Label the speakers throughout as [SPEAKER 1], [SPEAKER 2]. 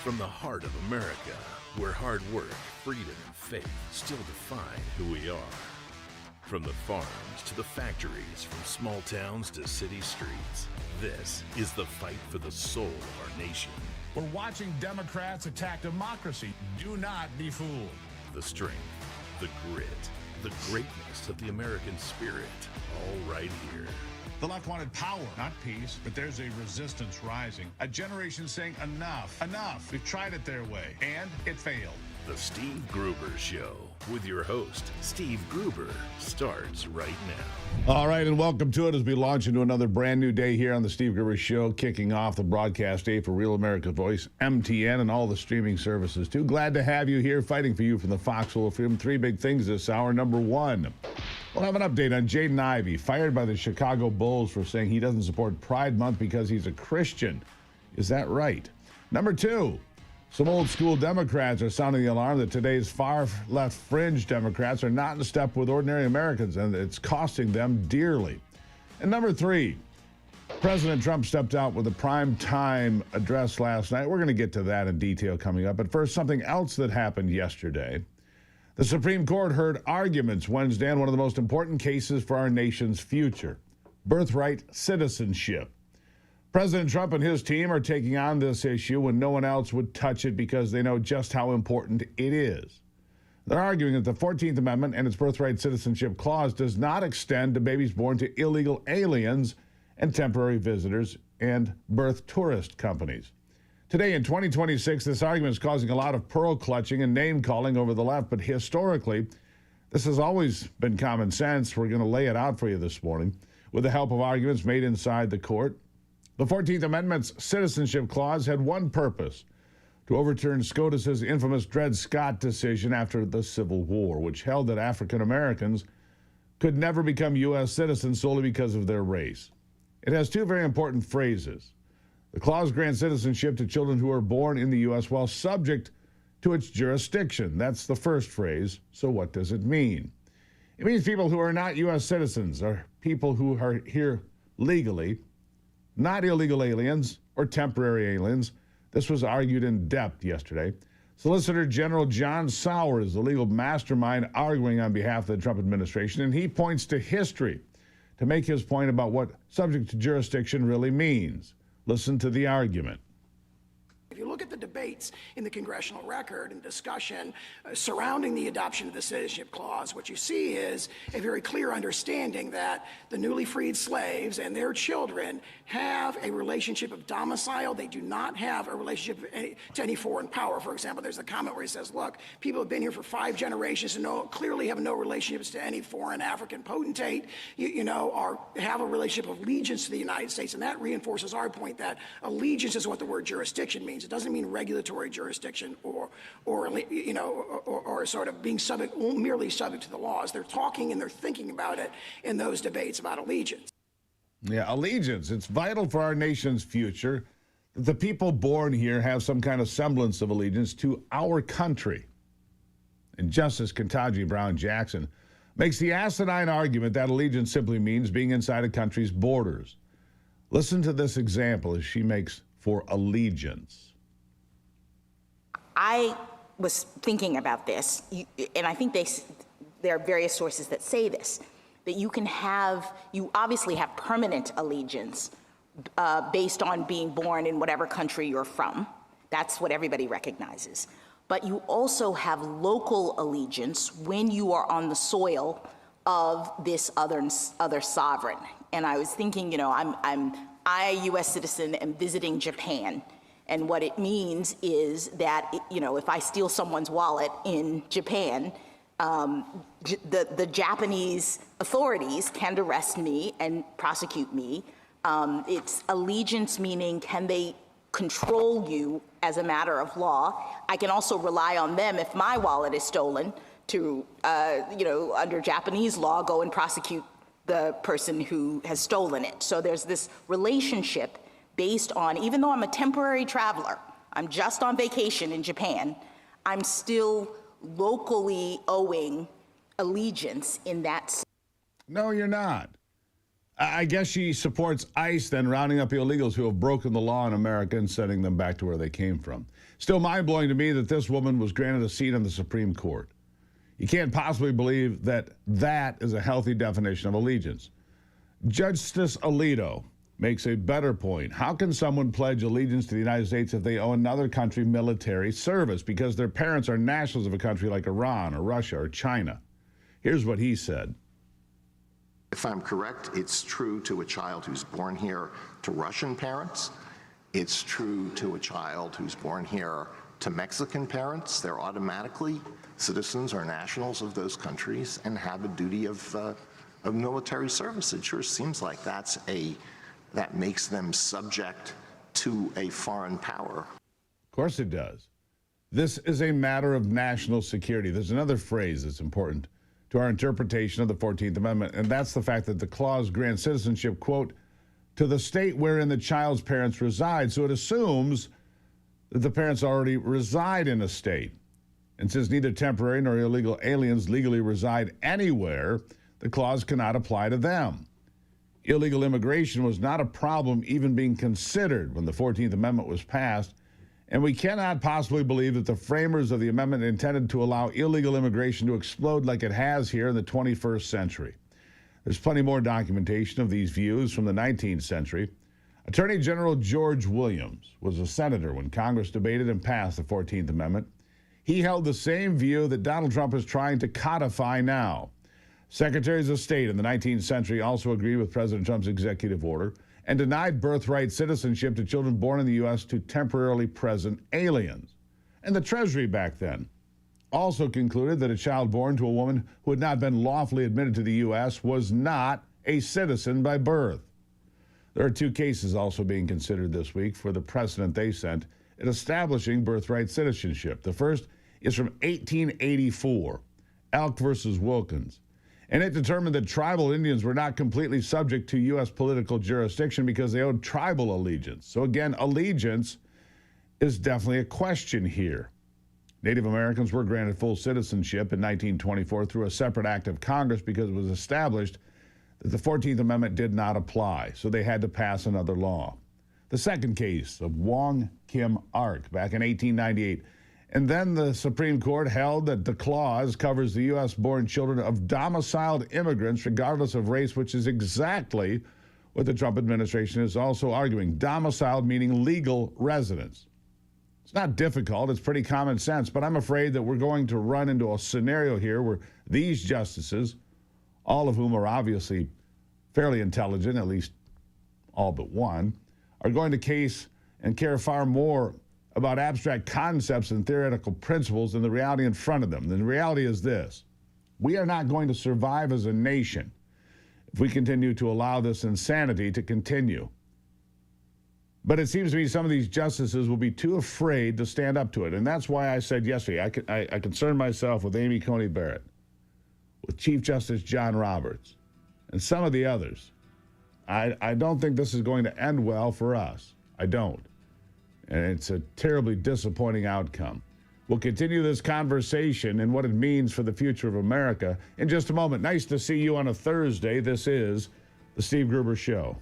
[SPEAKER 1] From the heart of America, where hard work, freedom, and faith still define who we are. From the farms to the factories, from small towns to city streets, this is the fight for the soul of our nation.
[SPEAKER 2] We're watching Democrats attack democracy. Do not be fooled.
[SPEAKER 1] The strength, the grit, the greatness of the American spirit, all right here.
[SPEAKER 2] The left wanted power, not peace, but there's a resistance rising. A generation saying enough, enough. We've tried it their way, and it failed.
[SPEAKER 1] The Steve Gruber Show with your host, Steve Gruber, starts right now.
[SPEAKER 3] All right, and welcome to it as we launch into another brand new day here on the Steve Gruber Show, kicking off the broadcast day for Real America's Voice, MTN, and all the streaming services, too. Glad to have you here, fighting for you from the foxhole of freedom. Three big things this hour. Number one, we'll have an update on Jaden Ivey, fired by the Chicago Bulls for saying he doesn't support Pride Month because he's a Christian. Is that right? Number two, some old school Democrats are sounding the alarm that today's far left fringe Democrats are not in step with ordinary Americans, and it's costing them dearly. And number three, President Trump stepped out with a prime time address last night. We're going to get to that in detail coming up. But first, something else that happened yesterday. The Supreme Court heard arguments Wednesday on one of the most important cases for our nation's future, birthright citizenship. President Trump and his team are taking on this issue when no one else would touch it because they know just how important it is. They're arguing that the 14th Amendment and its birthright citizenship clause does not extend to babies born to illegal aliens and temporary visitors and birth tourist companies. Today in 2026, this argument is causing a lot of pearl clutching and name calling over the left, but historically, this has always been common sense. We're going to lay it out for you this morning with the help of arguments made inside the court. The 14th Amendment's citizenship clause had one purpose: to overturn SCOTUS's infamous Dred Scott decision after the Civil War, which held that African Americans could never become U.S. citizens solely because of their race. It has two very important phrases. The clause grants citizenship to children who are born in the U.S. while subject to its jurisdiction. That's the first phrase. So what does it mean? It means people who are not U.S. citizens are people who are here legally, not illegal aliens or temporary aliens. This was argued in depth yesterday. Solicitor General John Sauer is the legal mastermind arguing on behalf of the Trump administration, and he points to history to make his point about what subject to jurisdiction really means. Listen to the argument.
[SPEAKER 4] If you look at the debates in the Congressional record and discussion surrounding the adoption of the Citizenship Clause, what you see is a very clear understanding that the newly freed slaves and their children have a relationship of domicile. They do not have a relationship to any foreign power. For example, there's a comment where he says, look, people have been here for 5 generations and clearly have no relationships to any foreign African potentate, or have a relationship of allegiance to the United States. And that reinforces our point that allegiance is what the word jurisdiction means. It doesn't mean regulatory jurisdiction or sort of being merely subject to the laws. They're talking and they're thinking about it in those debates about allegiance.
[SPEAKER 3] Yeah, allegiance. It's vital for our nation's future that the people born here have some kind of semblance of allegiance to our country. And Justice Ketanji Brown Jackson makes the asinine argument that allegiance simply means being inside a country's borders. Listen to this example as she makes for allegiance.
[SPEAKER 5] I was thinking about this, and I think there are various sources that say this, that you obviously have permanent allegiance based on being born in whatever country you're from. That's what everybody recognizes. But you also have local allegiance when you are on the soil of this other sovereign. And I was thinking, I, a U.S. citizen, am visiting Japan. And what it means is that, if I steal someone's wallet in Japan, the Japanese authorities can arrest me and prosecute me. It's allegiance, meaning can they control you as a matter of law? I can also rely on them if my wallet is stolen to, under Japanese law, go and prosecute the person who has stolen it. So there's this relationship based on, even though I'm a temporary traveler, I'm just on vacation in Japan, I'm still locally owing allegiance in that.
[SPEAKER 3] No, you're not. I guess she supports ICE then rounding up illegals who have broken the law in America and sending them back to where they came from. Still mind-blowing to me that this woman was granted a seat on the Supreme Court. You can't possibly believe that that is a healthy definition of allegiance. Justice Alito makes a better point. How can someone pledge allegiance to the United States if they owe another country military service because their parents are nationals of a country like Iran or Russia or China? Here's what he said.
[SPEAKER 6] If I'm correct, it's true to a child who's born here to Russian parents. It's true to a child who's born here to Mexican parents. They're automatically citizens or nationals of those countries and have a duty of military service. It sure seems like that makes them subject to a foreign power.
[SPEAKER 3] Of course it does. This is a matter of national security. There's another phrase that's important to our interpretation of the 14th Amendment, and that's the fact that the clause grants citizenship, quote, to the state wherein the child's parents reside. So it assumes that the parents already reside in a state. And since neither temporary nor illegal aliens legally reside anywhere, the clause cannot apply to them. Illegal immigration was not a problem even being considered when the 14th Amendment was passed, and we cannot possibly believe that the framers of the amendment intended to allow illegal immigration to explode like it has here in the 21st century. There's plenty more documentation of these views from the 19th century. Attorney General George Williams was a senator when Congress debated and passed the 14th Amendment. He held the same view that Donald Trump is trying to codify now. Secretaries of State in the 19th century also agreed with President Trump's executive order and denied birthright citizenship to children born in the U.S. to temporarily present aliens. And the Treasury back then also concluded that a child born to a woman who had not been lawfully admitted to the U.S. was not a citizen by birth. There are two cases also being considered this week for the precedent they sent in establishing birthright citizenship. The first is from 1884, Elk versus Wilkins. And it determined that tribal Indians were not completely subject to U.S. political jurisdiction because they owed tribal allegiance. So again, allegiance is definitely a question here. Native Americans were granted full citizenship in 1924 through a separate act of Congress because it was established that the 14th Amendment did not apply, so they had to pass another law. The second case of Wong Kim Ark back in 1898. And then the Supreme Court held that the clause covers the U.S.-born children of domiciled immigrants regardless of race, which is exactly what the Trump administration is also arguing. Domiciled meaning legal residence. It's not difficult. It's pretty common sense. But I'm afraid that we're going to run into a scenario here where these justices, all of whom are obviously fairly intelligent, at least all but one, are going to case and care far more about abstract concepts and theoretical principles than the reality in front of them. And the reality is this: we are not going to survive as a nation if we continue to allow this insanity to continue. But it seems to me some of these justices will be too afraid to stand up to it. And that's why I said yesterday, I concerned myself with Amy Coney Barrett, with Chief Justice John Roberts, and some of the others. I don't think this is going to end well for us. I don't. And it's a terribly disappointing outcome. We'll continue this conversation and what it means for the future of America in just a moment. Nice to see you on a Thursday. This is The Steve Gruber Show.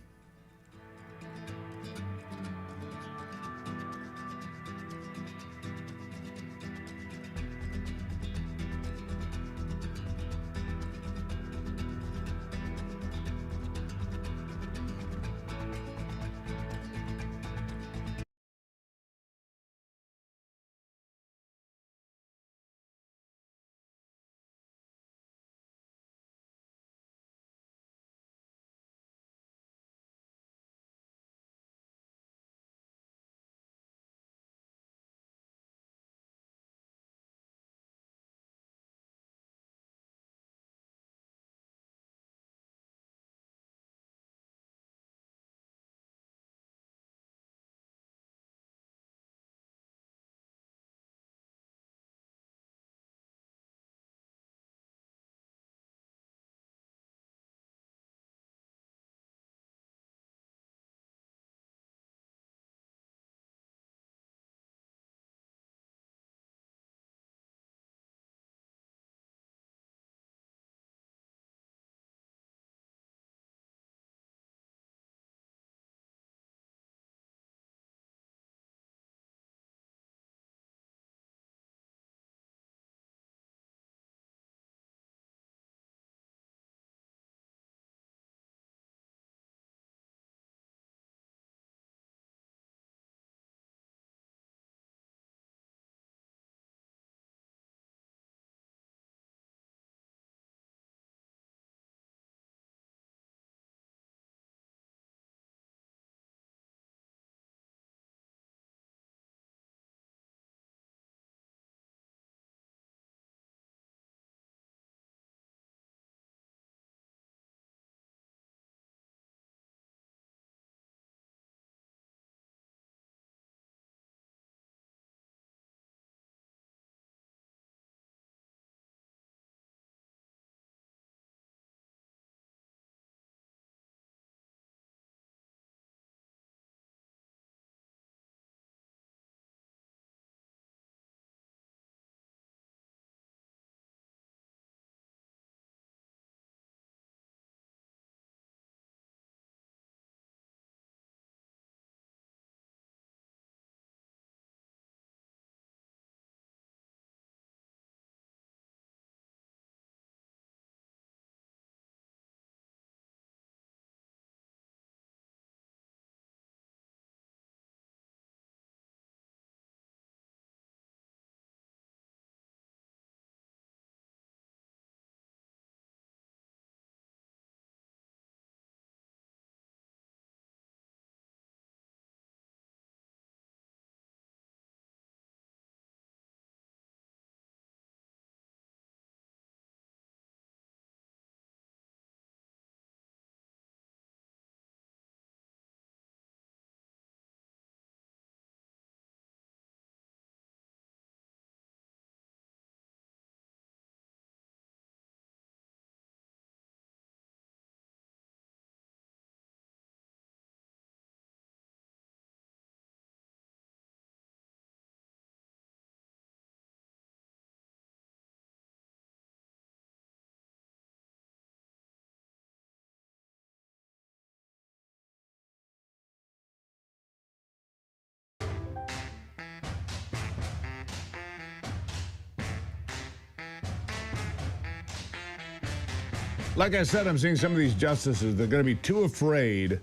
[SPEAKER 3] Like I said, I'm seeing some of these justices, they're going to be too afraid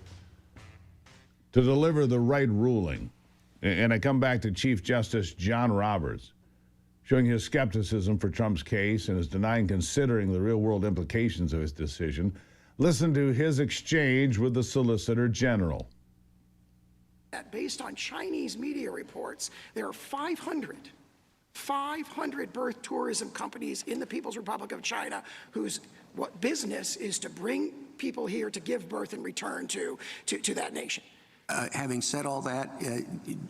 [SPEAKER 3] to deliver the right ruling. And I come back to Chief Justice John Roberts, showing his skepticism for Trump's case and is denying considering the real-world implications of his decision. Listen to his exchange with the Solicitor General.
[SPEAKER 4] Based on Chinese media reports, there are 500 birth tourism companies in the People's Republic of China whose business is to bring people here to give birth and return to that nation.
[SPEAKER 7] Having said all that,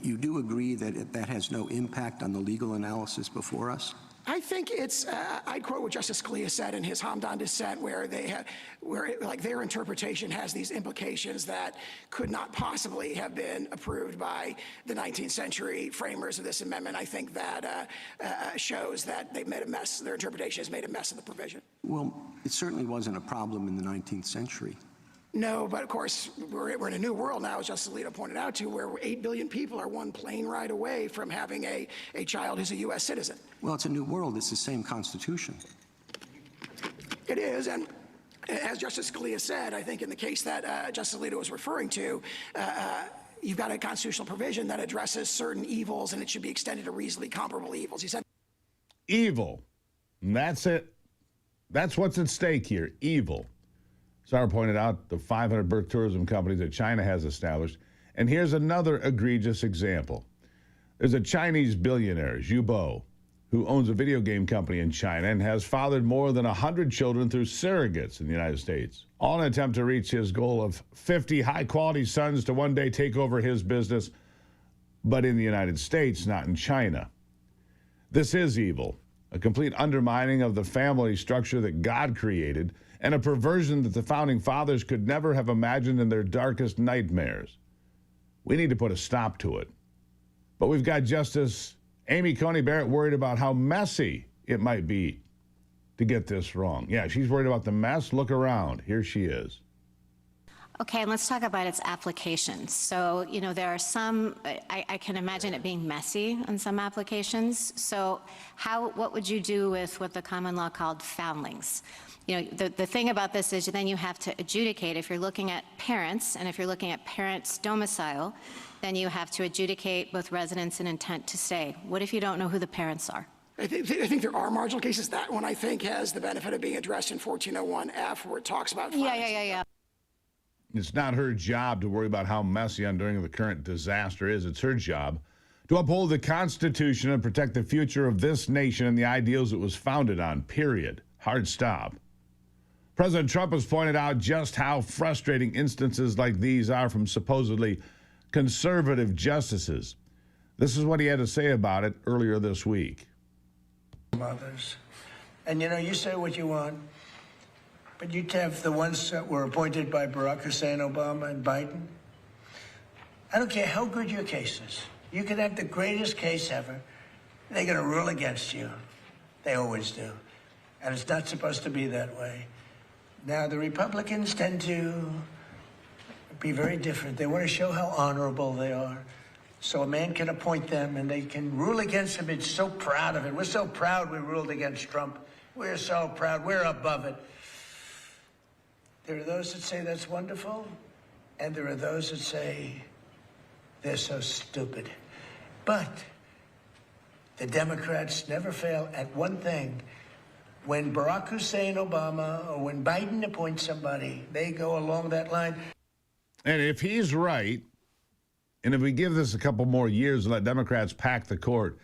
[SPEAKER 7] you do agree that that has no impact on the legal analysis before us?
[SPEAKER 4] I think it's, I'd quote what Justice Scalia said in his Hamdan dissent, where their interpretation has these implications that could not possibly have been approved by the 19th century framers of this amendment. I think that shows that they've made a mess, their interpretation has made a mess of the provision.
[SPEAKER 7] Well, it certainly wasn't a problem in the 19th century.
[SPEAKER 4] No, but of course, we're in a new world now, as Justice Alito pointed out, where 8 billion people are one plane ride away from having a child who's a U.S. citizen.
[SPEAKER 7] Well, it's a new world. It's the same Constitution.
[SPEAKER 4] It is, and as Justice Scalia said, I think in the case that Justice Alito was referring to, you've got a constitutional provision that addresses certain evils, and it should be extended to reasonably comparable evils. He said,
[SPEAKER 3] evil. And that's it. That's what's at stake here, evil. Sarah pointed out the 500 birth tourism companies that China has established. And here's another egregious example. There's a Chinese billionaire, Zhu Bo, who owns a video game company in China and has fathered more than 100 children through surrogates in the United States, all in an attempt to reach his goal of 50 high-quality sons to one day take over his business, but in the United States, not in China. This is evil, a complete undermining of the family structure that God created, and a perversion that the founding fathers could never have imagined in their darkest nightmares. We need to put a stop to it. But we've got Justice Amy Coney Barrett worried about how messy it might be to get this wrong. Yeah, she's worried about the mess. Look around. Here she is.
[SPEAKER 8] Okay, let's talk about its applications. So, you know, there are some, I can imagine it being messy on some applications. So what would you do with what the common law called foundlings? You know, the thing about this is then you have to adjudicate. If you're looking at parents, and if you're looking at parents' domicile, then you have to adjudicate both residence and intent to stay. What if you don't know who the parents are?
[SPEAKER 4] I think there are marginal cases. That one, I think, has the benefit of being addressed in 1401F, where it talks about
[SPEAKER 8] Yeah.
[SPEAKER 3] It's not her job to worry about how messy undoing the current disaster is. It's her job to uphold the Constitution and protect the future of this nation and the ideals it was founded on, period. Hard stop. President Trump has pointed out just how frustrating instances like these are from supposedly conservative justices. This is what he had to say about it earlier this week.
[SPEAKER 9] Others. And you know, you say what you want, but you have the ones that were appointed by Barack Hussein Obama and Biden. I don't care how good your case is. You can have the greatest case ever. They're going to rule against you. They always do. And it's not supposed to be that way. Now, the Republicans tend to be very different. They want to show how honorable they are. So a man can appoint them and they can rule against him. It's so proud of it. We're so proud we ruled against Trump. We're so proud. We're above it. There are those that say that's wonderful, and there are those that say they're so stupid. But the Democrats never fail at one thing. When Barack Hussein Obama or when Biden appoints somebody, they go along that line.
[SPEAKER 3] And if he's right, and if we give this a couple more years and let Democrats pack the court,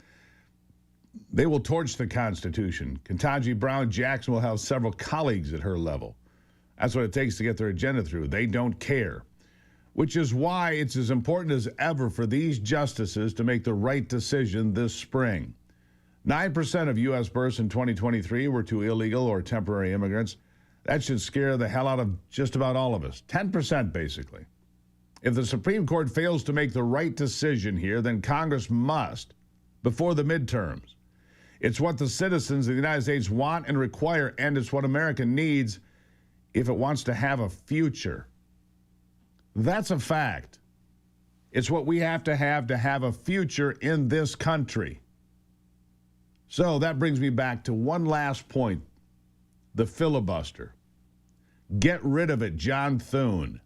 [SPEAKER 3] they will torch the Constitution. Ketanji Brown Jackson will have several colleagues at her level. That's what it takes to get their agenda through. They don't care, which is why it's as important as ever for these justices to make the right decision this spring. 9% of U.S. births in 2023 were to illegal or temporary immigrants. That should scare the hell out of just about all of us. 10%, basically. If the Supreme Court fails to make the right decision here, then Congress must, before the midterms. It's what the citizens of the United States want and require, and it's what America needs if it wants to have a future. That's a fact. It's what we have to have a future in this country. So that brings me back to one last point, the filibuster. Get rid of it, John Thune.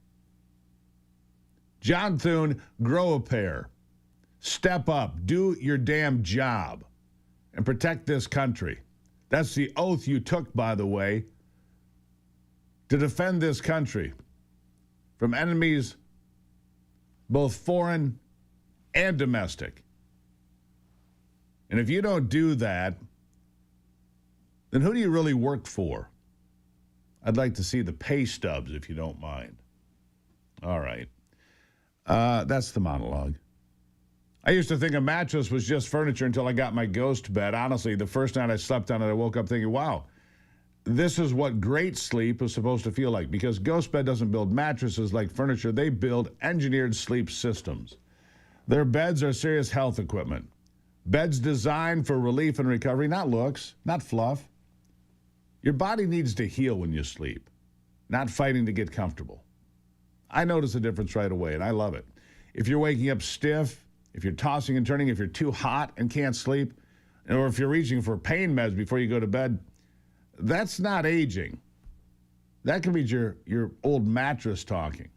[SPEAKER 3] John Thune, grow a pair. Step up. Do your damn job. And protect this country. That's the oath you took, by the way, to defend this country from enemies both foreign and domestic. And if you don't do that, then who do you really work for? I'd like to see the pay stubs, if you don't mind. All right. That's the monologue. I used to think a mattress was just furniture until I got my ghost bed. Honestly, the first night I slept on it, I woke up thinking, wow, this is what great sleep is supposed to feel like. Because Ghost Bed doesn't build mattresses like furniture. They build engineered sleep systems. Their beds are serious health equipment. Beds designed for relief and recovery, not looks, not fluff. Your body needs to heal when you sleep, not fighting to get comfortable. I notice a difference right away, and I love it. If you're waking up stiff, if you're tossing and turning, if you're too hot and can't sleep, or if you're reaching for pain meds before you go to bed, that's not aging. That can be your old mattress talking.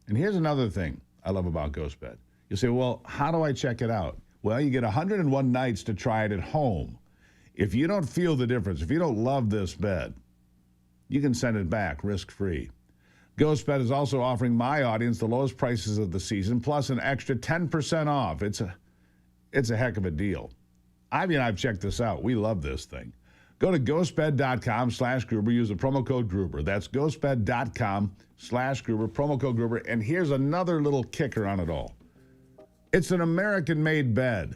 [SPEAKER 3] And here's another thing I love about Ghost Bed. You say, well, how do I check it out? Well, you get 101 nights to try it at home. If you don't feel the difference, if you don't love this bed, you can send it back risk-free. Ghost Bed is also offering my audience the lowest prices of the season, plus an extra 10% off. It's a heck of a deal. Ivy and I've checked this out. We love this thing. Go to ghostbed.com/Gruber. Use the promo code Gruber. That's ghostbed.com/Gruber, promo code Gruber. And here's another little kicker on it all. It's an American-made bed.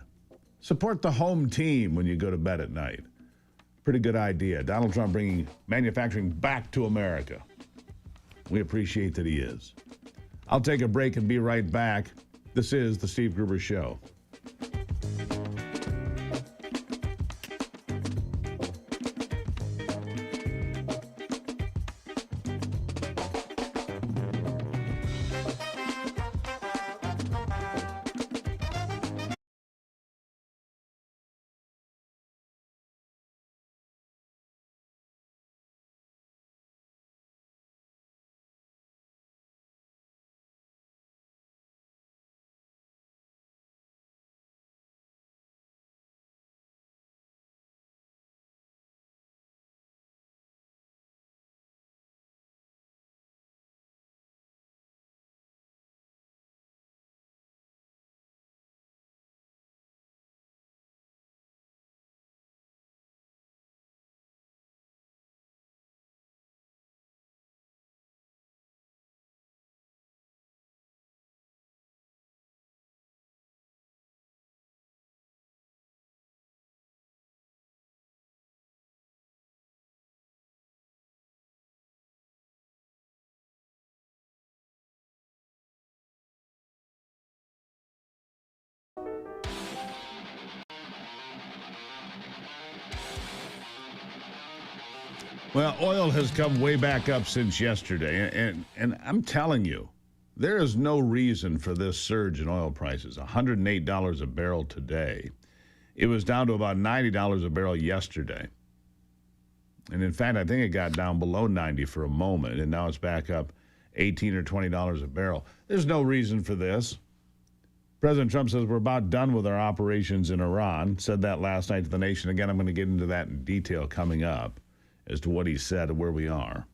[SPEAKER 3] Support the home team when you go to bed at night. Pretty good idea. Donald Trump bringing manufacturing back to America. We appreciate that he is. I'll take a break and be right back. This is The Steve Gruber Show. Well, oil has come way back up since yesterday, and I'm telling you, there is no reason for this surge in oil prices. $108 a barrel today. It was down to about $90 a barrel yesterday. And in fact, I think it got down below 90 for a moment, and now it's back up $18 or $20 a barrel. There's no reason for this. President Trump says we're about done with our operations in Iran. Said that last night to the nation. Again, I'm going to get into that in detail coming up as to what he said and where we are.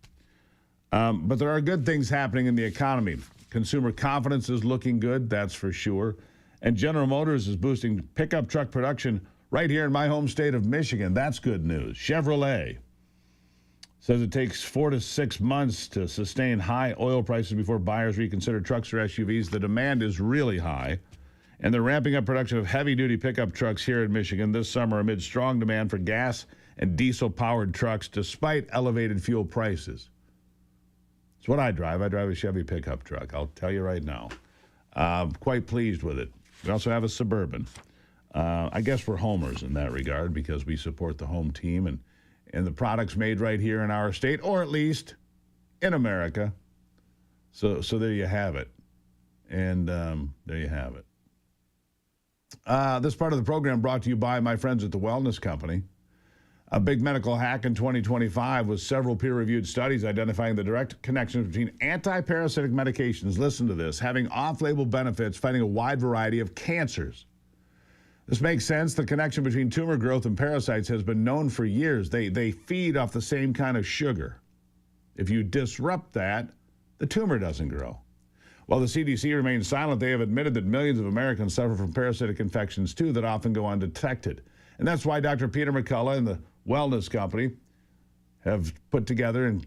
[SPEAKER 3] But there are good things happening in the economy. Consumer confidence is looking good, that's for sure. And General Motors is boosting pickup truck production right here in my home state of Michigan. That's good news. Chevrolet says it takes 4 to 6 months to sustain high oil prices before buyers reconsider trucks or SUVs. The demand is really high, and they're ramping up production of heavy-duty pickup trucks here in Michigan this summer amid strong demand for gas and diesel-powered trucks despite elevated fuel prices. It's what I drive. I drive a Chevy pickup truck. I'll tell you right now. Quite pleased with it. We also have a Suburban. I guess we're homers in that regard because we support the home team and the products made right here in our state, or at least in America. So there you have it. And there you have it. This part of the program brought to you by my friends at the Wellness Company. A big medical hack in 2025 was several peer-reviewed studies identifying the direct connections between anti-parasitic medications, listen to this, having off-label benefits fighting a wide variety of cancers. This makes sense. The connection between tumor growth and parasites has been known for years. They feed off the same kind of sugar. If you disrupt that, the tumor doesn't grow. While the CDC remains silent, they have admitted that millions of Americans suffer from parasitic infections too that often go undetected. And that's why Dr. Peter McCullough and the Wellness Company have put together and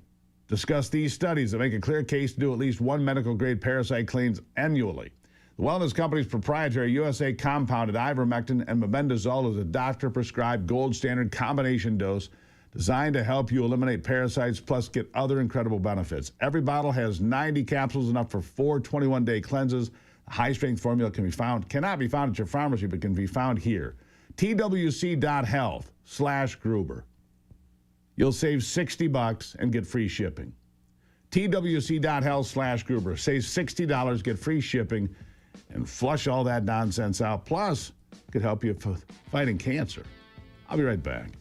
[SPEAKER 3] discussed these studies that make a clear case to do at least one medical-grade parasite cleanse annually. The Wellness Company's proprietary USA compounded ivermectin and mebendazole is a doctor-prescribed gold standard combination dose designed to help you eliminate parasites plus get other incredible benefits. Every bottle has 90 capsules, enough for 4 21-day cleanses. The high-strength formula cannot be found at your pharmacy, but can be found here. twc.health/Gruber. You'll save $60 and get free shipping. twc.health/Gruber. Save $60, get free shipping, and flush all that nonsense out. Plus, it could help you fighting cancer. I'll be right back.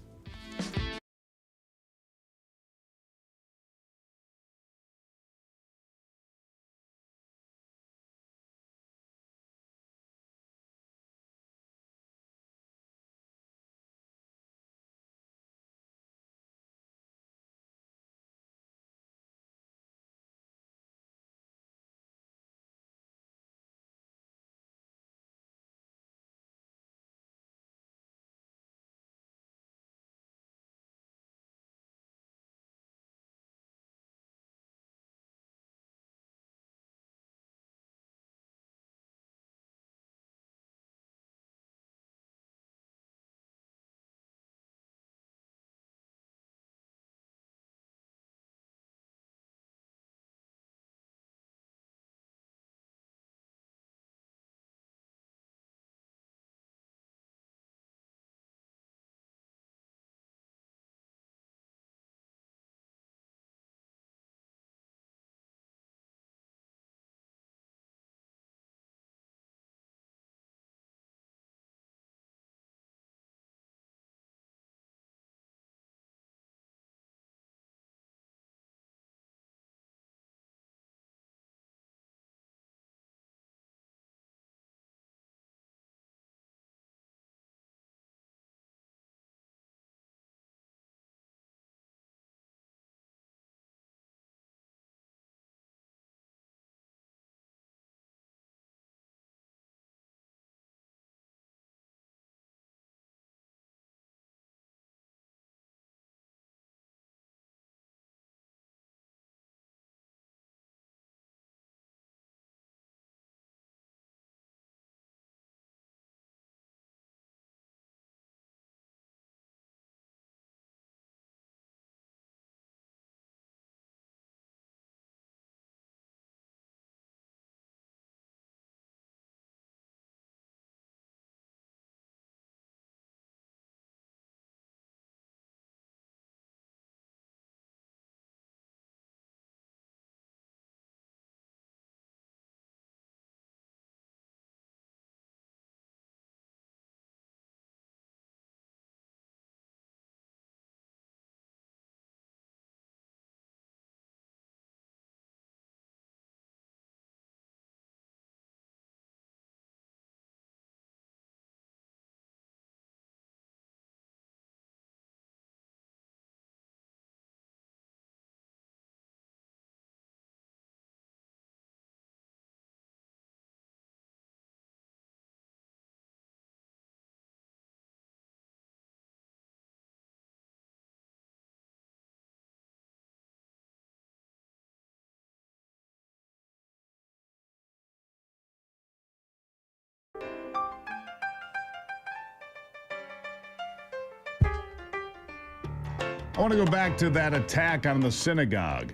[SPEAKER 3] I want to go back to that attack on the synagogue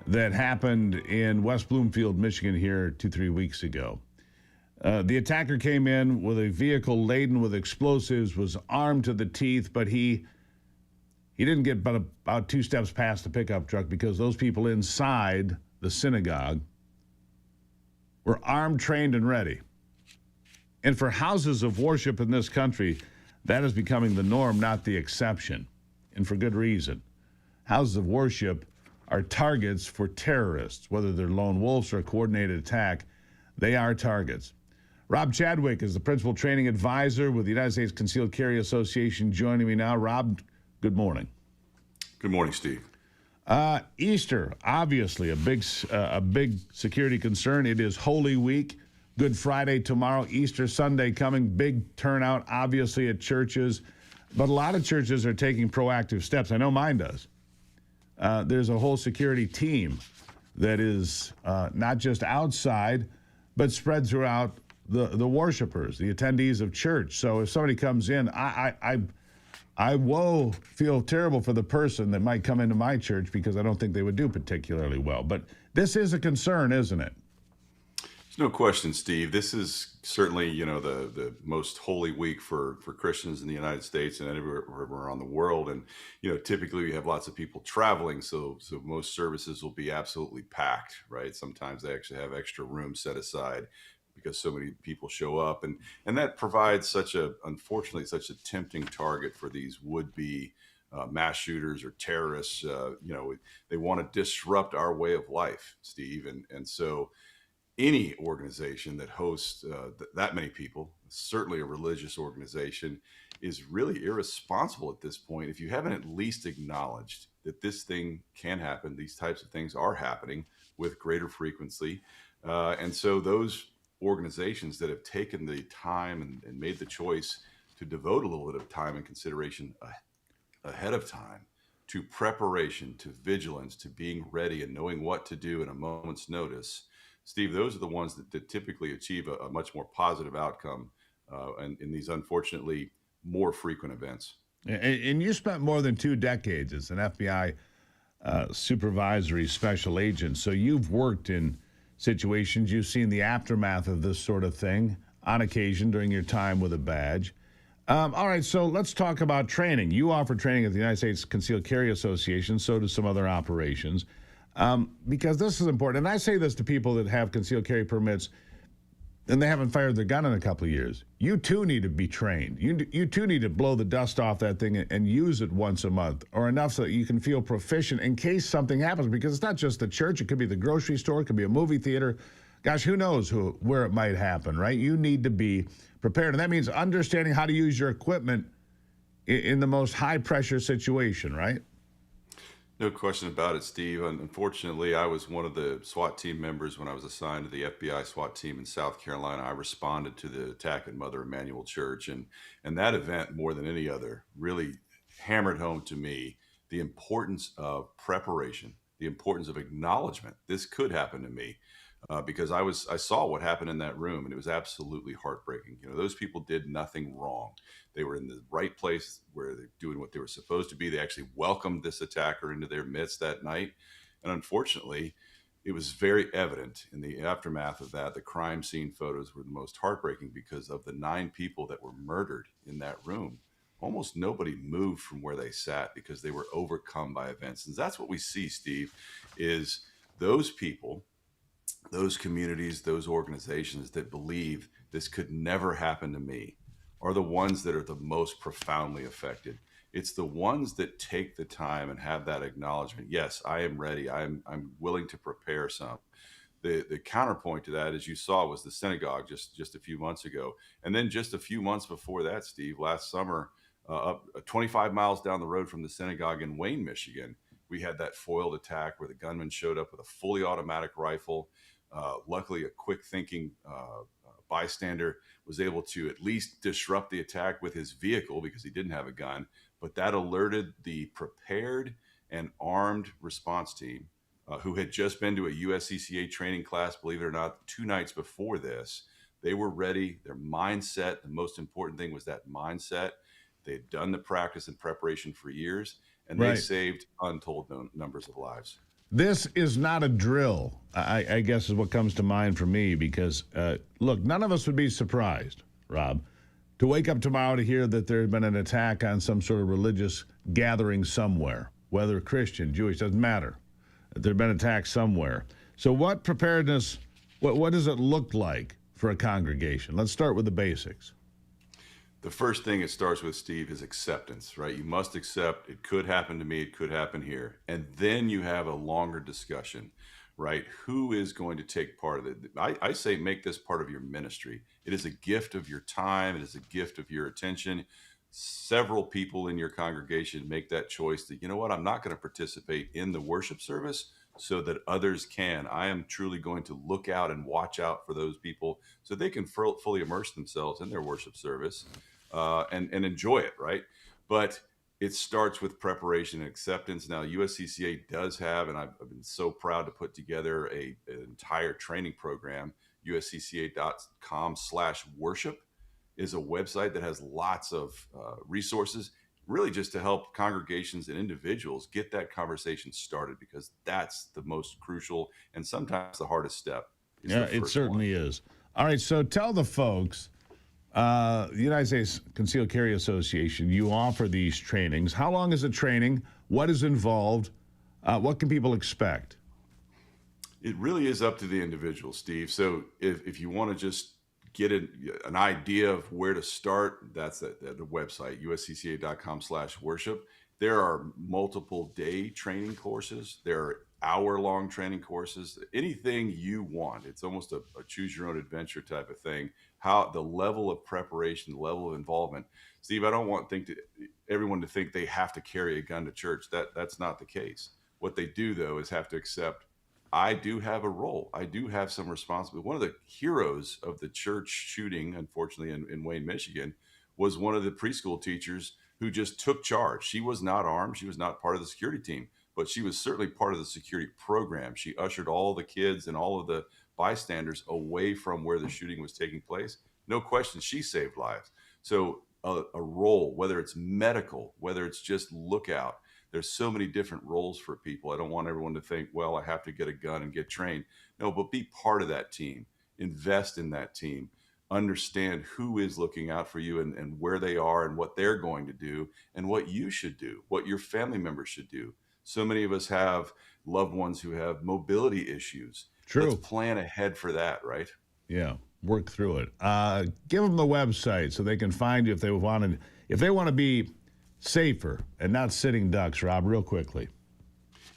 [SPEAKER 3] that happened in West Bloomfield, Michigan here 2-3 weeks ago. The attacker came in with a vehicle laden with explosives, was armed to the teeth, but he didn't get but about 2 steps past the pickup truck because those people inside the synagogue were armed, trained, and ready. And for houses of worship in this country, that is becoming the norm, not the exception. and for good reason. Houses of worship are targets for terrorists, whether they're lone wolves or a coordinated attack. They are targets. Rob Chadwick is the principal training advisor with the United States Concealed Carry Association, joining me now. Rob, good morning.
[SPEAKER 10] Good morning, Steve.
[SPEAKER 3] Easter, obviously a big security concern. It is Holy Week. Good Friday tomorrow, Easter Sunday coming. Big turnout, obviously, at churches. But a lot of churches are taking proactive steps. I know mine does. There's a whole security team that is not just outside, but spread throughout the worshipers, the attendees of church. So if somebody comes in, I feel terrible for the person that might come into my church because I don't think they would do particularly well. But this is a concern, isn't it?
[SPEAKER 10] There's no question, Steve. This is certainly, the most holy week for Christians in the United States and everywhere around the world. And, typically we have lots of people traveling, so most services will be absolutely packed, right? Sometimes they actually have extra room set aside because so many people show up, and that provides unfortunately such a tempting target for these would-be mass shooters or terrorists. They want to disrupt our way of life, Steve, and so any organization that hosts that many people, certainly a religious organization, is really irresponsible at this point if you haven't at least acknowledged that this thing can happen. These types of things are happening with greater frequency, and so those organizations that have taken the time and made the choice to devote a little bit of time and consideration ahead of time to preparation, to vigilance, to being ready and knowing what to do in a moment's notice, Steve, those are the ones that typically achieve a much more positive outcome in these unfortunately more frequent events.
[SPEAKER 3] And you spent more than 2 decades as an FBI supervisory special agent, so you've worked in situations, you've seen the aftermath of this sort of thing on occasion during your time with a badge. All right, so let's talk about training. You offer training at the United States Concealed Carry Association, so do some other operations, because this is important. And I say this to people that have concealed carry permits and they haven't fired their gun in a couple of years. You too need to be trained. You too need to blow the dust off that thing and use it once a month, or enough so that you can feel proficient in case something happens. Because it's not just the church; it could be the grocery store, it could be a movie theater. Gosh, who knows where it might happen, right? You need to be prepared, and that means understanding how to use your equipment in the most high-pressure situation, right?
[SPEAKER 10] No question about it, Steve. Unfortunately, I was one of the SWAT team members when I was assigned to the FBI SWAT team in South Carolina. I responded to the attack at Mother Emanuel Church, and that event, more than any other, really hammered home to me the importance of preparation, the importance of acknowledgement. This could happen to me. Because I saw what happened in that room, and it was absolutely heartbreaking. Those people did nothing wrong. They were in the right place where they're doing what they were supposed to be. They actually welcomed this attacker into their midst that night. And unfortunately, it was very evident in the aftermath of that. The crime scene photos were the most heartbreaking because of the 9 people that were murdered in that room. Almost nobody moved from where they sat because they were overcome by events. And that's what we see, Steve, is those people, those communities, those organizations that believe this could never happen to me are the ones that are the most profoundly affected. It's the ones that take the time and have that acknowledgement. Yes, I am ready. I'm willing to prepare some. The counterpoint to that, as you saw, was the synagogue just a few months ago. And then just a few months before that, Steve, last summer, up 25 miles down the road from the synagogue in Wayne, Michigan, we had that foiled attack where the gunman showed up with a fully automatic rifle. Luckily, a quick-thinking bystander was able to at least disrupt the attack with his vehicle because he didn't have a gun. But that alerted the prepared and armed response team, who had just been to a USCCA training class, believe it or not, 2 nights before this. They were ready. Their mindset, the most important thing was that mindset. They had done the practice and preparation for years, and they saved untold numbers of lives.
[SPEAKER 3] This is not a drill, I guess is what comes to mind for me, because, look, none of us would be surprised, Rob, to wake up tomorrow to hear that there had been an attack on some sort of religious gathering somewhere, whether Christian, Jewish, doesn't matter. There had been an attack somewhere. So what preparedness, what does it look like for a congregation? Let's start with the basics.
[SPEAKER 10] The first thing it starts with, Steve, is acceptance, right? You must accept it could happen to me, it could happen here. And then you have a longer discussion, right? Who is going to take part of it? I say make this part of your ministry. It is a gift of your time, it is a gift of your attention. Several people in your congregation make that choice that, you know what, I'm not going to participate in the worship service so that others can. I am truly going to look out and watch out for those people so they can fully immerse themselves in their worship service and enjoy it, right? But it starts with preparation and acceptance. Now, USCCA does have, and I've been so proud to put together an entire training program. USCCA.com/worship is a website that has lots of resources, really just to help congregations and individuals get that conversation started, because that's the most crucial and sometimes the hardest step.
[SPEAKER 3] Yeah, it certainly is. All right, so tell the folks, the United States Concealed Carry Association, you offer these trainings. How long is the training? What is involved? What can people expect?
[SPEAKER 10] It really is up to the individual, Steve. So if you want to just get an idea of where to start, that's at the website, uscca.com/worship. There are multiple day training courses. There are hour-long training courses, anything you want. It's almost a choose your own adventure type of thing. How the level of preparation, the level of involvement. Steve, I don't want everyone to think they have to carry a gun to church. That's not the case. What they do, though, is have to accept, I do have a role. I do have some responsibility. One of the heroes of the church shooting, unfortunately, in Wayne, Michigan, was one of the preschool teachers who just took charge. She was not armed. She was not part of the security team, but she was certainly part of the security program. She ushered all the kids and all of the bystanders away from where the shooting was taking place. No question, she saved lives. So a role, whether it's medical, whether it's just lookout, there's so many different roles for people. I don't want everyone to think, well, I have to get a gun and get trained. No, but be part of that team. Invest in that team. Understand who is looking out for you and where they are and what they're going to do and what you should do, what your family members should do. So many of us have loved ones who have mobility issues.
[SPEAKER 3] True.
[SPEAKER 10] Let's plan ahead for that, right?
[SPEAKER 3] Yeah, work through it. Give them the website so they can find you if they want to be safer and not sitting ducks, Rob, real quickly.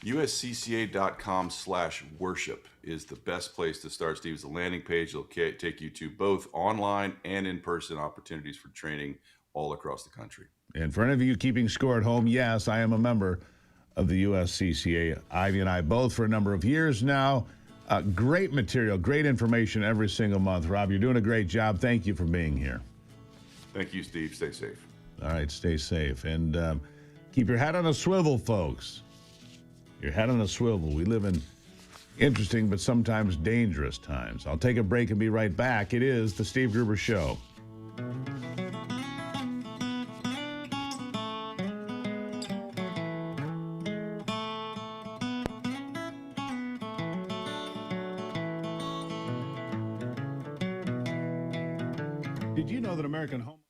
[SPEAKER 10] USCCA.com/worship is the best place to start, Steve. It's a landing page. It'll take you to both online and in-person opportunities for training all across the country.
[SPEAKER 3] And for any of you keeping score at home, yes, I am a member of the USCCA. Ivy and I both for a number of years now. Great material, great information every single month. Rob, you're doing a great job. Thank you for being here.
[SPEAKER 10] Thank you, Steve. Stay safe.
[SPEAKER 3] All right, stay safe. And keep your head on a swivel, folks. Your head on a swivel. We live in interesting but sometimes dangerous times. I'll take a break and be right back. It is The Steve Gruber Show. Did you know that American home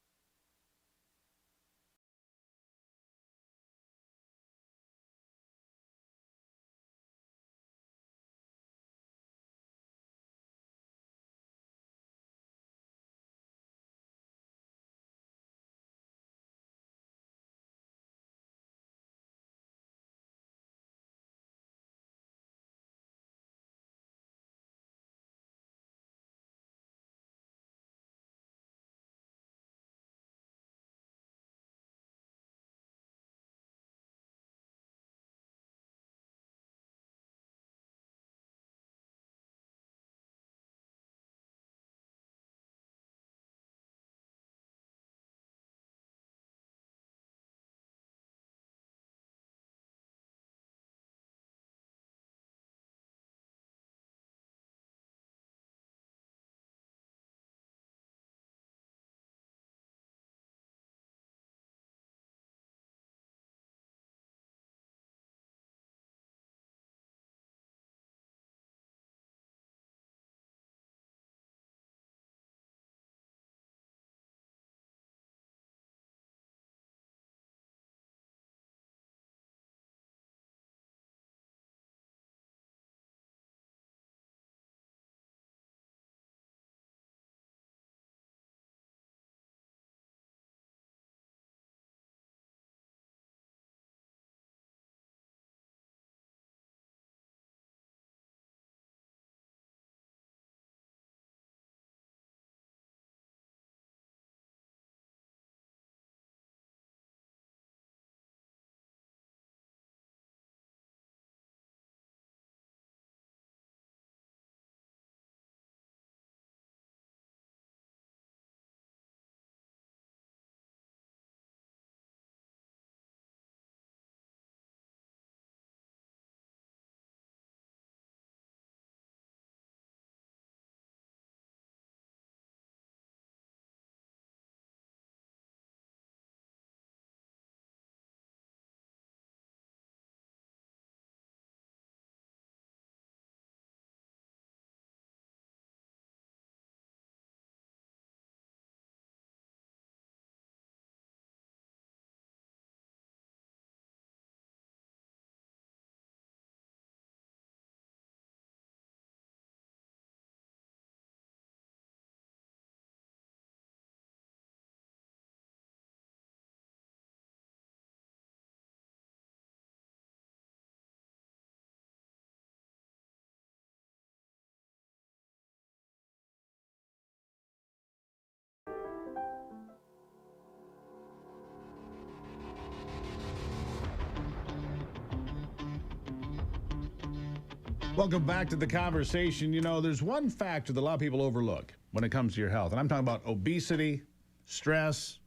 [SPEAKER 3] Welcome back to the conversation. You know, there's one factor that a lot of people overlook when it comes to your health, and I'm talking about obesity, stress,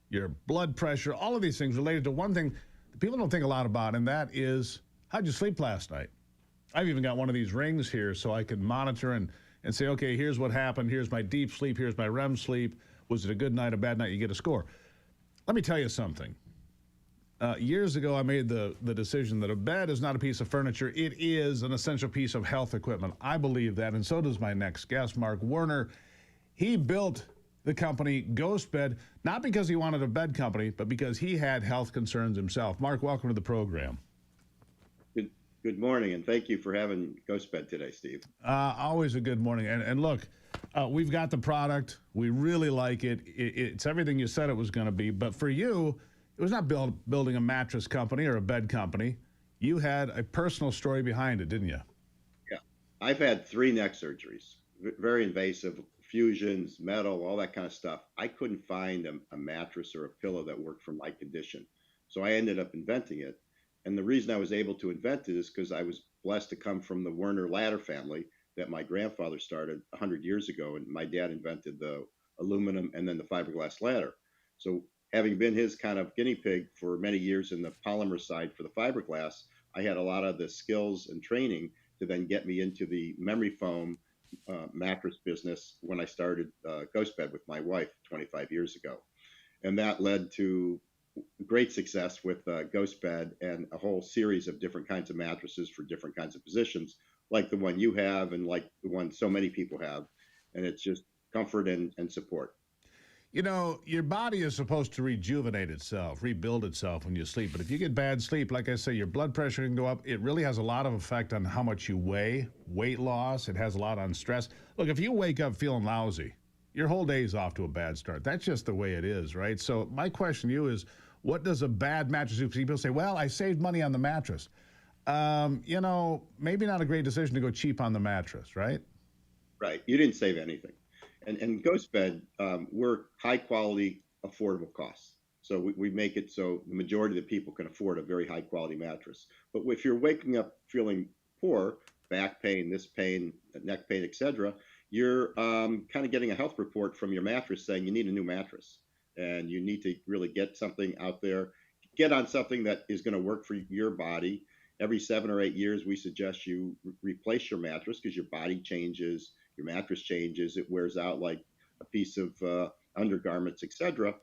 [SPEAKER 3] your blood pressure, all of these things related to one thing that people don't think a lot about, and that is, how'd you sleep last night? I've even got one of these rings here so I can monitor and say, okay, here's what happened. Here's my deep sleep. Here's my REM sleep. Was it a good night, a bad night? You get a score. Let me tell you something. Years ago, I made the decision that a bed is not a piece of furniture. It is an essential piece of health equipment. I believe that, and so does my next guest, Mark Werner. He built the company Ghost Bed, not because he wanted a bed company, but because he had health concerns himself. Mark, welcome to the program.
[SPEAKER 11] Good morning, and thank you for having Ghost Bed today, Steve.
[SPEAKER 3] Always a good morning. And look, we've got the product. We really like it. It's everything you said it was going to be. But for you, it was not building a mattress company or a bed company. You had a personal story behind it, didn't you?
[SPEAKER 11] Yeah. I've had 3 neck surgeries, very invasive, fusions, metal, all that kind of stuff. I couldn't find a mattress or a pillow that worked for my condition. So I ended up inventing it. And the reason I was able to invent it is because I was blessed to come from the Werner ladder family that my grandfather started 100 years ago. And my dad invented the aluminum and then the fiberglass ladder. So having been his kind of guinea pig for many years in the polymer side for the fiberglass, I had a lot of the skills and training to then get me into the memory foam mattress business when I started Ghost Bed with my wife 25 years ago. And that led to great success with Ghost Bed and a whole series of different kinds of mattresses for different kinds of positions, like the one you have and like the one so many people have. And it's just comfort and support.
[SPEAKER 3] You know, your body is supposed to rejuvenate itself, rebuild itself when you sleep. But if you get bad sleep, like I say, your blood pressure can go up. It really has a lot of effect on how much you weigh, weight loss. It has a lot on stress. Look, if you wake up feeling lousy, your whole day is off to a bad start. That's just the way it is, right? So my question to you is, what does a bad mattress do? People say, well, I saved money on the mattress. You know, maybe not a great decision to go cheap on the mattress, right?
[SPEAKER 11] Right. You didn't save anything. And Ghost Bed, we're high quality, affordable costs. So we make it so the majority of the people can afford a very high quality mattress. But if you're waking up feeling poor, back pain, this pain, neck pain, etc., you're kind of getting a health report from your mattress saying you need a new mattress and you need to really get something out there, get on something that is going to work for your body. Every 7 or 8 years, we suggest you replace your mattress because your body changes, your mattress changes, it wears out like a piece of undergarments, etc.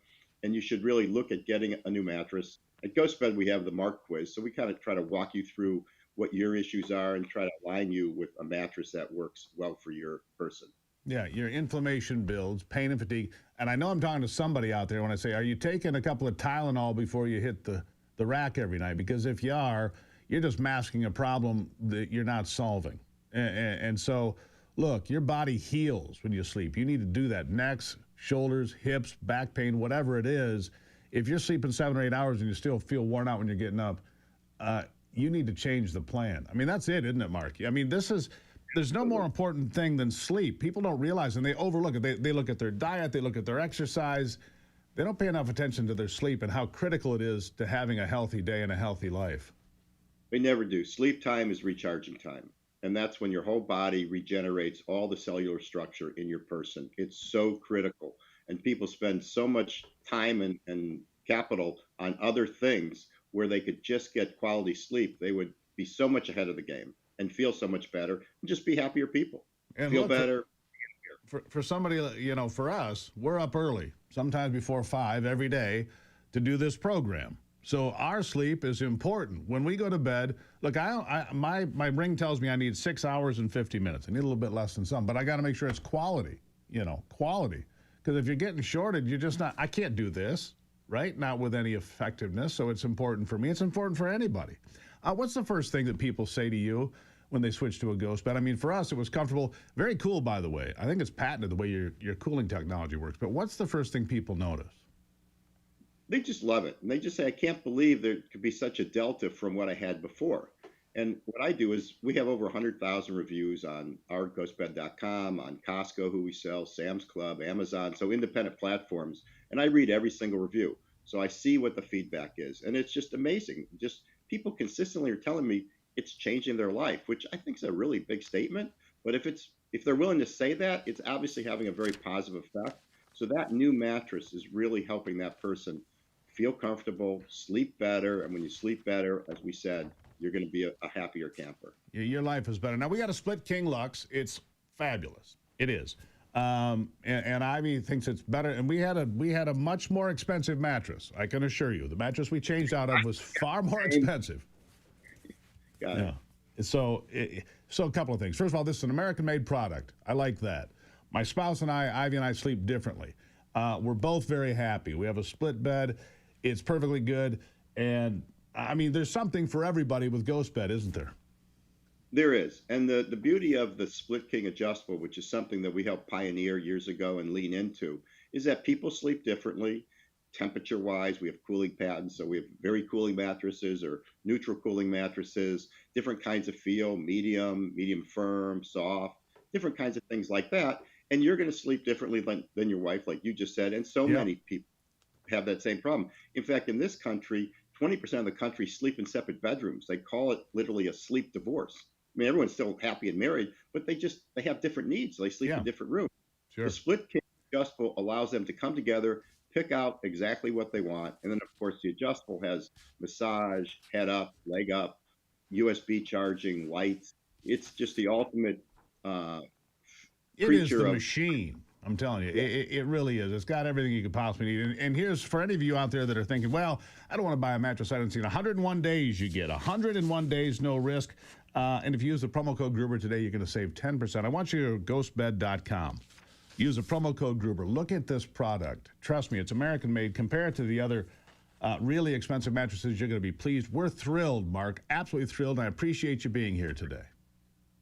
[SPEAKER 11] And you should really look at getting a new mattress. At Ghost Bed, we have the Mark quiz, so we kind of try to walk you through what your issues are and try to align you with a mattress that works well for your person.
[SPEAKER 3] Yeah, your inflammation builds, pain and fatigue. And I know I'm talking to somebody out there when I say, are you taking a couple of Tylenol before you hit the rack every night? Because if you are, you're just masking a problem that you're not solving. And so, look, your body heals when you sleep. You need to do that. Necks, shoulders, hips, back pain, whatever it is. If you're sleeping 7 or 8 hours and you still feel worn out when you're getting up, you need to change the plan. I mean, that's it, isn't it, Mark? I mean, there's no more important thing than sleep. People don't realize, and they overlook it. They look at their diet, they look at their exercise. They don't pay enough attention to their sleep and how critical it is to having a healthy day and a healthy life.
[SPEAKER 11] They never do. Sleep time is recharging time. And that's when your whole body regenerates all the cellular structure in your person. It's so critical. And people spend so much time and capital on other things where they could just get quality sleep. They would be so much ahead of the game and feel so much better and just be happier people.
[SPEAKER 3] And
[SPEAKER 11] feel
[SPEAKER 3] look,
[SPEAKER 11] better.
[SPEAKER 3] For somebody, you know, for us, we're up early, sometimes before 5 every day to do this program. So our sleep is important. When we go to bed, look, my ring tells me I need 6 hours and 50 minutes. I need a little bit less than some, but I got to make sure it's quality, quality. Because if you're getting shorted, you're just not, I can't do this, right? Not with any effectiveness. So it's important for me. It's important for anybody. What's the first thing that people say to you when they switch to a Ghost Bed? I mean, for us, it was comfortable. Very cool, by the way. I think it's patented the way your cooling technology works. But what's the first thing people notice?
[SPEAKER 11] They just love it. And they just say, I can't believe there could be such a delta from what I had before. And what I do is we have over 100,000 reviews on ourghostbed.com, on Costco, who we sell, Sam's Club, Amazon, so independent platforms. And I read every single review. So I see what the feedback is. And it's just amazing. Just people consistently are telling me, it's changing their life, which I think is a really big statement. But if they're willing to say that, it's obviously having a very positive effect. So that new mattress is really helping that person feel comfortable, sleep better, and when you sleep better, as we said, you're going to be a happier camper.
[SPEAKER 3] Your life is better. Now, we got a split King Lux. It's fabulous. It is. And Ivy thinks it's better. And we had a much more expensive mattress, I can assure you. The mattress we changed out of was far more expensive.
[SPEAKER 11] Got it.
[SPEAKER 3] Yeah. So a couple of things. First of all, this is an American-made product. I like that. My spouse and I, Ivy and I, sleep differently. We're both very happy. We have a split bed. It's perfectly good. And, I mean, there's something for everybody with Ghost Bed, isn't there?
[SPEAKER 11] There is. And the beauty of the Split King adjustable, which is something that we helped pioneer years ago and lean into, is that people sleep differently. Temperature wise, we have cooling patterns. So we have very cooling mattresses or neutral cooling mattresses, different kinds of feel, medium firm, soft, different kinds of things like that. And you're going to sleep differently than your wife, like you just said. And so many people have that same problem. In fact, in this country, 20% of the country sleep in separate bedrooms. They call it literally a sleep divorce. I mean, everyone's still happy and married, but they have different needs. So they sleep in different rooms.
[SPEAKER 3] Sure.
[SPEAKER 11] The Split King adjustable allows them to come together, pick out exactly what they want. And then, of course, the adjustable has massage, head up, leg up, USB charging, lights. It's just the ultimate
[SPEAKER 3] It is the machine. I'm telling you, it really is. It's got everything you could possibly need. And here's for any of you out there that are thinking, well, I don't want to buy a mattress I haven't seen. 101 days you get. 101 days, no risk. And if you use the promo code Gruber today, you're going to save 10%. I want you to go to ghostbed.com. Use the promo code Gruber. Look at this product. Trust me, it's American-made. Compare it to the other really expensive mattresses. You're going to be pleased. We're thrilled, Mark. Absolutely thrilled. And I appreciate you being here today.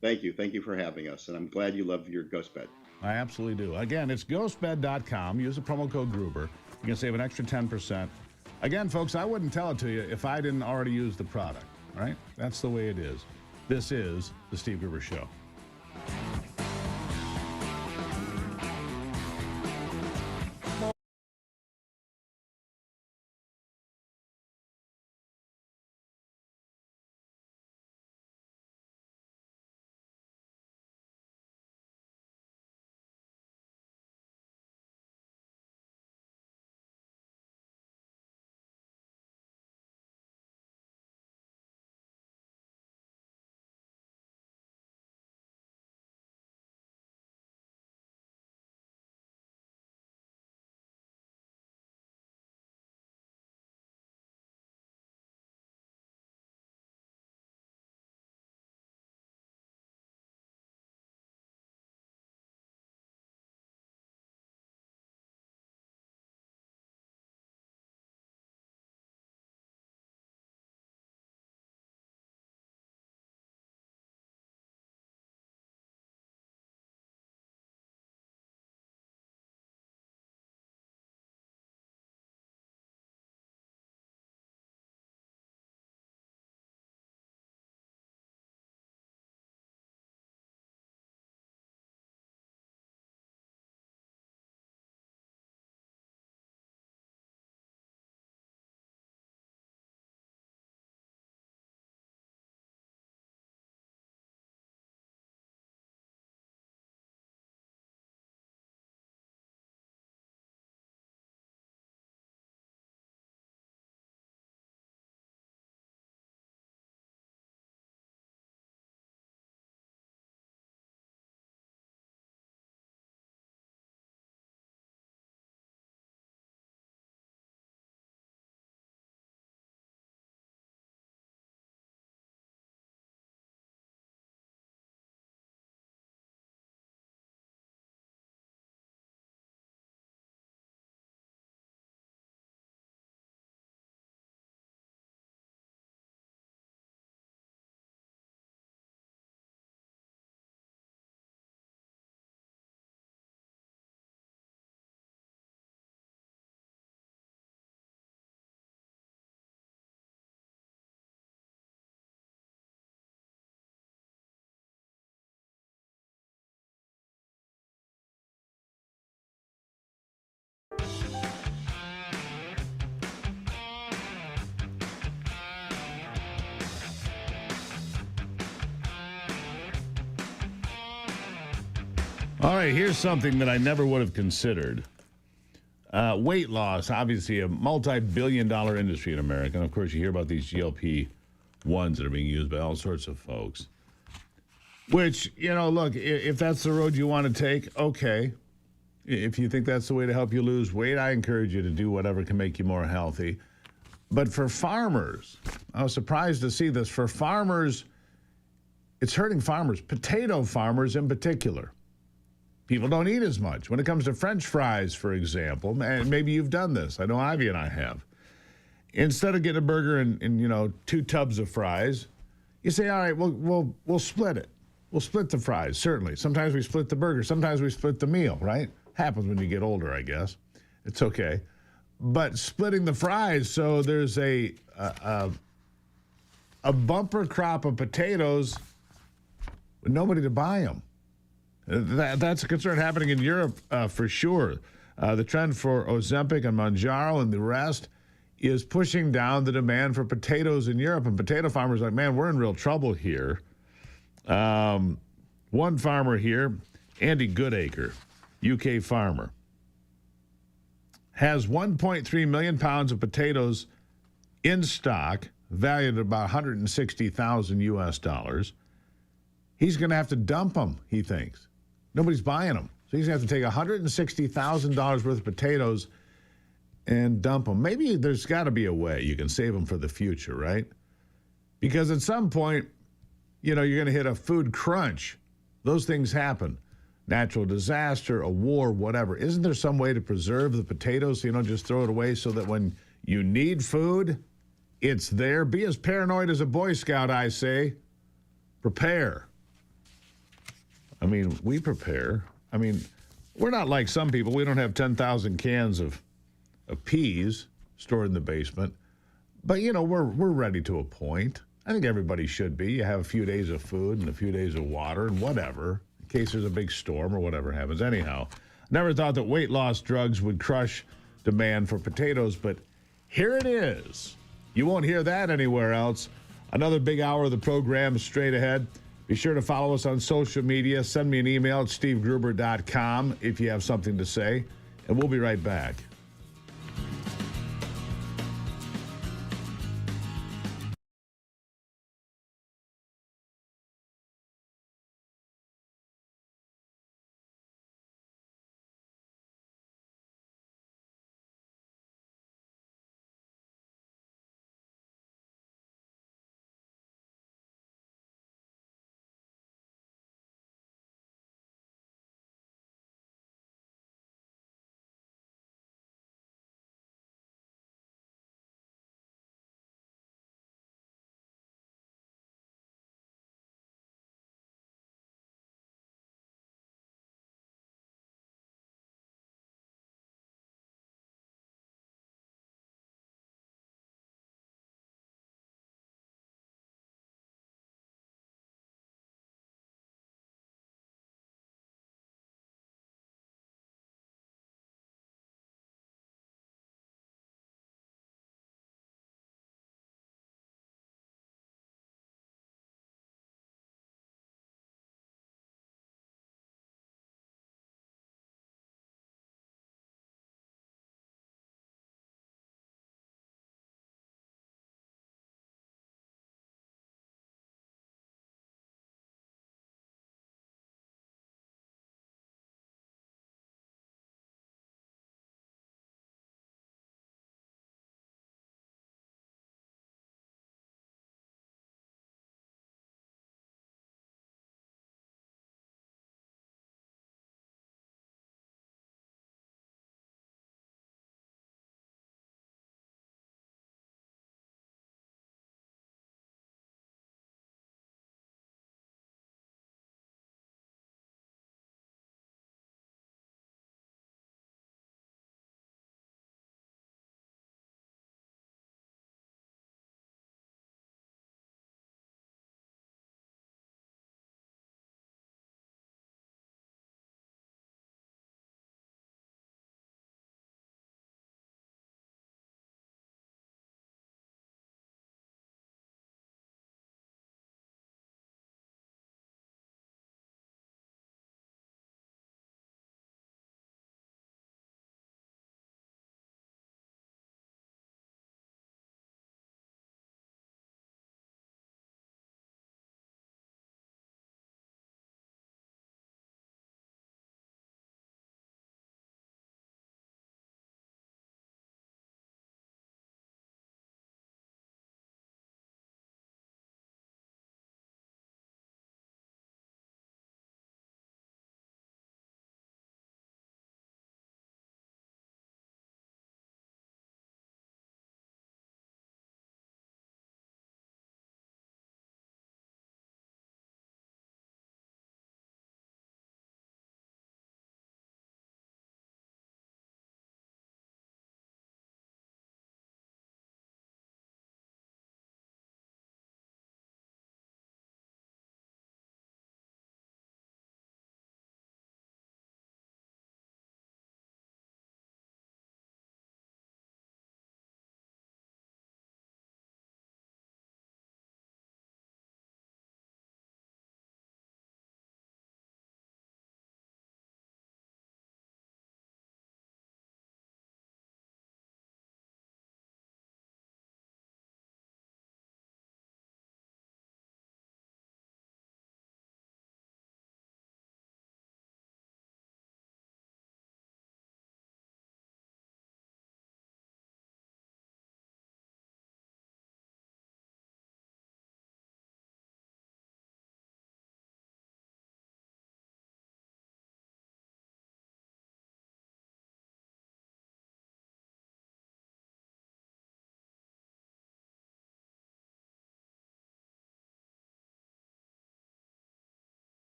[SPEAKER 11] Thank you. Thank you for having us. And I'm glad you love your Ghost Bed.
[SPEAKER 3] I absolutely do. Again, it's ghostbed.com. Use the promo code Gruber. You can save an extra 10%. Again, folks, I wouldn't tell it to you if I didn't already use the product. All right? That's the way it is. This is The Steve Gruber Show. All right, here's something that I never would have considered. Weight loss, obviously a multi-billion-dollar industry in America. And, of course, you hear about these GLP-1s that are being used by all sorts of folks. Which, look, if that's the road you want to take, okay. If you think that's the way to help you lose weight, I encourage you to do whatever can make you more healthy. But for farmers, I was surprised to see this. For farmers, it's hurting farmers, potato farmers in particular. People don't eat as much. When it comes to French fries, for example, and maybe you've done this. I know Ivy and I have. Instead of getting a burger and 2 tubs of fries, you say, all right, we'll split it. We'll split the fries, certainly. Sometimes we split the burger. Sometimes we split the meal, right? Happens when you get older, I guess. It's okay. But splitting the fries, so there's a bumper crop of potatoes with nobody to buy them. That's a concern happening in Europe for sure. The trend for Ozempic and Mounjaro and the rest is pushing down the demand for potatoes in Europe. And potato farmers are like, man, we're in real trouble here. One farmer here, Andy Goodacre, UK farmer, has 1.3 million pounds of potatoes in stock, valued at about 160,000 US dollars. He's going to have to dump them, he thinks. Nobody's buying them. So he's going to have to take $160,000 worth of potatoes and dump them. Maybe there's got to be a way you can save them for the future, right? Because at some point, you're going to hit a food crunch. Those things happen. Natural disaster, a war, whatever. Isn't there some way to preserve the potatoes so you don't just throw it away so that when you need food, it's there? Be as paranoid as a Boy Scout, I say. Prepare. I mean, we prepare. I mean, we're not like some people. We don't have 10,000 cans of peas stored in the basement. But, we're ready to a point. I think everybody should be. You have a few days of food and a few days of water and whatever, in case there's a big storm or whatever happens. Anyhow, never thought that weight loss drugs would crush demand for potatoes, but here it is. You won't hear that anywhere else. Another big hour of the program straight ahead. Be sure to follow us on social media. Send me an email at stevegruber.com if you have something to say, and we'll be right back.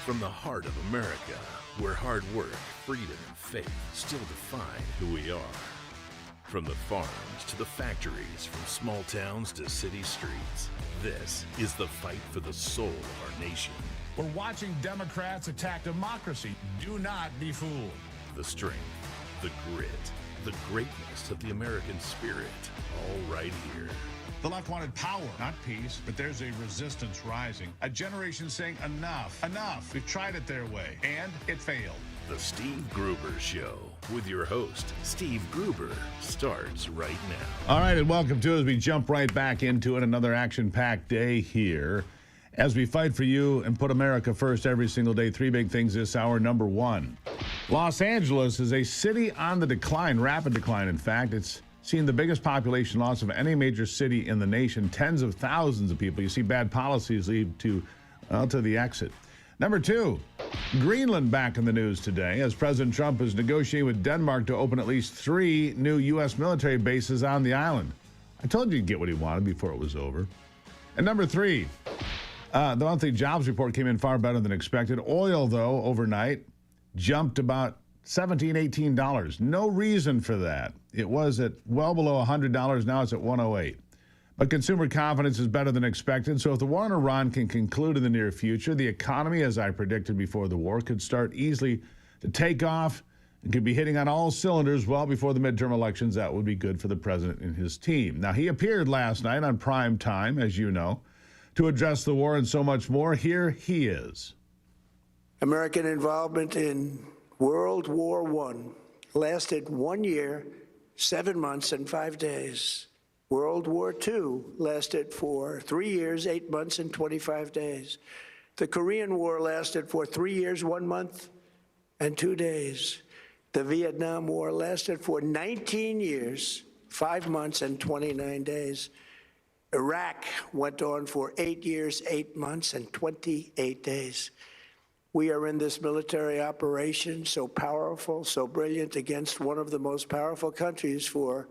[SPEAKER 1] From the heart of America, where hard work, freedom, and faith still define who we are. From the farms to the factories, from small towns to city streets, this is the fight for the soul of our nation.
[SPEAKER 2] We're watching Democrats attack democracy. Do not be fooled.
[SPEAKER 1] The strength, the grit, the greatness of the American spirit, all right here.
[SPEAKER 2] The left wanted power, not peace, but there's a resistance rising. A generation saying enough, enough. We've tried it their way, and it failed.
[SPEAKER 1] The Steve Gruber Show with your host, Steve Gruber, starts right now.
[SPEAKER 3] All right, and welcome to it as we jump right back into it. Another action-packed day here as we fight for you and put America first every single day. Three big things this hour. Number one, Los Angeles is a city on the decline, rapid decline, in fact. It's seen the biggest population loss of any major city in the nation. Tens of thousands of people. You see bad policies lead to the exit. Number two, Greenland back in the news today as President Trump is negotiating with Denmark to open at least 3 new U.S. military bases on the island. I told you he'd get what he wanted before it was over. And number three, the monthly jobs report came in far better than expected. Oil, though, overnight jumped about $17, $18. No reason for that. It was at well below $100. Now it's at $108. But consumer confidence is better than expected. So if the war in Iran can conclude in the near future, the economy, as I predicted before the war, could start easily to take off and could be hitting on all cylinders well before the midterm elections. That would be good for the president and his team. Now, he appeared last night on prime time, as you know, to address the war and so much more. Here he is.
[SPEAKER 9] American involvement in World War I lasted 1 year, 7 months, and 5 days. World War II lasted for 3 years, 8 months, and 25 days. The Korean War lasted for 3 years, 1 month, and 2 days. The Vietnam War lasted for 19 years, 5 months, and 29 days. Iraq went on for 8 years, 8 months, and 28 days. We are in this military operation so powerful, so brilliant against one of the most powerful countries for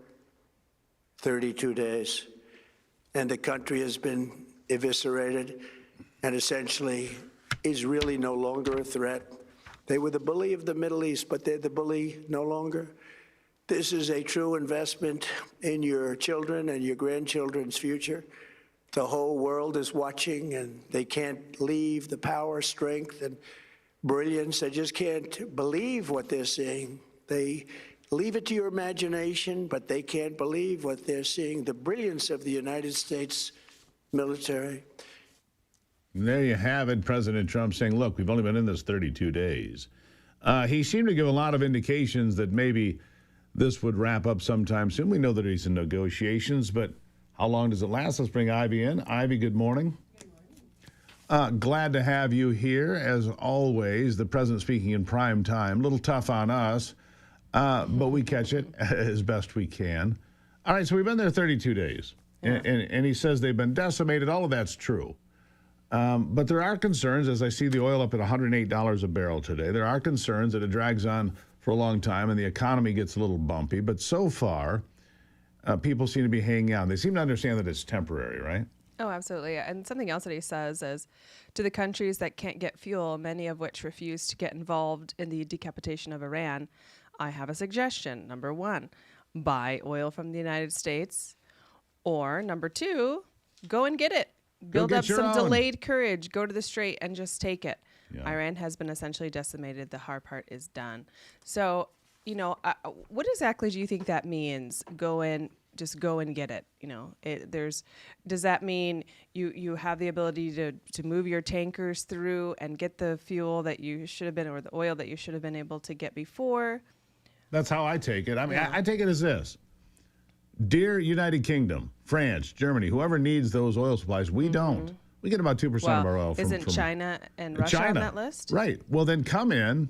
[SPEAKER 9] 32 days. And the country has been eviscerated and essentially is really no longer a threat. They were the bully of the Middle East, but they're the bully no longer. This is a true investment in your children and your grandchildren's future. The whole world is watching, and they can't leave the power, strength, and brilliance. They just can't believe what they're seeing. They leave it to your imagination, but they can't believe what they're seeing, the brilliance of the United States military.
[SPEAKER 3] And there you have it, President Trump saying, look, we've only been in this 32 days. He seemed to give a lot of indications that maybe this would wrap up sometime soon. We know that he's in negotiations, but how long does it last? Let's bring Ivy in. Ivy, good morning. Good morning. Glad to have you here, as always. The president speaking in prime time. A little tough on us, but we catch it as best we can. All right, so we've been there 32 days, and he says they've been decimated. All of that's true. But there are concerns, as I see the oil up at $108 a barrel today. There are concerns that it drags on for a long time and the economy gets a little bumpy. But so far, people seem to be hanging on. They seem to understand that it's temporary, right?
[SPEAKER 12] Oh, absolutely. And something else that he says is, to the countries that can't get fuel, many of which refuse to get involved in the decapitation of Iran, I have a suggestion. Number one, buy oil from the United States. Or number two, go and get it. Build up some delayed courage. Go to the strait and just take it. Yeah. Iran has been essentially decimated. The hard part is done. So, you know, what exactly do you think that means? Just go and get it. You know, does that mean you have the ability to move your tankers through and get the fuel that you should have been, or the oil that you should have been able to get before? That's
[SPEAKER 3] how I take it. I mean, I take it as this. Dear United Kingdom, France, Germany, whoever needs those oil supplies, we don't. We get about 2% of our oil from
[SPEAKER 12] isn't China and Russia on that list?
[SPEAKER 3] Right. Well, then come in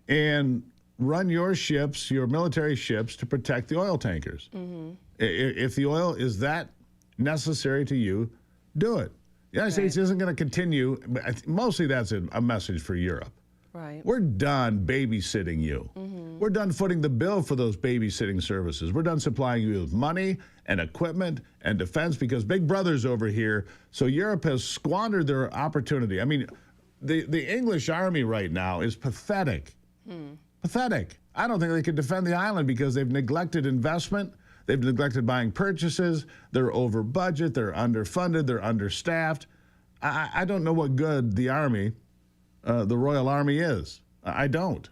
[SPEAKER 3] and run your ships, your military ships, to protect the oil tankers. Mm-hmm. If the oil is that necessary to you, do it. The United States isn't going to continue. Mostly that's a message for Europe.
[SPEAKER 12] Right.
[SPEAKER 3] We're done babysitting you. Mm-hmm. We're done footing the bill for those babysitting services. We're done supplying you with money and equipment and defense because Big Brother's over here. So Europe has squandered their opportunity. I mean, the English army right now is pathetic. Pathetic. I don't think they could defend the island because they've neglected investment. They've neglected buying purchases. They're over budget. They're underfunded. They're understaffed. I don't know what good the army, the Royal Army is. I don't.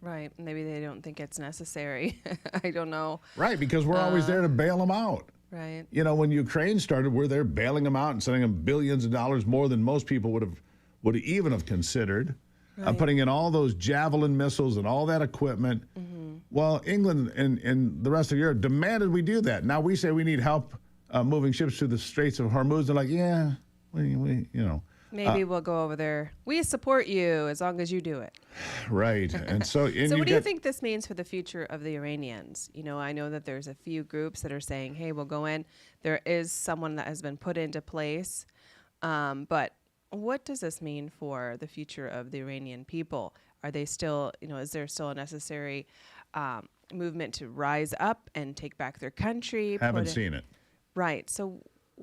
[SPEAKER 12] Right. Maybe they don't think it's necessary. I don't know.
[SPEAKER 3] Right, because we're always there to bail them out.
[SPEAKER 12] Right.
[SPEAKER 3] You know, when Ukraine started, we're there bailing them out and sending them billions of dollars more than most people would even have considered.
[SPEAKER 12] Right.
[SPEAKER 3] Putting in all those Javelin missiles and all that equipment. Well, England and the rest of Europe demanded we do that. Now we say we need help moving ships through the Straits of Hormuz. They're like, yeah, we you know.
[SPEAKER 12] Maybe we'll go over there. We support you as long as you do it.
[SPEAKER 3] Right. And so,
[SPEAKER 12] So what do you think this means for the future of the Iranians? You know, I know that there's a few groups that are saying, hey, we'll go in. There is someone that has been put into place. But what does this mean for the future of the Iranian people? Are they still, you know, is there still a necessary movement to rise up and take back their country?
[SPEAKER 3] Haven't seen it.
[SPEAKER 12] Right. So,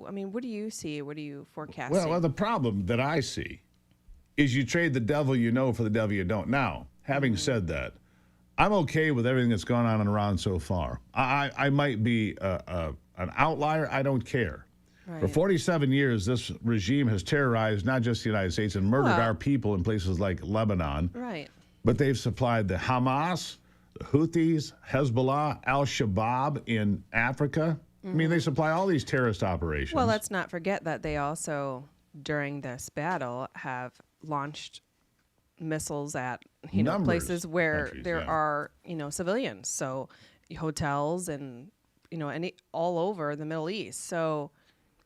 [SPEAKER 12] I mean, what do you see? What do you forecast?
[SPEAKER 3] Well, the problem that I see is you trade the devil you know for the devil you don't. Now, having said that, I'm okay with everything that's gone on in Iran so far. I might be an outlier. I don't care.
[SPEAKER 12] Right.
[SPEAKER 3] For 47 years, this regime has terrorized not just the United States and murdered our people in places like Lebanon.
[SPEAKER 12] Right.
[SPEAKER 3] But they've supplied the Hamas, the Houthis, Hezbollah, Al-Shabaab in Africa. I mean, they supply all these terrorist operations.
[SPEAKER 12] Well, let's not forget that they also, during this battle, have launched missiles at, you know, places where there are, you know, civilians. So hotels and, you know, all over the Middle East. So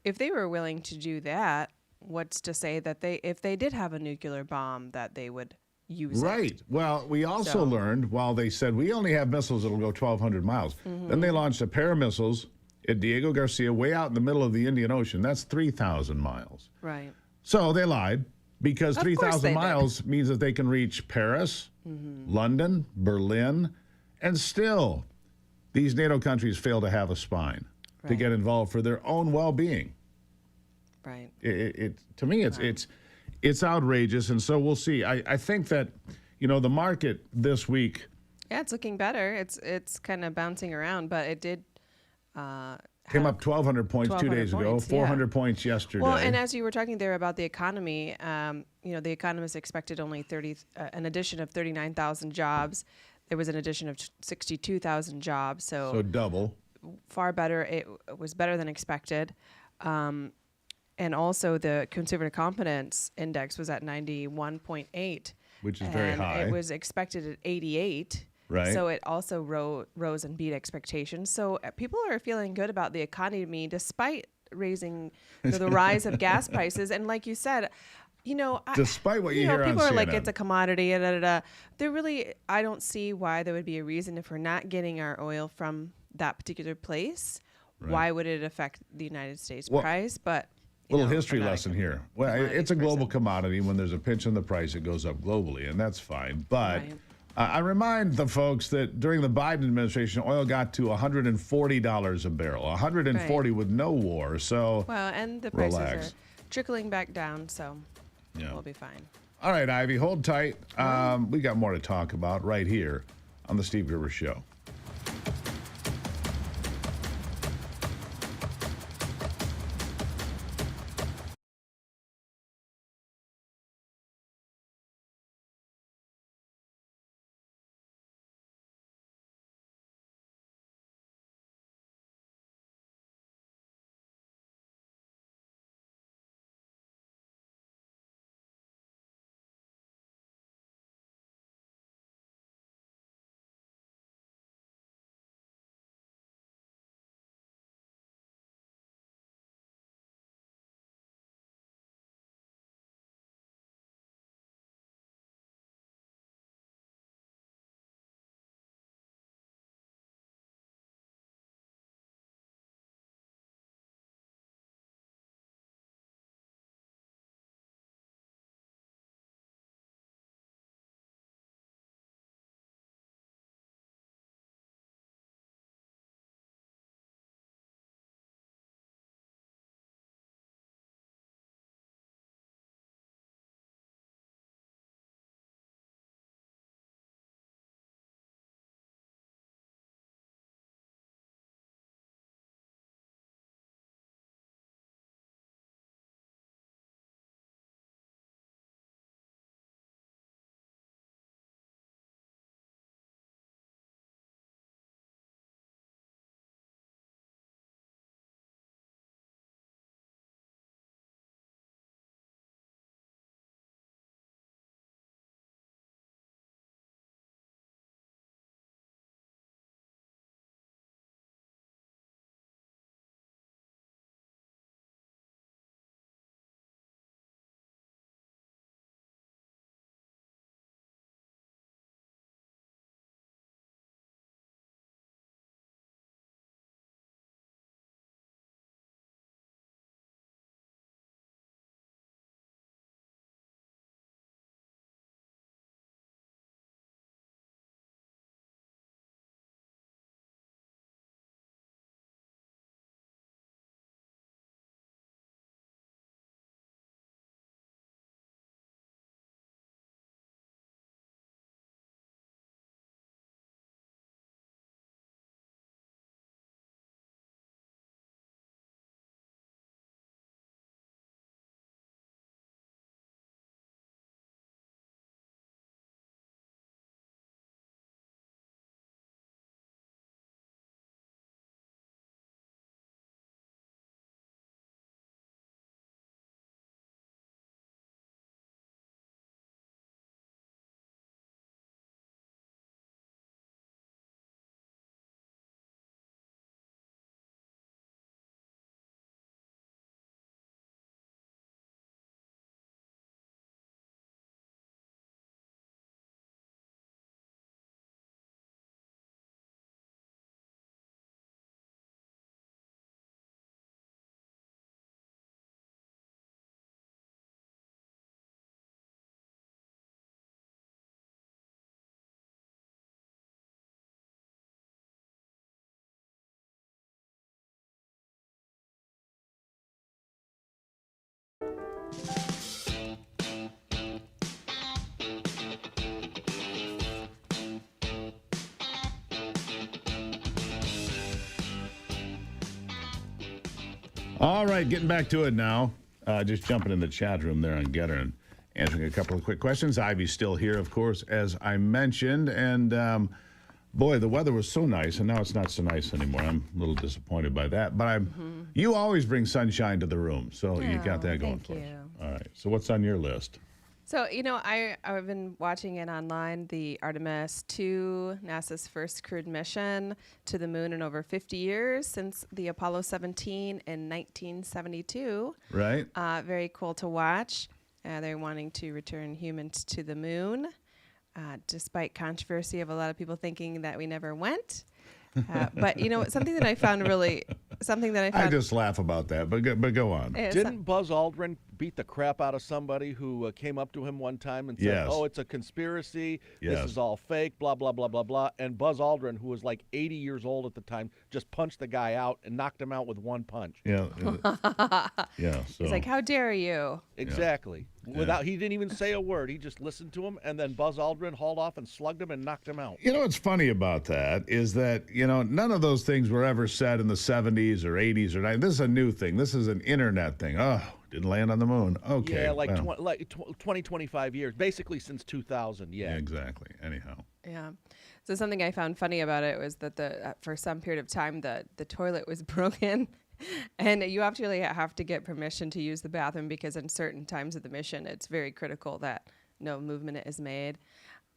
[SPEAKER 12] if they were willing to do that, what's to say that if they did have a nuclear bomb, that they would use it?
[SPEAKER 3] Right. Well, we also learned, while they said we only have missiles that'll go 1,200 miles, then they launched a pair of missiles at Diego Garcia way out in the middle of the Indian Ocean. That's 3,000 miles.
[SPEAKER 12] Right.
[SPEAKER 3] So they lied because 3,000 miles means that they can reach Paris, London, Berlin, and still these NATO countries fail to have a spine to get involved for their own well-being.
[SPEAKER 12] Right.
[SPEAKER 3] To me, it's outrageous, and so we'll see. I think that, you know, the market this week.
[SPEAKER 12] Yeah, it's looking better. It's kind of bouncing around, but it did.
[SPEAKER 3] Came up 1,200 points 2 days ago, 400 points yesterday.
[SPEAKER 12] Well, and as you were talking there about the economy, you know, the economists expected only an addition of 39,000 jobs. There was an addition of 62,000 jobs. So double. Far better. It was better than expected. And also the consumer confidence index was at 91.8.
[SPEAKER 3] Which is very high.
[SPEAKER 12] It was expected at 88.
[SPEAKER 3] Right.
[SPEAKER 12] So it also rose and beat expectations. So people are feeling good about the economy despite raising the rise of gas prices. And like you said, you know,
[SPEAKER 3] despite what you hear on
[SPEAKER 12] people are
[SPEAKER 3] CNN.
[SPEAKER 12] like, it's a commodity. They're really, I don't see why there would be a reason if we're not getting our oil from that particular place.
[SPEAKER 3] Right.
[SPEAKER 12] Why would it affect the United States price? But
[SPEAKER 3] little history lesson here. Well, it's a global commodity. When there's a pinch in the price, it goes up globally, and that's fine. But I remind the folks that during the Biden administration, oil got to $140 a barrel, 140 with no war. So,
[SPEAKER 12] well, and the prices are trickling back down, so we'll be fine.
[SPEAKER 3] All right, Ivy, hold tight. We got more to talk about right here on the Steve Gruber Show. All right, getting back to it now. Just jumping in the chat room there on Getter and answering a couple of quick questions. Ivy's still here, of course, as I mentioned. And boy, the weather was so nice, and now it's not so nice anymore. I'm a little disappointed by that. But you always bring sunshine to the room, so you got that going for us. All right, so what's on your list?
[SPEAKER 12] So, I've been watching it online, the Artemis 2, NASA's first crewed mission to the moon in over 50 years since the Apollo 17 in 1972.
[SPEAKER 3] Right.
[SPEAKER 12] Very cool to watch. They're wanting to return humans to the moon, despite controversy of a lot of people thinking that we never went. But something that I found
[SPEAKER 3] I just laugh about that, but go on.
[SPEAKER 13] Didn't Buzz Aldrin beat the crap out of somebody who came up to him one time and said,
[SPEAKER 3] Yes.
[SPEAKER 13] "Oh, it's a conspiracy.
[SPEAKER 3] Yes.
[SPEAKER 13] This is all fake, blah, blah, blah, blah, blah." And Buzz Aldrin, who was like 80 years old at the time, just punched the guy out and knocked him out with one punch.
[SPEAKER 3] Yeah. Yeah. So.
[SPEAKER 12] He's like, how dare you?
[SPEAKER 13] Exactly. He didn't even say a word. He just listened to him, and then Buzz Aldrin hauled off and slugged him and knocked him out.
[SPEAKER 3] You know what's funny about that is that, none of those things were ever said in the 70s or 80s or 90s. This is a new thing. This is an internet thing. Oh, didn't land on the moon. Okay.
[SPEAKER 13] Yeah, like 20, 25 years, basically since 2000, yeah.
[SPEAKER 3] Exactly. Anyhow.
[SPEAKER 12] Yeah. So something I found funny about it was that for some period of time, the toilet was broken. And you actually have to get permission to use the bathroom because in certain times of the mission, it's very critical that no movement is made.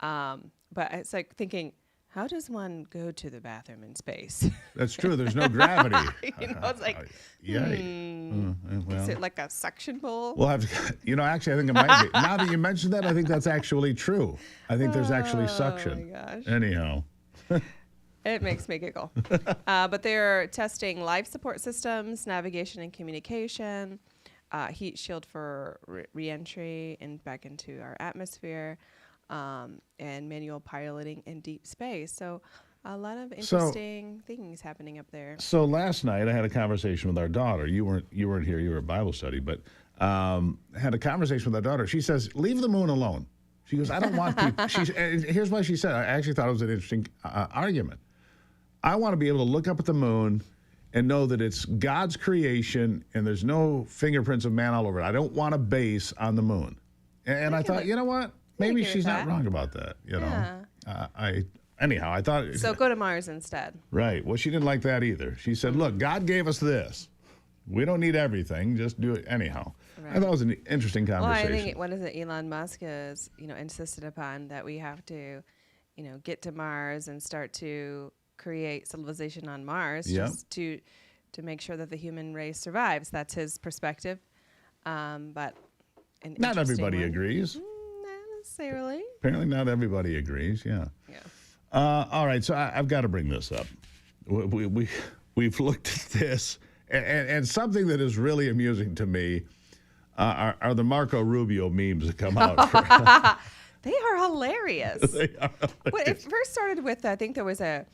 [SPEAKER 12] But it's like thinking, how does one go to the bathroom in space?
[SPEAKER 3] That's true. There's no gravity.
[SPEAKER 12] It's like, is it like a suction bowl?
[SPEAKER 3] We'll have to, actually, I think it might be. Now that you mentioned that, I think that's actually true. I think there's actually suction.
[SPEAKER 12] Oh, my gosh.
[SPEAKER 3] Anyhow.
[SPEAKER 12] It makes me giggle. But they're testing life support systems, navigation and communication, heat shield for re-entry and back into our atmosphere, and manual piloting in deep space. So a lot of interesting things happening up there.
[SPEAKER 3] So last night I had a conversation with our daughter. You weren't here. You were at Bible study, but had a conversation with our daughter. She says, "Leave the moon alone." She goes, "I don't want people." And here's what she said. I actually thought it was an interesting argument. I want to be able to look up at the moon and know that it's God's creation and there's no fingerprints of man all over it. I don't want a base on the moon. And I thought, you know what? Maybe she's not wrong about that. Anyhow, I thought.
[SPEAKER 12] So go to Mars instead.
[SPEAKER 3] Right. Well, she didn't like that either. She said, "Look, God gave us this. We don't need everything. Just do it anyhow." Right. I thought it was an interesting conversation.
[SPEAKER 12] Well, I think what is it? Elon Musk has insisted upon that we have to, get to Mars and start to create civilization on Mars, just to make sure that the human race survives. That's his perspective. But
[SPEAKER 3] not everybody agrees.
[SPEAKER 12] Not necessarily.
[SPEAKER 3] Apparently, not everybody agrees. Yeah. All right. So I've got to bring this up. We've looked at this, and something that is really amusing to me are the Marco Rubio memes that come out.
[SPEAKER 12] They are hilarious.
[SPEAKER 3] They are hilarious.
[SPEAKER 12] Well, it first started with, I think there was a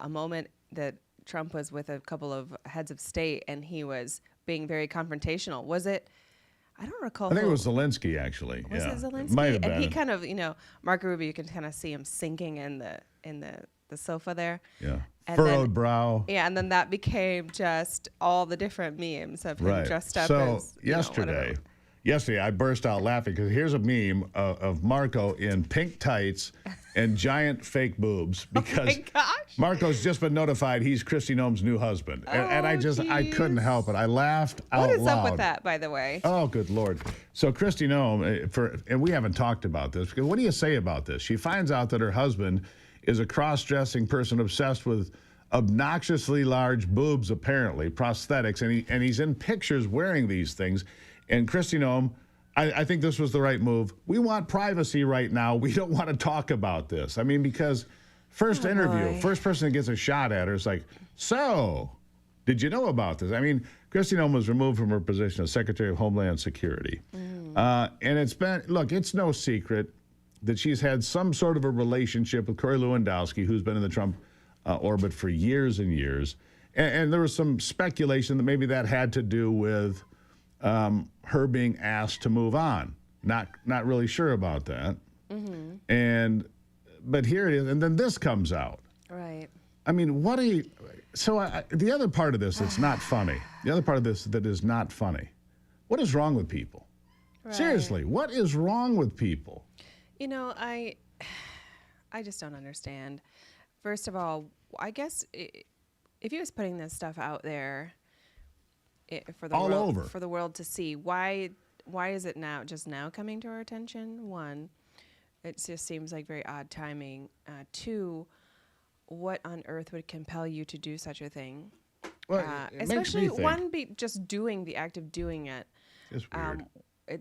[SPEAKER 12] moment that Trump was with a couple of heads of state and he was being very confrontational. Was it? I don't recall.
[SPEAKER 3] I think it was Zelensky, actually.
[SPEAKER 12] Was it Zelensky?
[SPEAKER 3] Might have been.
[SPEAKER 12] And he kind of, Marco Rubio, you can kind of see him sinking in the sofa there.
[SPEAKER 3] Yeah.
[SPEAKER 12] And
[SPEAKER 3] furrowed brow.
[SPEAKER 12] Yeah, and then that became just all the different memes of him dressed up as,
[SPEAKER 3] Yesterday, I burst out laughing because here's a meme of Marco in pink tights and giant fake boobs because Marco's just been notified he's Kristi Noem's new husband. And I couldn't help it. I laughed out loud.
[SPEAKER 12] What is up with that, by the way?
[SPEAKER 3] Oh, good Lord. So Kristi Noem, and we haven't talked about this, because what do you say about this? She finds out that her husband is a cross-dressing person obsessed with obnoxiously large boobs, apparently, prosthetics, and he's in pictures wearing these things. And Kristi Noem, I think this was the right move. We want privacy right now. We don't want to talk about this. I mean, because first person that gets a shot at her is like, "So, did you know about this?" I mean, Kristi Noem was removed from her position as Secretary of Homeland Security. And it's no secret that she's had some sort of a relationship with Corey Lewandowski, who's been in the Trump orbit for years and years. And there was some speculation that maybe that had to do with her being asked to move on. Not really sure about that. But here it is, and then this comes out.
[SPEAKER 12] Right.
[SPEAKER 3] I mean, So the other part of this that's not funny, the other part of this that is not funny, what is wrong with people?
[SPEAKER 12] Right.
[SPEAKER 3] Seriously, what is wrong with people?
[SPEAKER 12] You know, I just don't understand. First of all, I guess if he was putting this stuff out there for the
[SPEAKER 3] all
[SPEAKER 12] world,
[SPEAKER 3] over
[SPEAKER 12] for the world to see, why is it just now coming to our attention? One, it just seems like very odd timing. Two, what on earth would compel you to do such a thing?
[SPEAKER 3] Well, it makes me think.
[SPEAKER 12] Just doing the act of doing it.
[SPEAKER 3] It's weird.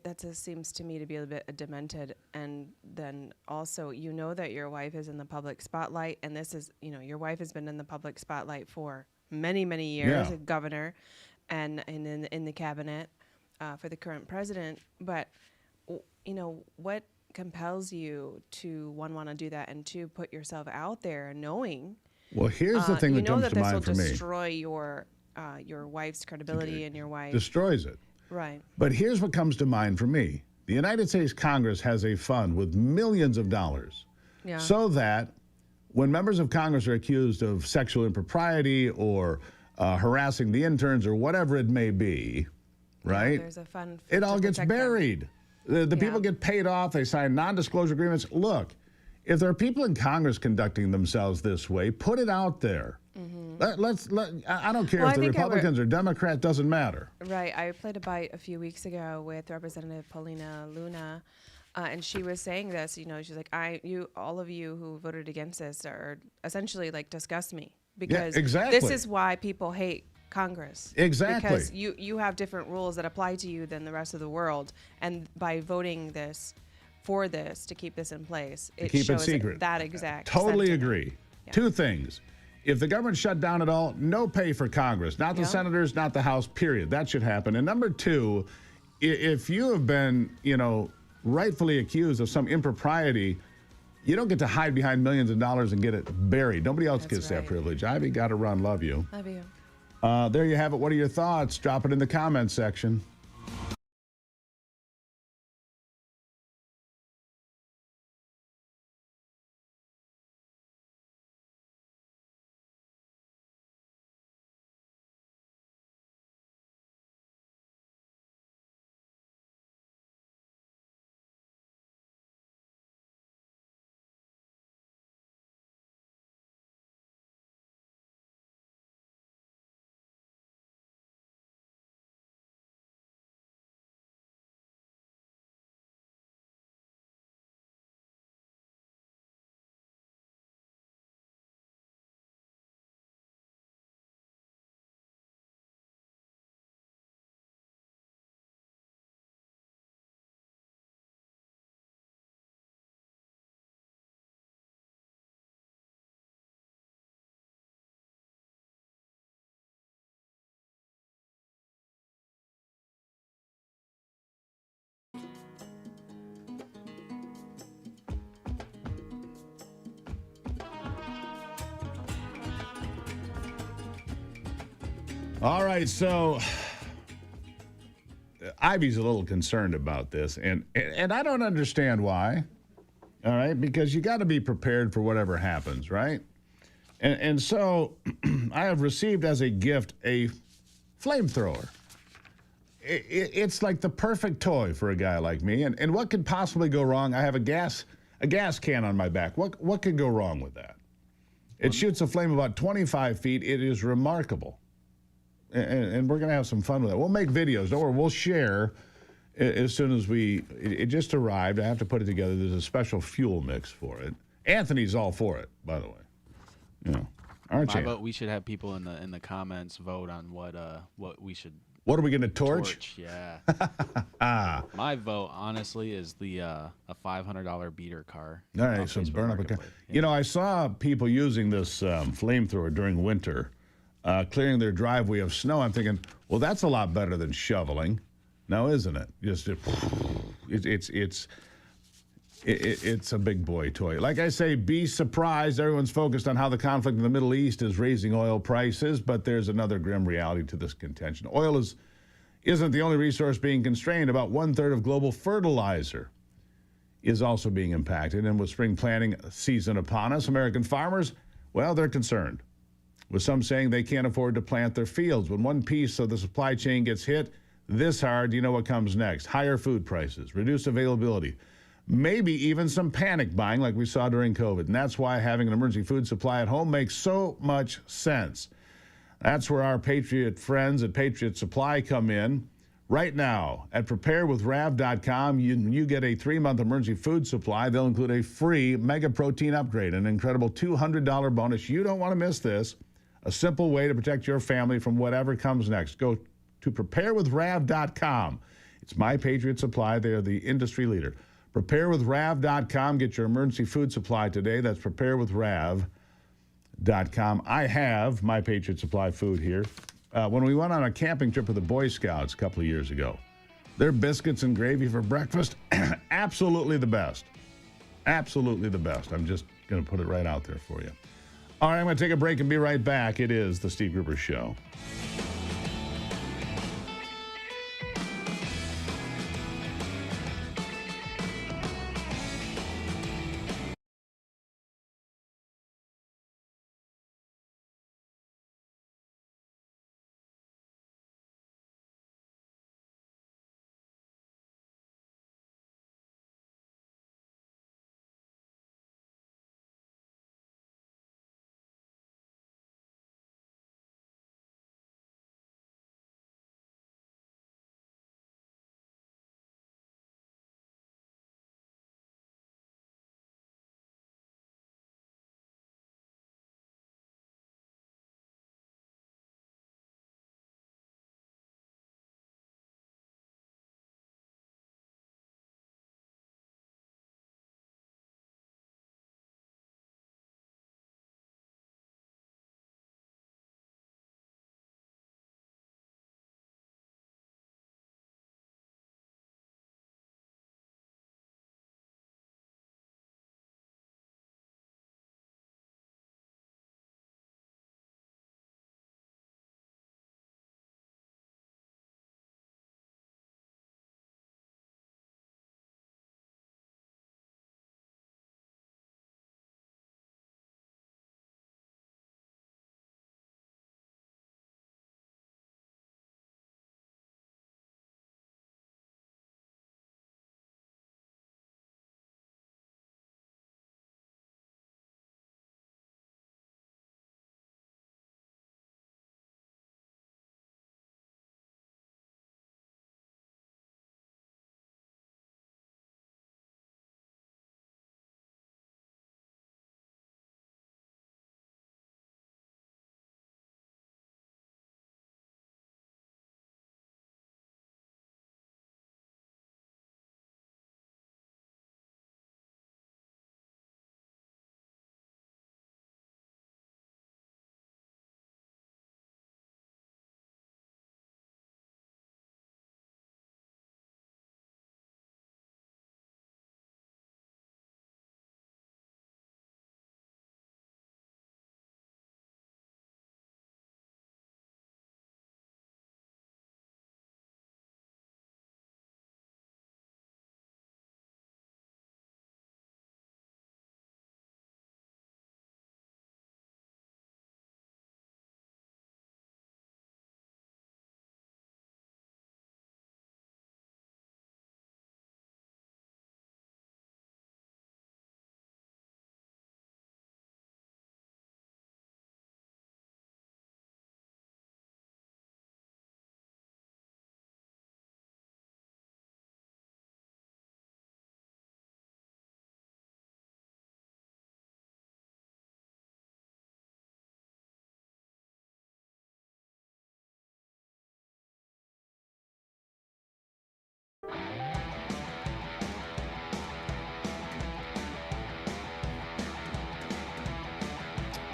[SPEAKER 12] That just seems to me to be a bit demented. And then also, you know that your wife is in the public spotlight, and this is, your wife has been in the public spotlight for many, many years, a governor, and in the cabinet for the current president. But, what compels you to, one, want to do that, and two, put yourself out there knowing?
[SPEAKER 3] Well, here's the thing that comes to mind for me.
[SPEAKER 12] You know that this will destroy your wife's credibility and your wife.
[SPEAKER 3] Destroys it.
[SPEAKER 12] Right.
[SPEAKER 3] But here's what comes to mind for me. The United States Congress has a fund with millions of dollars so that when members of Congress are accused of sexual impropriety or harassing the interns or whatever it may be, right?
[SPEAKER 12] There's a fund
[SPEAKER 3] it all gets buried. The people get paid off. They sign non-disclosure agreements. Look, if there are people in Congress conducting themselves this way, put it out there. I don't care if they're Republicans or Democrats, doesn't matter.
[SPEAKER 12] Right. I played a bite a few weeks ago with Representative Paulina Luna, and she was saying this. She's like, all of you who voted against this are essentially like disgust me because this is why people hate Congress.
[SPEAKER 3] Exactly.
[SPEAKER 12] Because you have different rules that apply to you than the rest of the world, and by voting for this to keep this in place, it
[SPEAKER 3] keep
[SPEAKER 12] shows
[SPEAKER 3] it secret.
[SPEAKER 12] That exact.
[SPEAKER 3] Totally
[SPEAKER 12] sentiment.
[SPEAKER 3] agree.
[SPEAKER 12] Yeah.
[SPEAKER 3] Two things. If the government shut down at all, no pay for Congress, not the senators, not the House, period. That should happen. And number two, if you have been, rightfully accused of some impropriety, you don't get to hide behind millions of dollars and get it buried. Nobody else gets that privilege. Ivy, got to run. Love you.
[SPEAKER 12] Love you.
[SPEAKER 3] There you have it. What are your thoughts? Drop it in the comments section. All right, so Ivy's a little concerned about this, and I don't understand why. All right, because you got to be prepared for whatever happens, right? And so I have received as a gift a flamethrower. It's like the perfect toy for a guy like me. And what could possibly go wrong? I have a gas can on my back. What could go wrong with that? It shoots a flame about 25 feet. It is remarkable. And we're going to have some fun with it. We'll make videos. Don't worry, we'll share as soon as it just arrived. I have to put it together. There's a special fuel mix for it. Anthony's all for it, by the way. Aren't you?
[SPEAKER 14] I vote we should have people in the comments vote on what we should.
[SPEAKER 3] What are we going to torch?
[SPEAKER 14] Yeah. My vote, honestly, is a $500 beater car.
[SPEAKER 3] All right, so burn up a car. Yeah. I saw people using this flamethrower during winter, clearing their driveway of snow. I'm thinking, well, that's a lot better than shoveling. Now, isn't it? It's a big boy toy. Like I say, be surprised. Everyone's focused on how the conflict in the Middle East is raising oil prices, but there's another grim reality to this contention. Oil isn't the only resource being constrained. About 1/3 of global fertilizer is also being impacted. And with spring planting season upon us, American farmers, well, they're concerned. with some saying they can't afford to plant their fields. When one piece of the supply chain gets hit this hard, you know what comes next. Higher food prices, reduced availability, maybe even some panic buying like we saw during COVID. And that's why having an emergency food supply at home makes so much sense. That's where our Patriot friends at Patriot Supply come in. Right now, at preparewithrav.com, you get a 3-month emergency food supply. They'll include a free mega protein upgrade, an incredible $200 bonus. You don't want to miss this. A simple way to protect your family from whatever comes next. Go to preparewithrav.com. It's My Patriot Supply. They are the industry leader. Preparewithrav.com. Get your emergency food supply today. That's preparewithrav.com. I have My Patriot Supply food here. When we went on a camping trip with the Boy Scouts a couple of years ago, their biscuits and gravy for breakfast, absolutely the best. Absolutely the best. I'm just going to put it right out there for you. All right, I'm going to take a break and be right back. It is The Steve Gruber Show.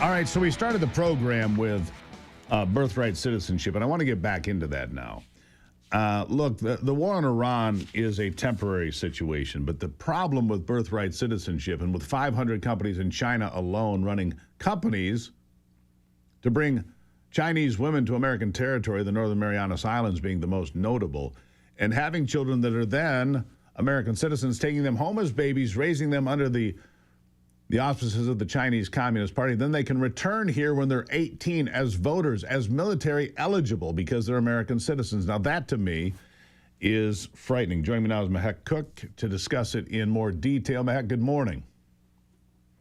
[SPEAKER 3] All right, so we started the program with birthright citizenship, and I want to get back into that now. Look, the war on Iran is a temporary situation, but the problem with birthright citizenship and with 500 companies in China alone running companies to bring Chinese women to American territory, the Northern Marianas Islands being the most notable, and having children that are then American citizens, taking them home as babies, raising them under the the auspices of the Chinese Communist Party. Then they can return here when they're 18 as voters, as military eligible because they're American citizens. Now, that to me is frightening. Joining me now is Mehek Cook to discuss it in more detail. Mehek, good morning.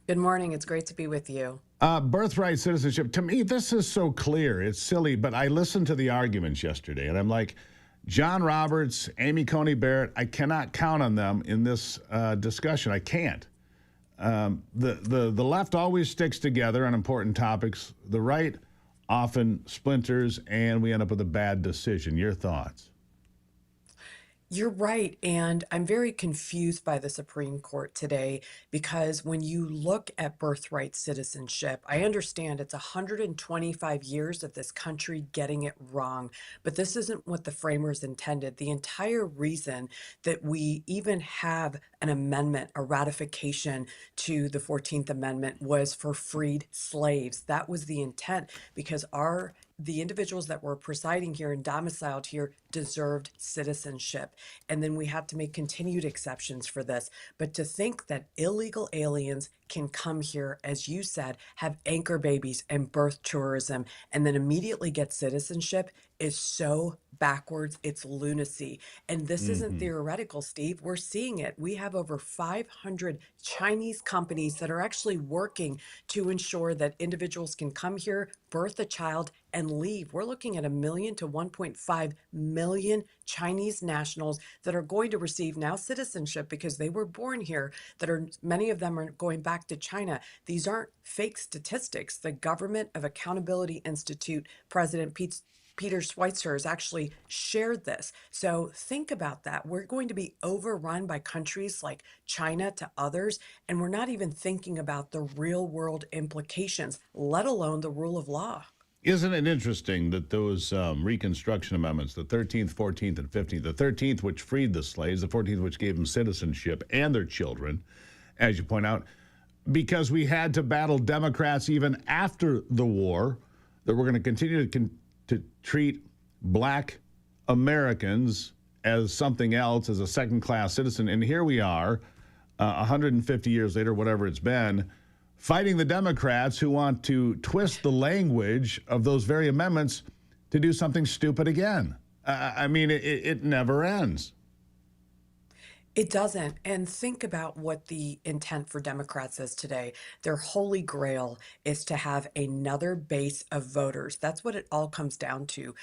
[SPEAKER 15] Good morning. It's great to be with you.
[SPEAKER 3] Birthright citizenship, to me, this is so clear. It's silly, but I listened to the arguments yesterday, and I'm like, John Roberts, Amy Coney Barrett, I cannot count on them in this discussion. I can't. The left always sticks together on important topics. The right often splinters, and we end up with a bad decision. Your thoughts?
[SPEAKER 15] You're right. And I'm very confused by the Supreme Court today because when you look at birthright citizenship, I understand it's 125 years of this country getting it wrong, but this isn't what the framers intended. The entire reason that we even have an amendment, a ratification to the 14th Amendment was for freed slaves. That was the intent because the individuals that were presiding here and domiciled here deserved citizenship. And then we have to make continued exceptions for this. But to think that illegal aliens can come here, as you said, have anchor babies and birth tourism, and then immediately get citizenship is so backwards. It's lunacy. And this isn't theoretical, Steve. We're seeing it. We have over 500 Chinese companies that are actually working to ensure that individuals can come here, birth a child, and leave. We're looking at 1 million to 1.5 million Chinese nationals that are going to receive now citizenship because they were born here, many of them are going back to China. These aren't fake statistics. The Government of Accountability Institute President Peter Schweitzer has actually shared this. So think about that. We're going to be overrun by countries like China to others, and we're not even thinking about the real world implications, let alone the rule of law.
[SPEAKER 3] Isn't it interesting that those Reconstruction Amendments, the 13th, 14th, and 15th, the 13th, which freed the slaves, the 14th, which gave them citizenship and their children, as you point out, because we had to battle Democrats even after the war, that we're going to continue to treat black Americans as something else, as a second-class citizen. And here we are, 150 years later, whatever it's been, fighting the Democrats who want to twist the language of those very amendments to do something stupid again. I mean, it never ends.
[SPEAKER 15] It doesn't. And think about what the intent for Democrats is today. Their holy grail is to have another base of voters. That's what it all comes down to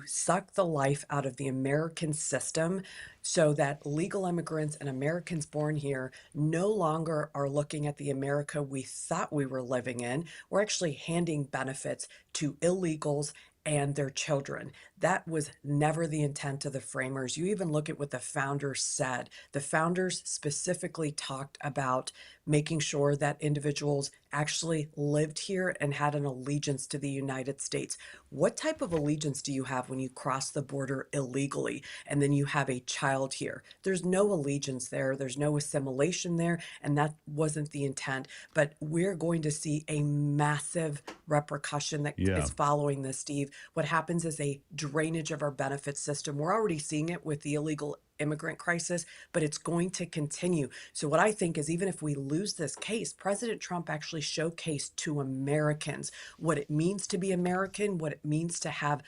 [SPEAKER 15] suck the life out of the American system so that legal immigrants and Americans born here no longer are looking at the America we thought we were living in. We're actually handing benefits to illegals and their children. That was never the intent of the framers. You even look at what the founders said. The founders specifically talked about making sure that individuals actually lived here and had an allegiance to the United States. What type of allegiance do you have when you cross the border illegally and then you have a child here? There's no allegiance there. There's no assimilation there, and that wasn't the intent. But we're going to see a massive repercussion that is following this, Steve. What happens is a drainage of our benefit system. We're already seeing it with the illegal immigrant crisis, but it's going to continue. So what I think is, even if we lose this case, President Trump actually showcased to Americans what it means to be American, what it means to have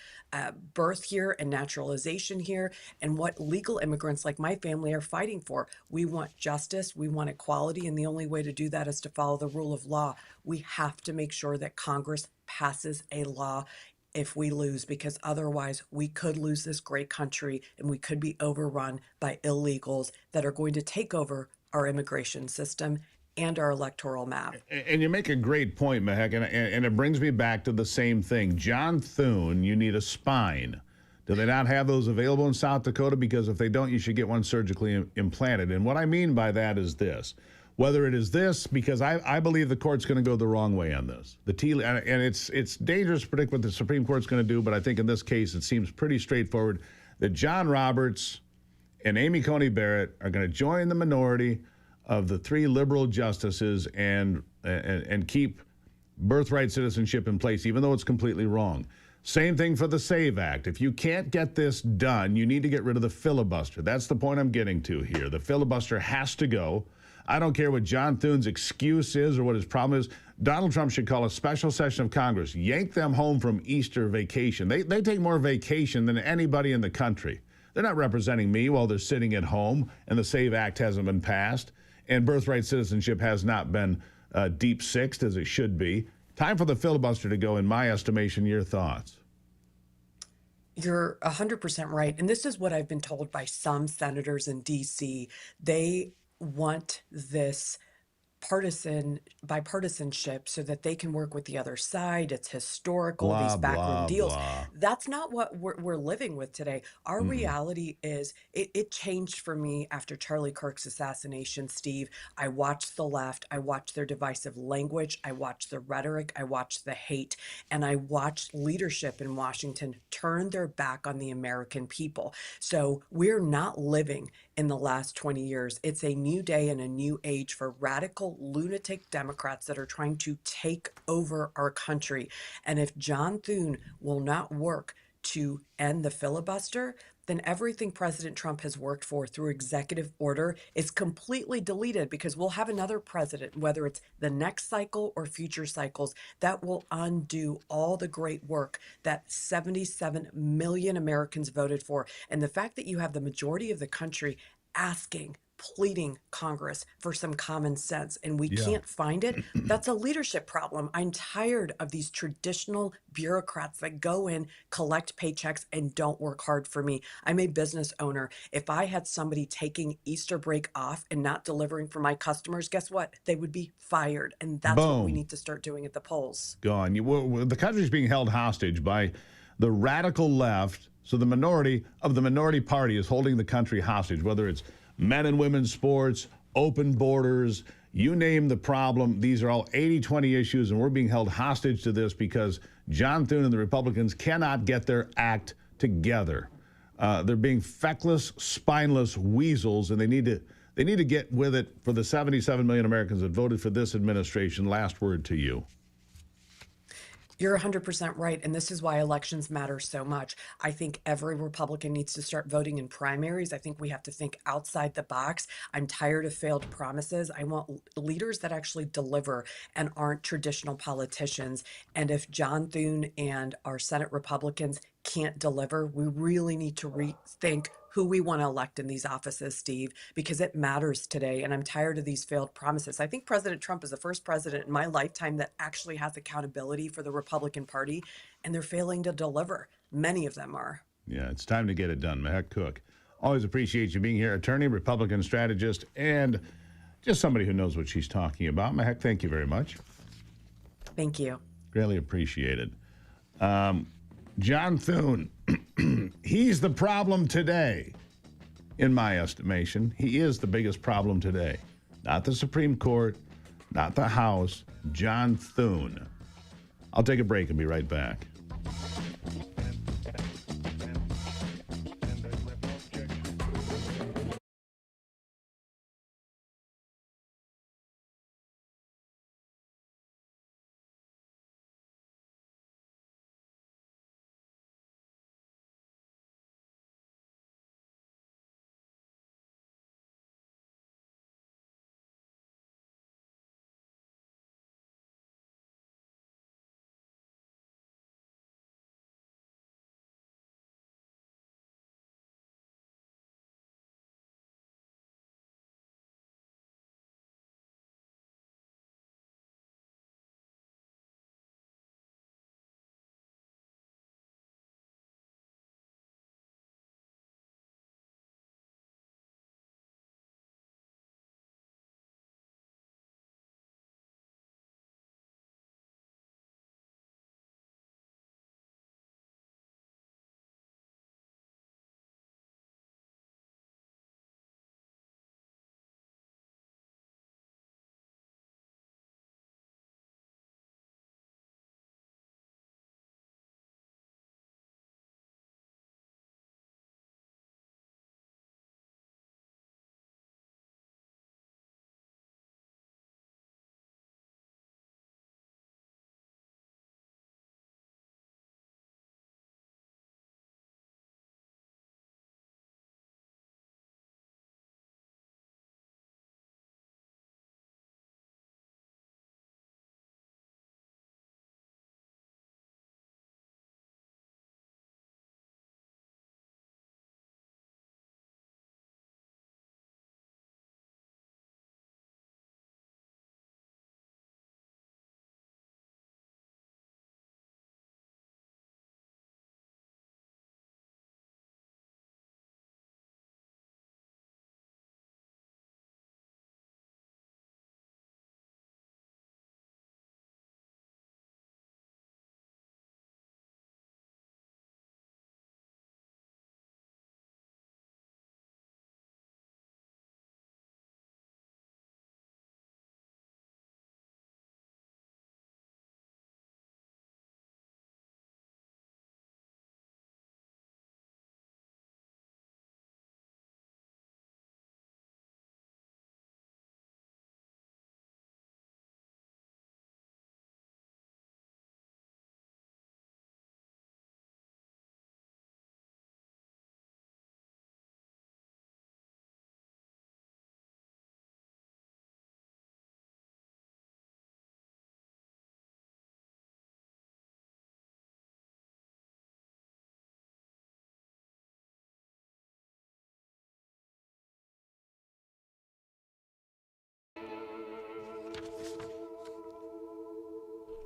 [SPEAKER 15] birth here and naturalization here, and what legal immigrants like my family are fighting for. We want justice, we want equality, and the only way to do that is to follow the rule of law. We have to make sure that Congress passes a law if we lose, because otherwise we could lose this great country and we could be overrun by illegals that are going to take over our immigration system and our electoral map.
[SPEAKER 3] And you make a great point, Mehek, and it brings me back to the same thing. John Thune, you need a spine. Do they not have those available in South Dakota? Because if they don't, you should get one surgically implanted. And what I mean by that is this. Whether it is this, because I believe the court's going to go the wrong way on this. And it's dangerous to predict what the Supreme Court's going to do, but I think in this case it seems pretty straightforward that John Roberts and Amy Coney Barrett are going to join the minority of the 3 liberal justices and keep birthright citizenship in place, even though it's completely wrong. Same thing for the SAVE Act. If you can't get this done, you need to get rid of the filibuster. That's the point I'm getting to here. The filibuster has to go. I don't care what John Thune's excuse is or what his problem is. Donald Trump should call a special session of Congress, yank them home from Easter vacation. They take more vacation than anybody in the country. They're not representing me while they're sitting at home and the SAVE Act hasn't been passed and birthright citizenship has not been deep sixed as it should be. Time for the filibuster to go, in my estimation. Your thoughts?
[SPEAKER 15] You're 100% right. And this is what I've been told by some senators in D.C. They want this bipartisanship so that they can work with the other side. It's historical,
[SPEAKER 3] Blah,
[SPEAKER 15] these backroom
[SPEAKER 3] blah,
[SPEAKER 15] deals.
[SPEAKER 3] blah.
[SPEAKER 15] That's not what we're living with today. Our reality is it changed for me after Charlie Kirk's assassination, Steve. I watched the left. I watched their divisive language. I watched the rhetoric. I watched the hate. And I watched leadership in Washington turn their back on the American people. So we're not living in the last 20 years. It's a new day and a new age for radical lunatic Democrats that are trying to take over our country. And if John Thune will not work to end the filibuster, then everything President Trump has worked for through executive order is completely deleted, because we'll have another president, whether it's the next cycle or future cycles, that will undo all the great work that 77 million Americans voted for. And the fact that you have the majority of the country asking, pleading Congress for some common sense, and we can't find it, that's a leadership problem. I'm tired of these traditional bureaucrats that go in, collect paychecks, and don't work hard for me. I'm a business owner. If I had somebody taking Easter break off and not delivering for my customers, guess what? They would be fired. And that's what we need to start doing at the polls.
[SPEAKER 3] Gone. The country's being held hostage by the radical left. So the minority of the minority party is holding the country hostage, whether it's men and women's sports, open borders, you name the problem. These are all 80-20 issues, and we're being held hostage to this because John Thune and the Republicans cannot get their act together. They're being feckless, spineless weasels, and they need to get with it. For the 77 million Americans that voted for this administration, last word to you.
[SPEAKER 15] You're 100% right. And this is why elections matter so much. I think every Republican needs to start voting in primaries. I think we have to think outside the box. I'm tired of failed promises. I want leaders that actually deliver and aren't traditional politicians. And if John Thune and our Senate Republicans can't deliver, we really need to rethink who we want to elect in these offices, Steve, because it matters today. And I'm tired of these failed promises. I think President Trump is the first president in my lifetime that actually has accountability for the Republican Party, and they're failing to deliver. Many of them are.
[SPEAKER 3] Yeah, it's time to get it done. Mehek Cook, always appreciate you being here. Attorney, Republican strategist, and just somebody who knows what she's talking about. Mehek, thank you very much.
[SPEAKER 15] Thank you.
[SPEAKER 3] Greatly appreciated. John Thune, he's the problem today, in my estimation. He is the biggest problem today. Not the Supreme Court, not the House, John Thune. I'll take a break and be right back.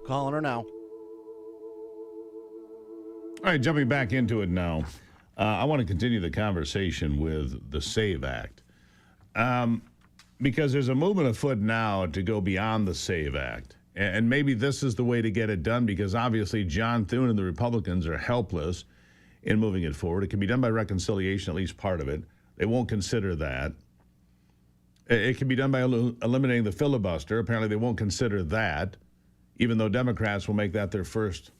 [SPEAKER 13] Calling her now.
[SPEAKER 3] All right, jumping back into it now. I want to continue the conversation with the SAVE Act. Because there's a movement afoot now to go beyond the SAVE Act. And maybe this is the way to get it done, because obviously John Thune and the Republicans are helpless in moving it forward. It can be done by reconciliation, at least part of it. They won't consider that. It can be done by eliminating the filibuster. Apparently they won't consider that, even though Democrats will make that their first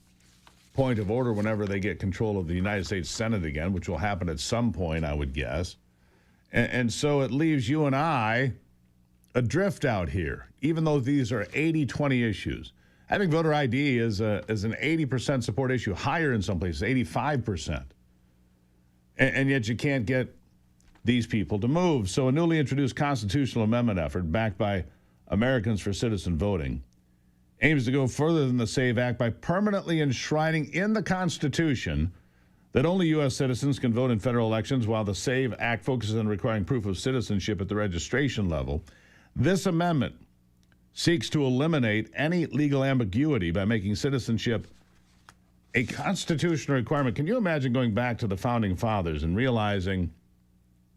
[SPEAKER 3] point of order whenever they get control of the United States Senate again, which will happen at some point, I would guess. And so it leaves you and I adrift out here, even though these are 80-20 issues. I think voter ID is an 80% support issue, higher in some places, 85%. And yet you can't get these people to move. So a newly introduced constitutional amendment effort backed by Americans for Citizen Voting aims to go further than the SAVE Act by permanently enshrining in the Constitution that only U.S. citizens can vote in federal elections, while the SAVE Act focuses on requiring proof of citizenship at the registration level. This amendment seeks to eliminate any legal ambiguity by making citizenship a constitutional requirement. Can you imagine going back to the Founding Fathers and realizing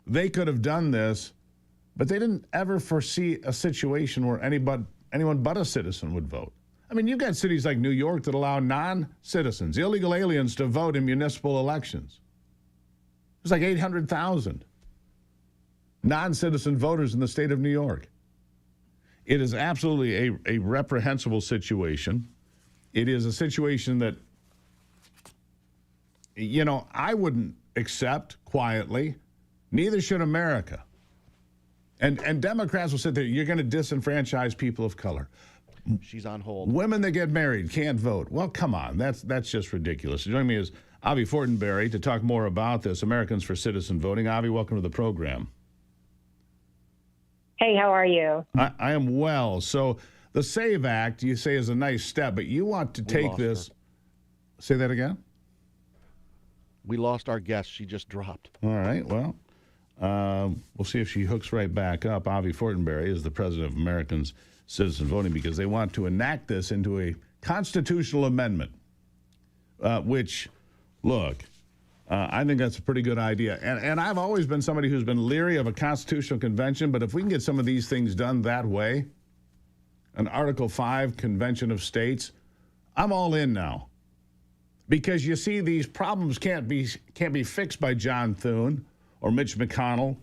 [SPEAKER 3] they could have done this, but they didn't ever foresee a situation where anyone but a citizen would vote? I mean, you've got cities like New York that allow non-citizens, illegal aliens, to vote in municipal elections. There's like 800,000 non-citizen voters in the state of New York. It is absolutely a reprehensible situation. It is a situation that, I wouldn't accept quietly. Neither should America. And Democrats will sit there, you're going to disenfranchise people of color.
[SPEAKER 13] She's on hold.
[SPEAKER 3] Women that get married can't vote. Well, come on. That's just ridiculous. Joining me is Avi Fortenberry to talk more about this, Americans for Citizen Voting. Avi, welcome to the program.
[SPEAKER 16] Hey, how are you?
[SPEAKER 3] I am well. So the SAVE Act, you say, is a nice step, but you want to take this. Say that again?
[SPEAKER 13] We lost our guest. She just dropped.
[SPEAKER 3] All right. Well, we'll see if she hooks right back up. Avi Fortenberry is the president of Americans Citizen Voting, because they want to enact this into a constitutional amendment, which, look, I think that's a pretty good idea. And I've always been somebody who's been leery of a constitutional convention, but if we can get some of these things done that way, an Article 5 convention of states, I'm all in now. Because you see, these problems can't be fixed by John Thune or Mitch McConnell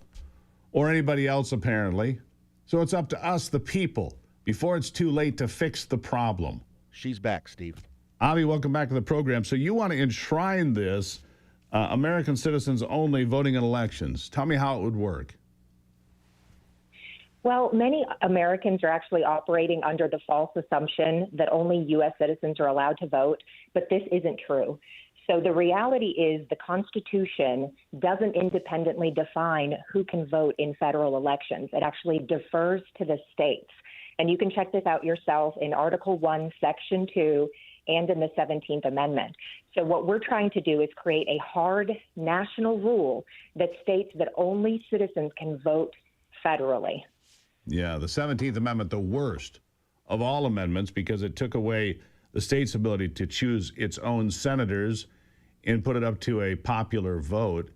[SPEAKER 3] or anybody else, apparently. So it's up to us, the people, before it's too late to fix the problem.
[SPEAKER 13] She's back, Steve.
[SPEAKER 3] Avi, welcome back to the program. So you want to enshrine this American citizens only voting in elections. Tell me how it would work.
[SPEAKER 16] Well, many Americans are actually operating under the false assumption that only U.S. citizens are allowed to vote, but this isn't true. So the reality is the Constitution doesn't independently define who can vote in federal elections. It actually defers to the states. And you can check this out yourself in Article 1, Section 2, and in the 17th Amendment. So what we're trying to do is create a hard national rule that states that only citizens can vote federally.
[SPEAKER 3] Yeah, the 17th Amendment, the worst of all amendments, because it took away the state's ability to choose its own senators and put it up to a popular vote.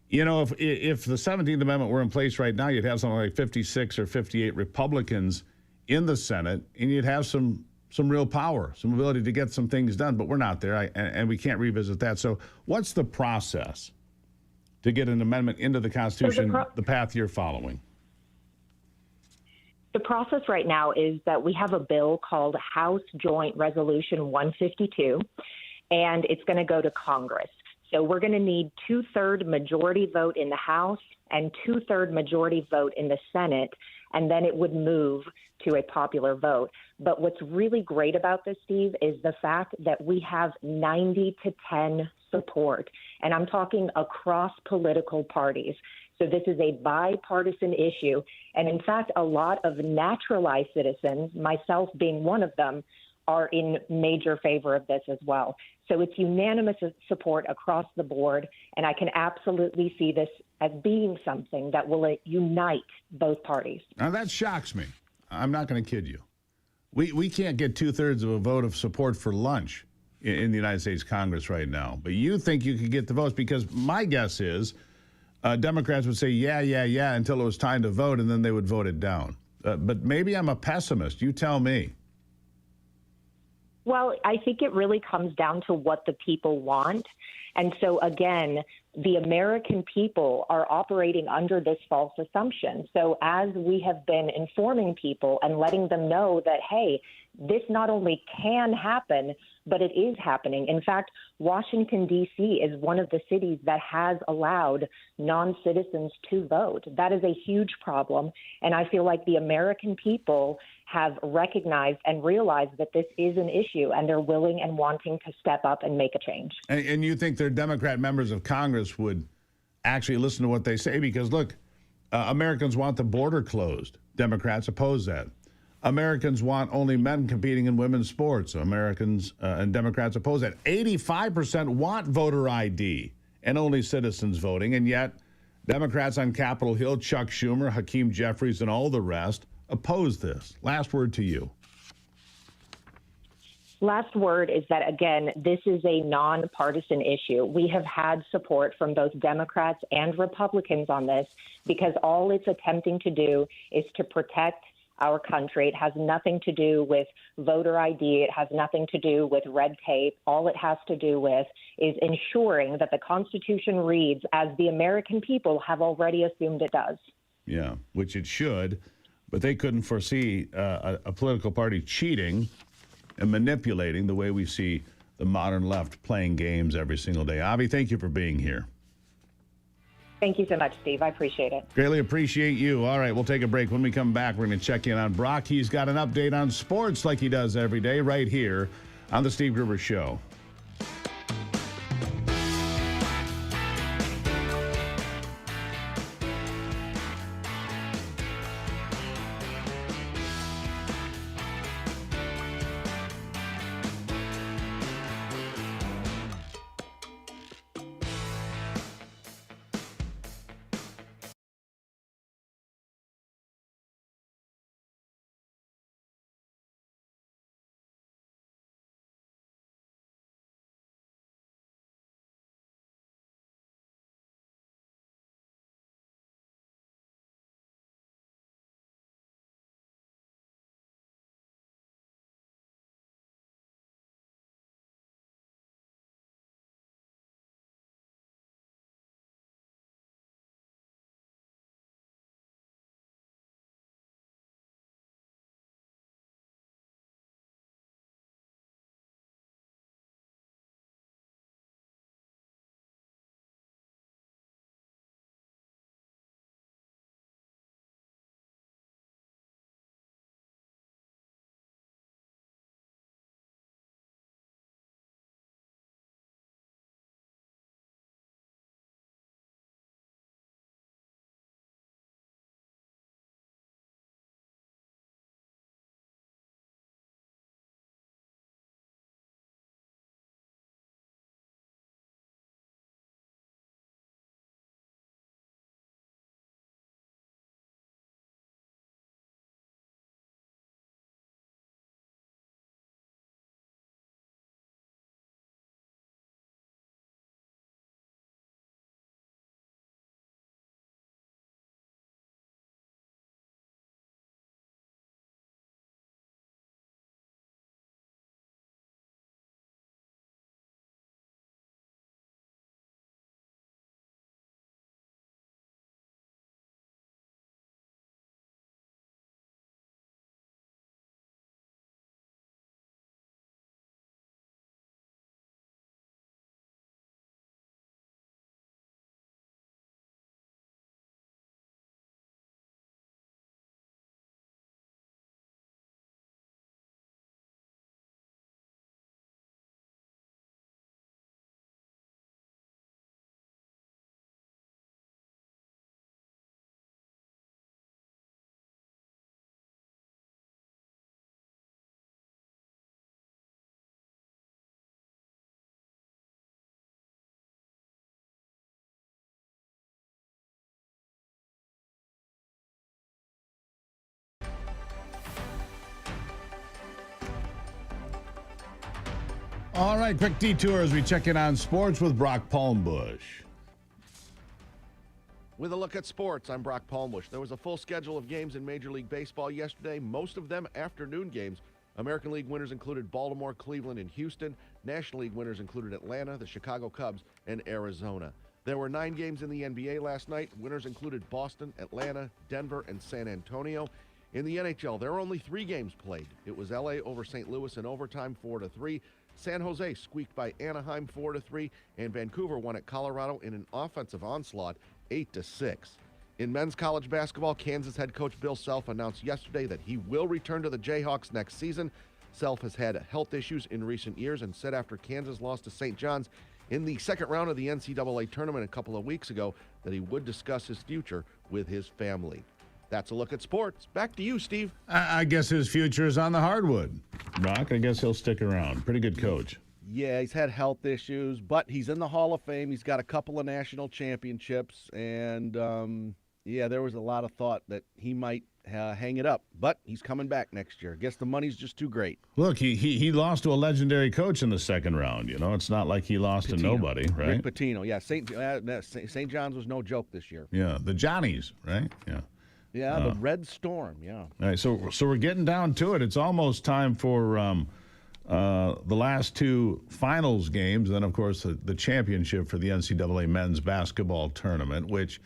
[SPEAKER 3] You know, if the 17th Amendment were in place right now, you'd have something like 56 or 58 Republicans in the Senate, and you'd have some real power, some ability to get some things done, but we're not there, and we can't revisit that. So what's the process to get an amendment into the Constitution, the path you're following?
[SPEAKER 16] The process right now is that we have a bill called House Joint Resolution 152, and it's going to go to Congress. So we're going to need 2/3 majority vote in the House and 2/3 majority vote in the Senate, and then it would move to a popular vote. But what's really great about this, Steve, is the fact that we have 90-10 support, and I'm talking across political parties. So this is a bipartisan issue. And in fact, a lot of naturalized citizens, myself being one of them, are in major favor of this as well. So it's unanimous support across the board. And I can absolutely see this as being something that will unite both parties.
[SPEAKER 3] Now, that shocks me. I'm not going to kid you. We can't get 2/3 of a vote of support for lunch in the United States Congress right now. But you think you could get the votes because my guess is Democrats would say, yeah, until it was time to vote, and then they would vote it down. But maybe I'm a pessimist. You tell me.
[SPEAKER 16] Well, I think it really comes down to what the people want. And so, again, the American people are operating under this false assumption. So as we have been informing people and letting them know that, hey, this not only can happen, but it is happening. In fact, Washington, D.C. is one of the cities that has allowed non-citizens to vote. That is a huge problem. And I feel like the American people have recognized and realized that this is an issue, and they're willing and wanting to step up and make a change.
[SPEAKER 3] And you think their Democrat members of Congress would actually listen to what they say? Because, look, Americans want the border closed. Democrats oppose that. Americans want only men competing in women's sports. Americans and Democrats oppose that. 85% want voter ID and only citizens voting, and yet Democrats on Capitol Hill, Chuck Schumer, Hakeem Jeffries, and all the rest oppose this. Last word to you.
[SPEAKER 16] Last word is that, again, this is a nonpartisan issue. We have had support from both Democrats and Republicans on this because all it's attempting to do is to protect our country. It has nothing to do with voter ID. It has nothing to do with red tape. All it has to do with is ensuring that the Constitution reads as the American people have already assumed it does.
[SPEAKER 3] Yeah, which it should, but they couldn't foresee a political party cheating and manipulating the way we see the modern left playing games every single day. Avi, thank you for being here.
[SPEAKER 16] Thank you so much, Steve. I appreciate it.
[SPEAKER 3] Greatly appreciate you. All right, we'll take a break. When we come back, we're going to check in on Brock. He's got an update on sports like he does every day right here on The Steve Gruber Show. All right, quick detour as we check in on sports with Brock Palmbush.
[SPEAKER 13] With a look at sports, I'm Brock Palmbush. There was a full schedule of games in Major League Baseball yesterday, most of them afternoon games. American League winners included Baltimore, Cleveland, and Houston. National League winners included Atlanta, the Chicago Cubs, and Arizona. There were 9 games in the NBA last night. Winners included Boston, Atlanta, Denver, and San Antonio. In the NHL, there were only 3 games played. It was LA over St. Louis in overtime 4-3. San Jose squeaked by Anaheim 4-3, and Vancouver won at Colorado in an offensive onslaught 8-6. In men's college basketball, Kansas head coach Bill Self announced yesterday that he will return to the Jayhawks next season. Self has had health issues in recent years and said after Kansas lost to St. John's in the second round of the NCAA tournament a couple of weeks ago that he would discuss his future with his family. That's a look at sports. Back to you, Steve.
[SPEAKER 3] I guess his future is on the hardwood. Brock, I guess he'll stick around. Pretty good coach.
[SPEAKER 13] Yeah, he's had health issues, but he's in the Hall of Fame. He's got a couple of national championships, and yeah, there was a lot of thought that he might hang it up, but he's coming back next year. I guess the money's just too great.
[SPEAKER 3] Look, he lost to a legendary coach in the second round. You know, it's not like he lost to nobody, right?
[SPEAKER 13] Rick Pitino, yeah. St. John's was no joke this year.
[SPEAKER 3] Yeah, the Johnnies, right? Yeah.
[SPEAKER 13] Yeah, the Red Storm, yeah.
[SPEAKER 3] All right, so we're getting down to it. It's almost time for the last 2 finals games, and then, of course, the championship for the NCAA men's basketball tournament, which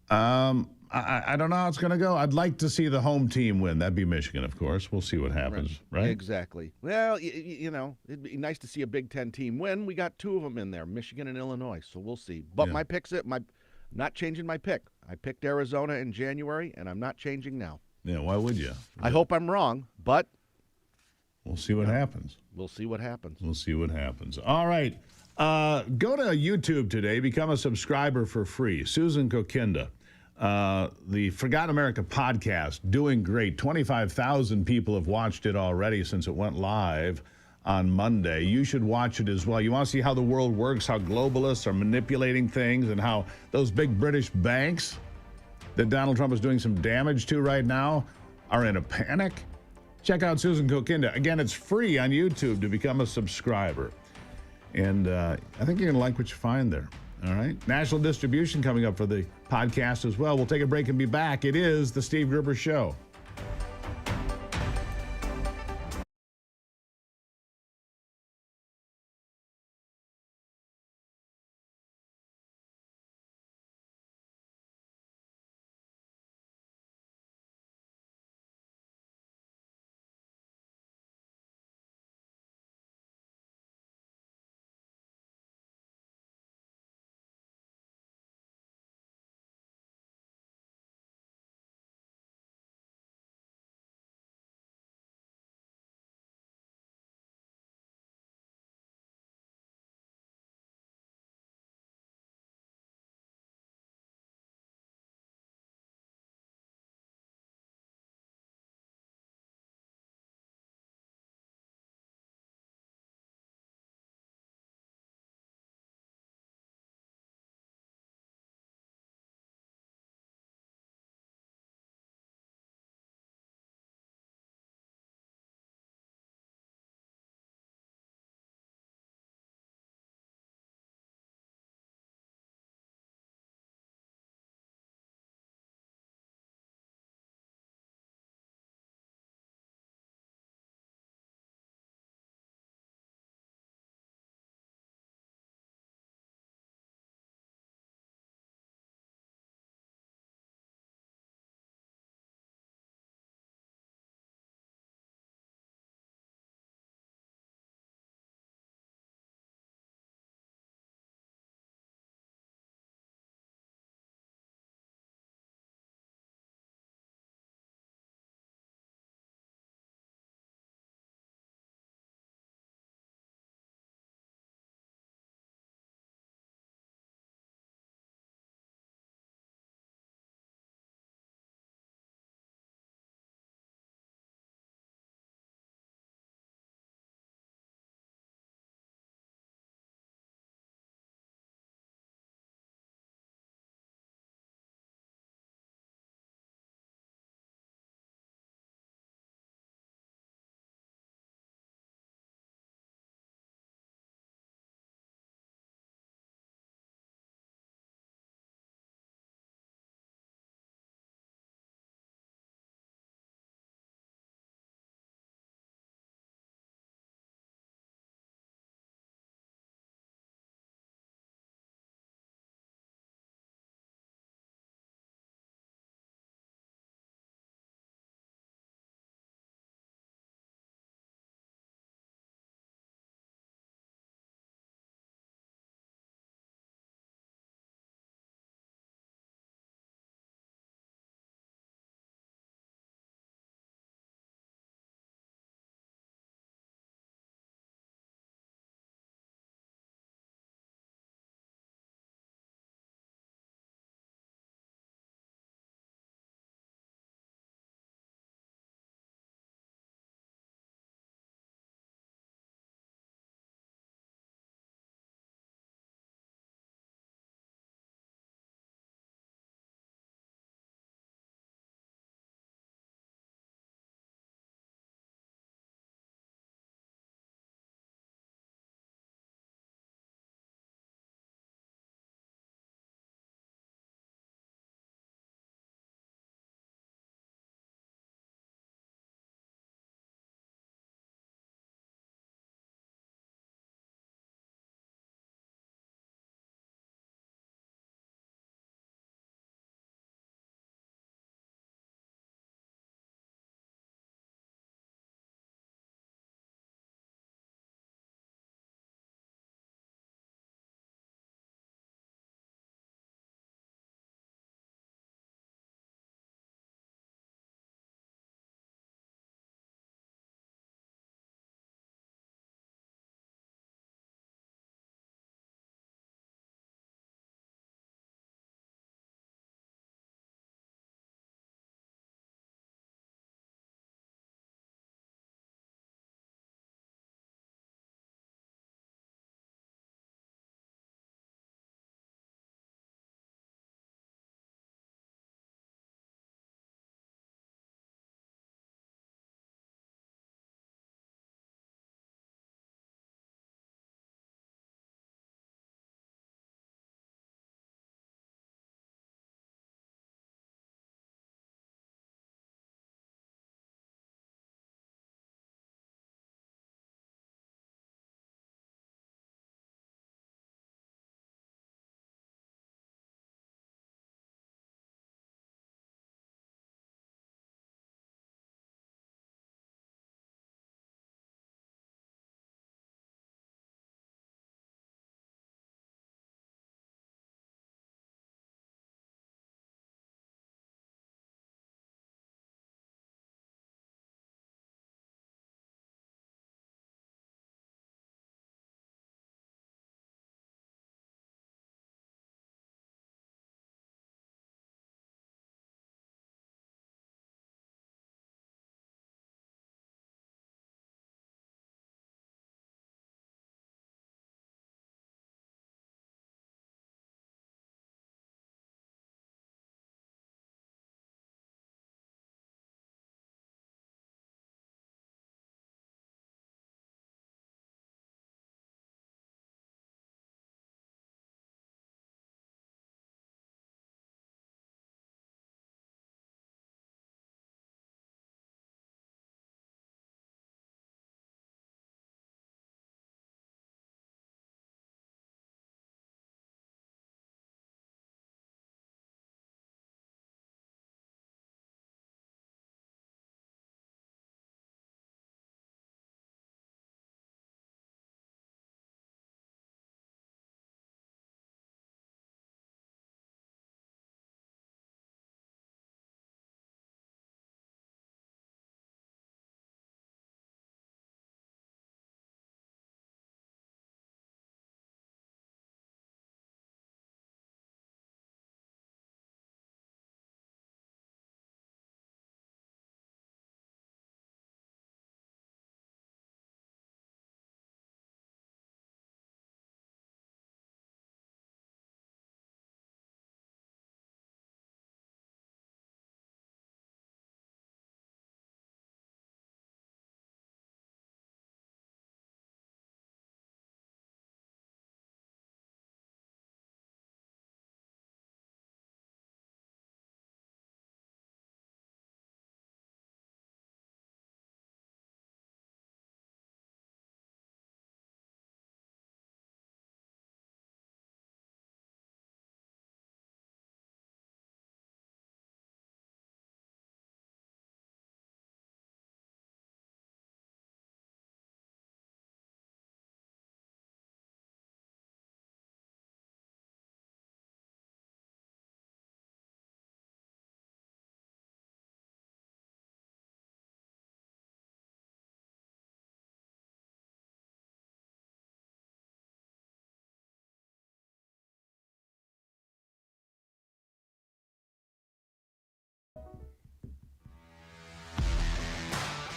[SPEAKER 3] I don't know how it's going to go. I'd like to see the home team win. That'd be Michigan, of course. We'll see what happens, right?
[SPEAKER 13] Exactly. Well, you know, it'd be nice to see a Big Ten team win. We got 2 of them in there, Michigan and Illinois, so we'll see. But my pick's it. Not changing my pick. I picked Arizona in January, and I'm not changing now.
[SPEAKER 3] Yeah, why would you?
[SPEAKER 13] I hope I'm wrong, but
[SPEAKER 3] we'll see what happens.
[SPEAKER 13] We'll see what happens.
[SPEAKER 3] We'll see what happens. All right. Go to YouTube today. Become a subscriber for free. Susan Kokinda, the Forgotten America podcast, doing great. 25,000 people have watched it already since it went live on Monday. You should watch it as well. You want to see how the world works, how globalists are manipulating things, and how those big British banks that Donald Trump is doing some damage to right now are in a panic? Check out Susan Kokinda. Again, it's free on YouTube to become a subscriber. And I think you're going to like what you find there. All right? National distribution coming up for the podcast as well. We'll take a break and be back. It is The Steve Gruber Show.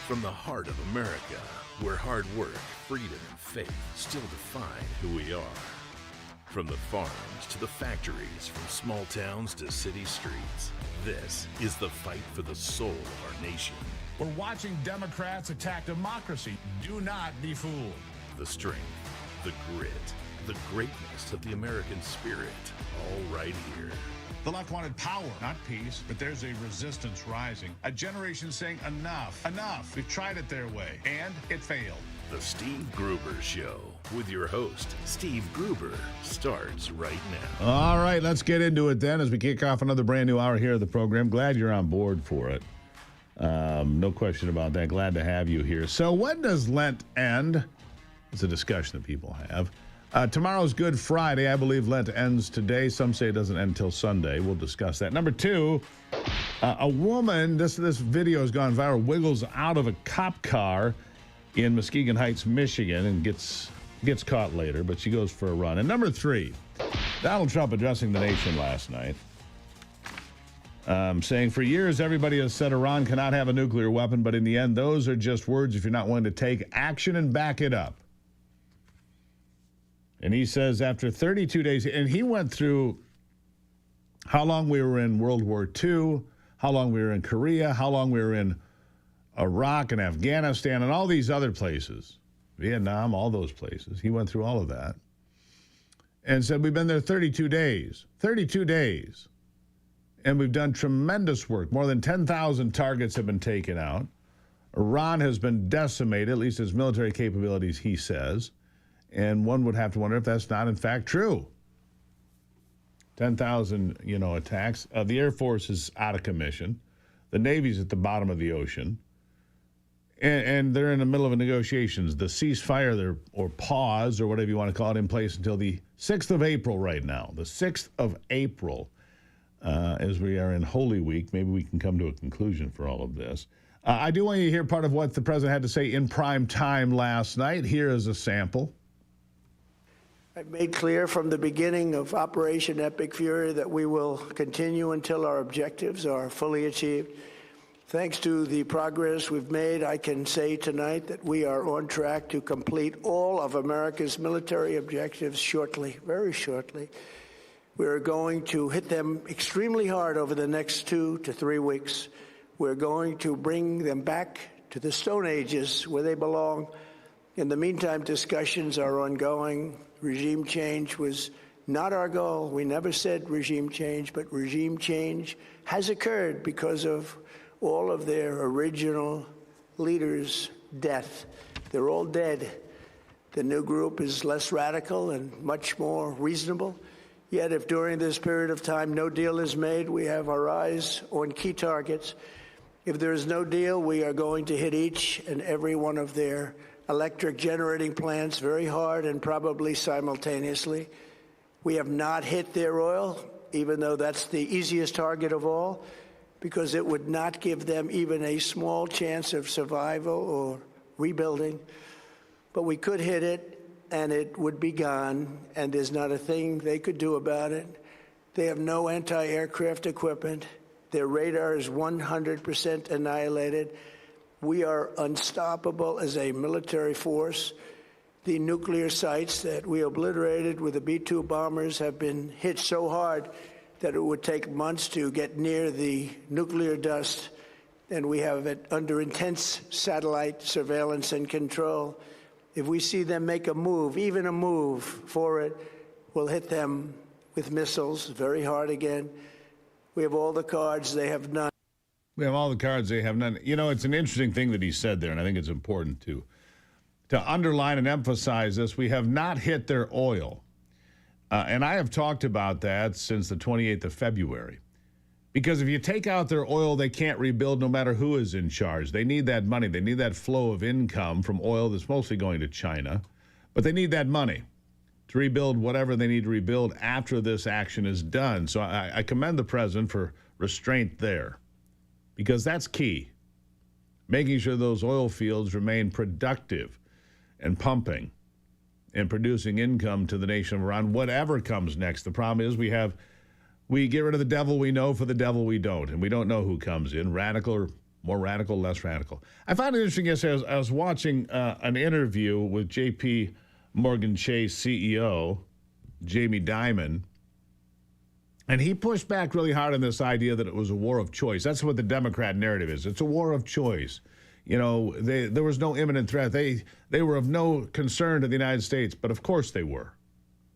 [SPEAKER 1] From the heart of America, where hard work, freedom, and faith still define who we are. From the farms to the factories, from small towns to city streets, this is the fight for the soul of our nation.
[SPEAKER 2] We're watching Democrats attack democracy. Do not be fooled.
[SPEAKER 1] The strength, the grit, the greatness of the American spirit, all right here.
[SPEAKER 2] The left wanted power, not peace, but there's a resistance rising. A generation saying enough, enough. We've tried it their way, and it failed.
[SPEAKER 1] The Steve Gruber Show with your host, Steve Gruber, starts right now.
[SPEAKER 3] All right, let's get into it then as we kick off another brand new hour here of the program. Glad you're on board for it. No question about that. Glad to have you here. So when does Lent end? It's a discussion that people have. Tomorrow's Good Friday. I believe Lent ends today. Some say it doesn't end until Sunday. We'll discuss that. Number two, a woman, this video has gone viral, wiggles out of a cop car in Muskegon Heights, Michigan, and gets caught later, but she goes for a run. And number three, Donald Trump addressing the nation last night, saying for years everybody has said Iran cannot have a nuclear weapon, but in the end, those are just words if you're not willing to take action and back it up. And he says after 32 days, and he went through how long we were in World War II, how long we were in Korea, how long we were in Iraq and Afghanistan and all these other places, Vietnam, all those places. He went through all of that and said, we've been there 32 days, 32 days. And we've done tremendous work. More than 10,000 targets have been taken out. Iran has been decimated, at least its military capabilities, he says. And one would have to wonder if that's not, in fact, true. 10,000, attacks. The Air Force is out of commission. The Navy's at the bottom of the ocean. And they're in the middle of negotiations. The ceasefire or pause, or whatever you want to call it, in place until the 6th of April right now. The 6th of April, as we are in Holy Week. Maybe we can come to a conclusion for all of this. I do want you to hear part of what the president had to say in prime time last night. Here is a sample.
[SPEAKER 9] I've made clear from the beginning of Operation Epic Fury that we will continue until our objectives are fully achieved. Thanks to the progress we've made, I can say tonight that we are on track to complete all of America's military objectives shortly, very shortly. We're going to hit them extremely hard over the next 2 to 3 weeks. We're going to bring them back to the Stone Ages where they belong. In the meantime, discussions are ongoing. Regime change was not our goal. We never said regime change, but regime change has occurred because of all of their original leaders' death. They're all dead. The new group is less radical and much more reasonable. Yet if during this period of time no deal is made, we have our eyes on key targets. If there is no deal, we are going to hit each and every one of their electric generating plants very hard and probably simultaneously. We have not hit their oil, even though that's the easiest target of all, because it would not give them even a small chance of survival or rebuilding. But we could hit it, and it would be gone, and there's not a thing they could do about it. They have no anti-aircraft equipment. Their radar is 100% annihilated. We are unstoppable as a military force. The nuclear sites that we obliterated with the B-2 bombers have been hit so hard that it would take months to get near the nuclear dust, and we have it under intense satellite surveillance and control. If we see them make a move, even a move for it, we'll hit them with missiles very hard again. We have all the cards, they have none.
[SPEAKER 3] We have all the cards, they have none. It's an interesting thing that he said there, and I think it's important to underline and emphasize this. We have not hit their oil. And I have talked about that since the 28th of February. Because if you take out their oil, they can't rebuild no matter who is in charge. They need that money. They need that flow of income from oil that's mostly going to China. But they need that money to rebuild whatever they need to rebuild after this action is done. So I commend the president for restraint there, because that's key. Making sure those oil fields remain productive and pumping and producing income to the nation of Iran, whatever comes next. The problem is we get rid of the devil we know for the devil we don't, and we don't know who comes in, radical or More radical, less radical. I found it interesting yesterday. I was watching an interview with J.P. Morgan Chase CEO, Jamie Dimon, and he pushed back really hard on this idea that it was a war of choice. That's what the Democrat narrative is. It's a war of choice. You know, there was no imminent threat. They were of no concern to the United States, but of course they were.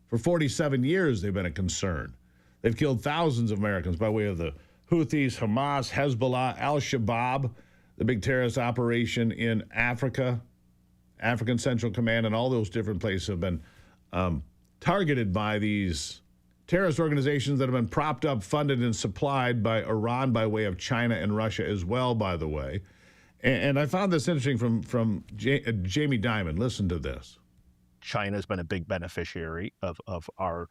[SPEAKER 3] For 47 years, they've been a concern. They've killed thousands of Americans by way of the Houthis, Hamas, Hezbollah, Al-Shabaab, the big terrorist operation in Africa, African Central Command, and all those different places have been targeted by these terrorist organizations that have been propped up, funded, and supplied by Iran by way of China and Russia as well, by the way. And I found this interesting from Jamie Dimon. Listen to this.
[SPEAKER 17] China's been a big beneficiary of our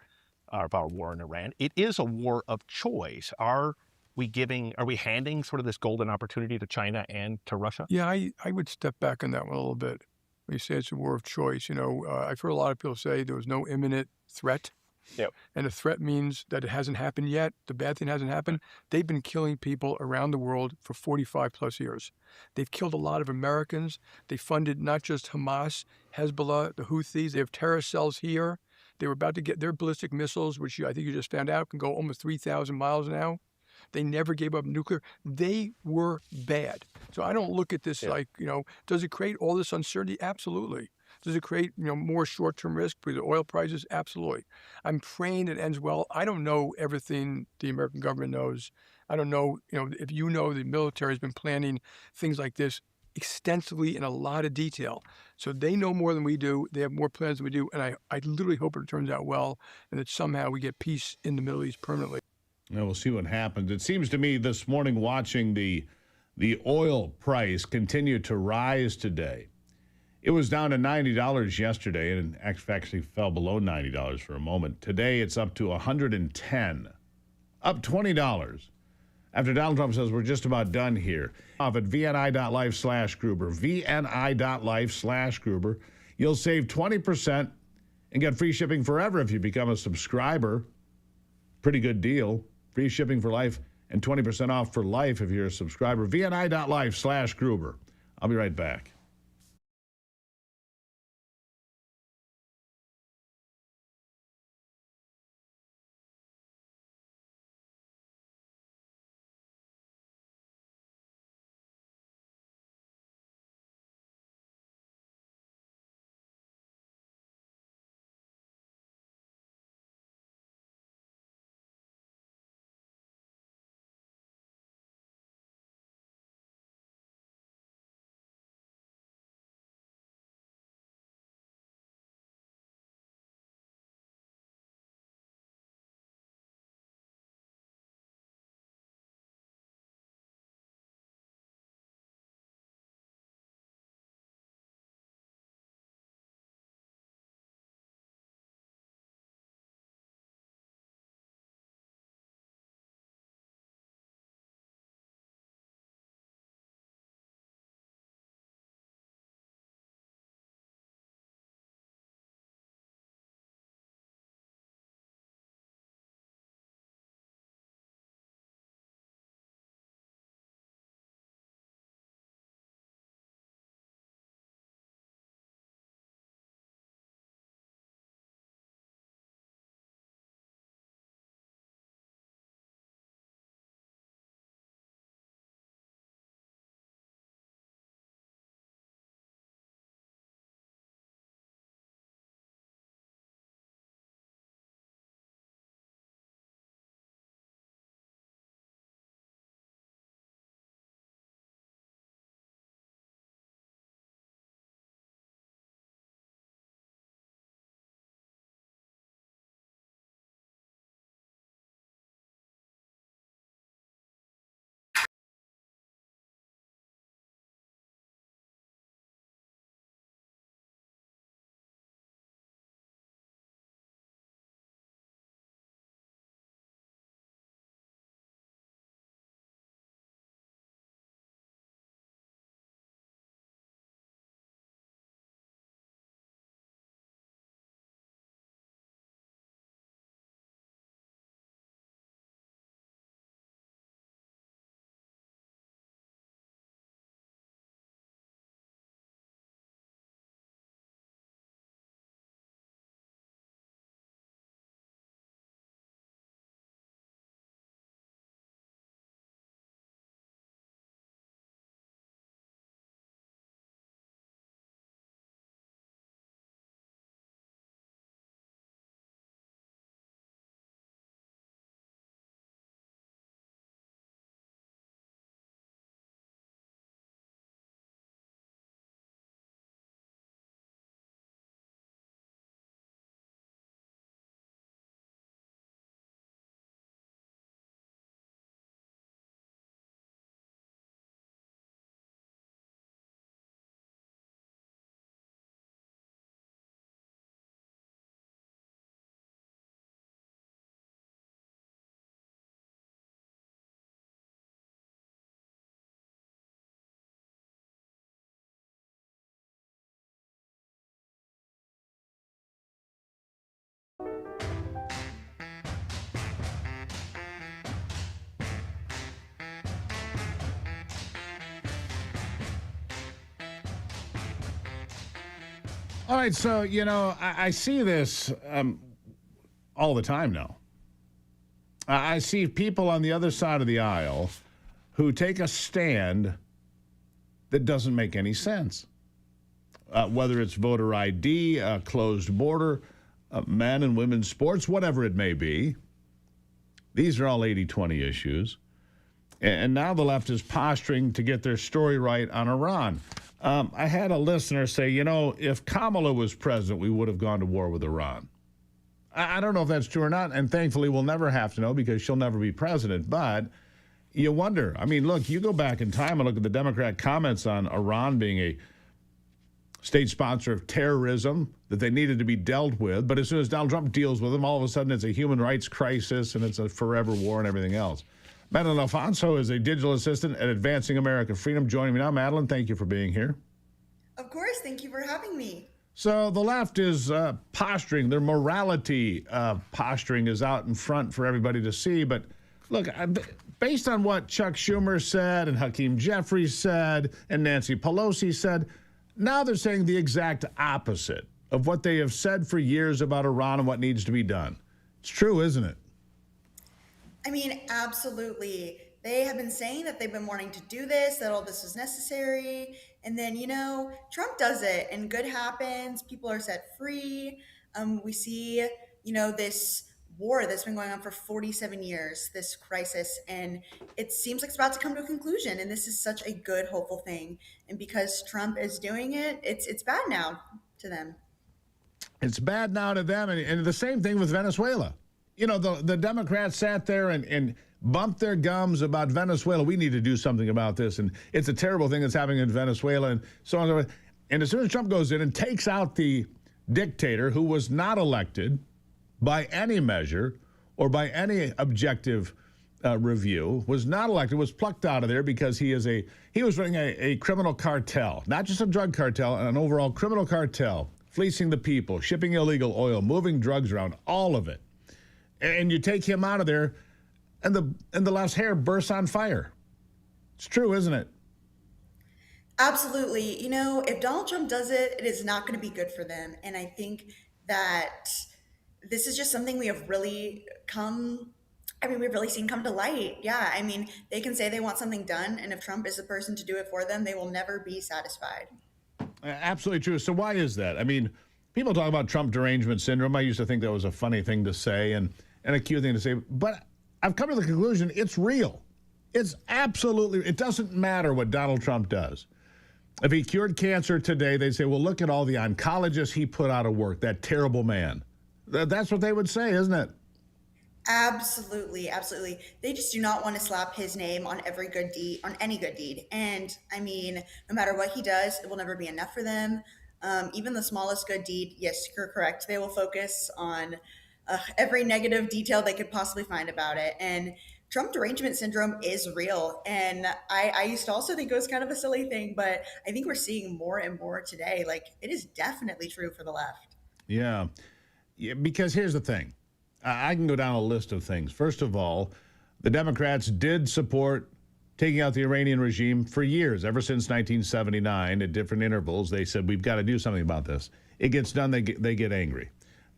[SPEAKER 17] war in Iran. It is a war of choice. Are we handing sort of this golden opportunity to China and to Russia?
[SPEAKER 18] Yeah, I would step back on that one a little bit. When you say it's a war of choice, you know, I've heard a lot of people say there was no imminent threat.
[SPEAKER 17] Yep.
[SPEAKER 18] And a threat means that it hasn't happened yet. The bad thing hasn't happened. They've been killing people around the world for 45 plus years. They've killed a lot of Americans. They funded not just Hamas, Hezbollah, the Houthis. They have terror cells here. They were about to get their ballistic missiles, which I think you just found out can go almost 3,000 miles now. They never gave up nuclear. They were bad. So I don't look at this like, you know, does it create all this uncertainty? Absolutely. Does it create, you know, more short-term risk for the oil prices? Absolutely. I'm praying it ends well. I don't know everything the American government knows. I don't know, you know, if you know the military has been planning things like this extensively in a lot of detail. So they know more than we do. They have more plans than we do. And I literally hope it turns out well and that somehow we get peace in the Middle East permanently.
[SPEAKER 3] Now we'll see what happens. It seems to me this morning watching the oil price continue to rise today. It was down to $90 yesterday and actually fell below $90 for a moment. Today it's up to $110, up $20. After Donald Trump says we're just about done here. Off at vni.life/Gruber, vni.life/Gruber. You'll save 20% and get free shipping forever if you become a subscriber. Pretty good deal. Free shipping for life and 20% off for life if you're a subscriber. vni.life/Gruber. I'll be right back. All right, so, I see this all the time now. I see people on the other side of the aisle who take a stand that doesn't make any sense. Whether it's voter ID, closed border, men and women's sports, whatever it may be. These are all 80-20 issues. And now the left is posturing to get their story right on Iran. I had a listener say, if Kamala was president, we would have gone to war with Iran. I don't know if that's true or not, and thankfully we'll never have to know because she'll never be president. But you wonder. I mean, look, you go back in time and look at the Democrat comments on Iran being a state sponsor of terrorism that they needed to be dealt with. But as soon as Donald Trump deals with them, all of a sudden it's a human rights crisis and it's a forever war and everything else. Madeline Alfonso is a digital assistant at Advancing American Freedom. Joining me now, Madeline, thank you for being here.
[SPEAKER 19] Of course, thank you for having me.
[SPEAKER 3] So the left is posturing. Their morality posturing is out in front for everybody to see. But look, based on what Chuck Schumer said and Hakeem Jeffries said and Nancy Pelosi said, now they're saying the exact opposite of what they have said for years about Iran and what needs to be done. It's true, isn't it?
[SPEAKER 19] I mean, absolutely. They have been saying that they've been wanting to do this, that all this is necessary. And then, Trump does it and good happens. People are set free. We see, this war that's been going on for 47 years, this crisis, and it seems like it's about to come to a conclusion. And this is such a good, hopeful thing. And because Trump is doing it, it's bad now to them.
[SPEAKER 3] It's bad now to them. And the same thing with Venezuela. The Democrats sat there and bumped their gums about Venezuela. We need to do something about this. And it's a terrible thing that's happening in Venezuela and so on and so forth. And as soon as Trump goes in and takes out the dictator who was not elected by any measure or by any objective review, was not elected, was plucked out of there because he was running a criminal cartel, not just a drug cartel, an overall criminal cartel, fleecing the people, shipping illegal oil, moving drugs around, all of it. And you take him out of there, and the left's hair bursts on fire. It's true, isn't it?
[SPEAKER 19] Absolutely. If Donald Trump does it, it is not going to be good for them. And I think that this is just something we have really we've really seen come to light. Yeah, they can say they want something done, and if Trump is the person to do it for them, they will never be satisfied.
[SPEAKER 3] Absolutely true. So why is that? People talk about Trump derangement syndrome. I used to think that was a funny thing to say and a cute thing to say, but I've come to the conclusion it's real. It's absolutely, it doesn't matter what Donald Trump does. If he cured cancer today, they'd say, well, look at all the oncologists he put out of work, that terrible man. That's what they would say, isn't it?
[SPEAKER 19] Absolutely, absolutely. They just do not want to slap his name on every good deed, on any good deed. And no matter what he does, it will never be enough for them. Even the smallest good deed, yes, you're correct. They will focus on every negative detail they could possibly find about it. And Trump derangement syndrome is real. And I used to also think it was kind of a silly thing, but I think we're seeing more and more today. Like, it is definitely true for the left.
[SPEAKER 3] Yeah, because here's the thing. I can go down a list of things. First of all, the Democrats did support taking out the Iranian regime for years, ever since 1979, at different intervals. They said, we've got to do something about this. It gets done, they get angry.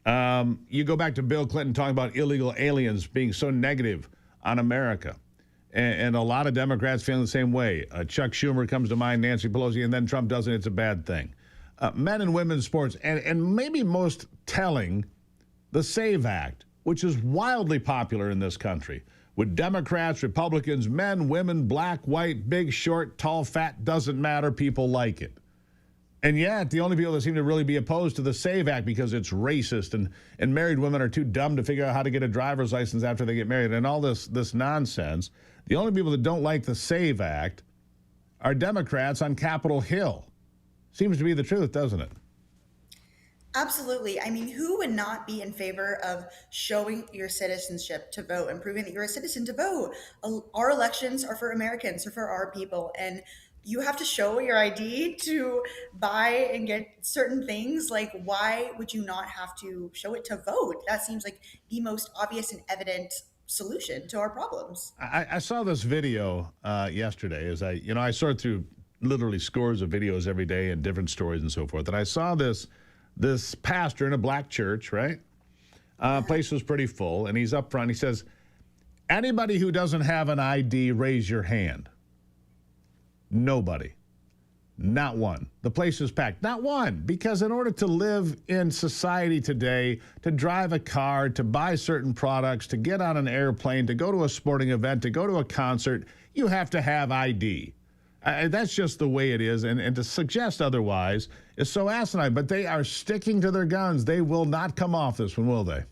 [SPEAKER 3] You go back to Bill Clinton talking about illegal aliens being so negative on America. And a lot of Democrats feeling the same way. Chuck Schumer comes to mind, Nancy Pelosi, and then Trump does it, it's a bad thing. Men and women's sports, and maybe most telling, the SAVE Act, which is wildly popular in this country. With Democrats, Republicans, men, women, black, white, big, short, tall, fat, doesn't matter, people like it. And yet, the only people that seem to really be opposed to the SAVE Act because it's racist and married women are too dumb to figure out how to get a driver's license after they get married and all this nonsense. The only people that don't like the SAVE Act are Democrats on Capitol Hill. Seems to be the truth, doesn't it?
[SPEAKER 19] Absolutely. Who would not be in favor of showing your citizenship to vote and proving that you're a citizen to vote? Our elections are for Americans, or for our people, and you have to show your ID to buy and get certain things. Like, why would you not have to show it to vote? That seems like the most obvious and evident solution to our problems.
[SPEAKER 3] I saw this video yesterday as I sort through literally scores of videos every day and different stories and so forth. And I saw this this pastor in a black church, right? Place was pretty full, and he's up front. He says, anybody who doesn't have an ID, raise your hand. Nobody. Not one. The place is packed. Not one. Because in order to live in society today, to drive a car, to buy certain products, to get on an airplane, to go to a sporting event, to go to a concert, you have to have ID. That's just the way it is. And to suggest otherwise is so asinine. But they are sticking to their guns. They will not come off this one, will they?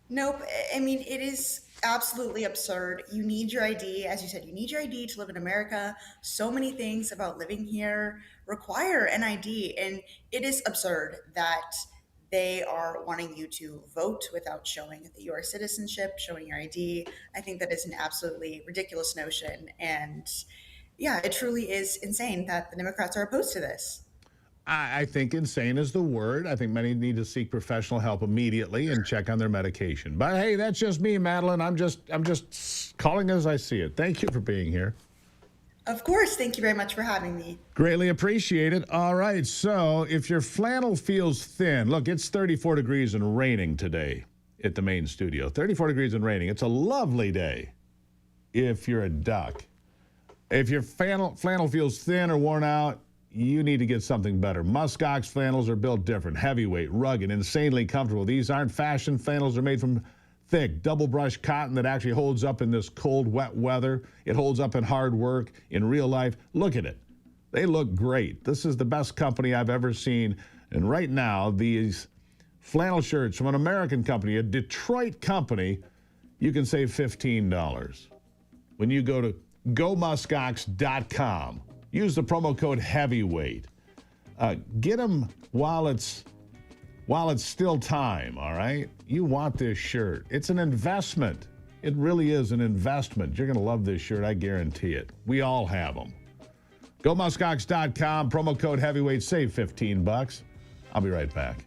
[SPEAKER 19] Nope. I mean, it is absolutely absurd. You need your ID. As you said, you need your ID to live in America. So many things about living here require an ID. And it is absurd that they are wanting you to vote without showing your citizenship, showing your ID. I think that is an absolutely ridiculous notion. And yeah, it truly is insane that the Democrats are opposed to this.
[SPEAKER 3] I think insane is the word. I think many need to seek professional help immediately and check on their medication. But hey, that's just me, Madeline. I'm just calling as I see it. Thank you for being here.
[SPEAKER 19] Of course. Thank you very much for having me.
[SPEAKER 3] Greatly appreciate it. All right. So if your flannel feels thin, look, it's 34 degrees and raining today at the main studio. 34 degrees and raining. It's a lovely day if you're a duck. If your flannel feels thin or worn out, you need to get something better. Muskox flannels are built different, heavyweight, rugged, insanely comfortable. These aren't fashion flannels. They're made from thick, double-brush cotton that actually holds up in this cold, wet weather. It holds up in hard work, in real life. Look at it. They look great. This is the best company I've ever seen. And right now, these flannel shirts from an American company, a Detroit company, you can save $15. When you go to gomuskox.com. Use the promo code heavyweight. Get them while it's still time, all right? You want this shirt. It's an investment. It really is an investment. You're going to love this shirt, I guarantee it. We all have them. GoMuskox.com, promo code heavyweight, save $15. I'll be right back.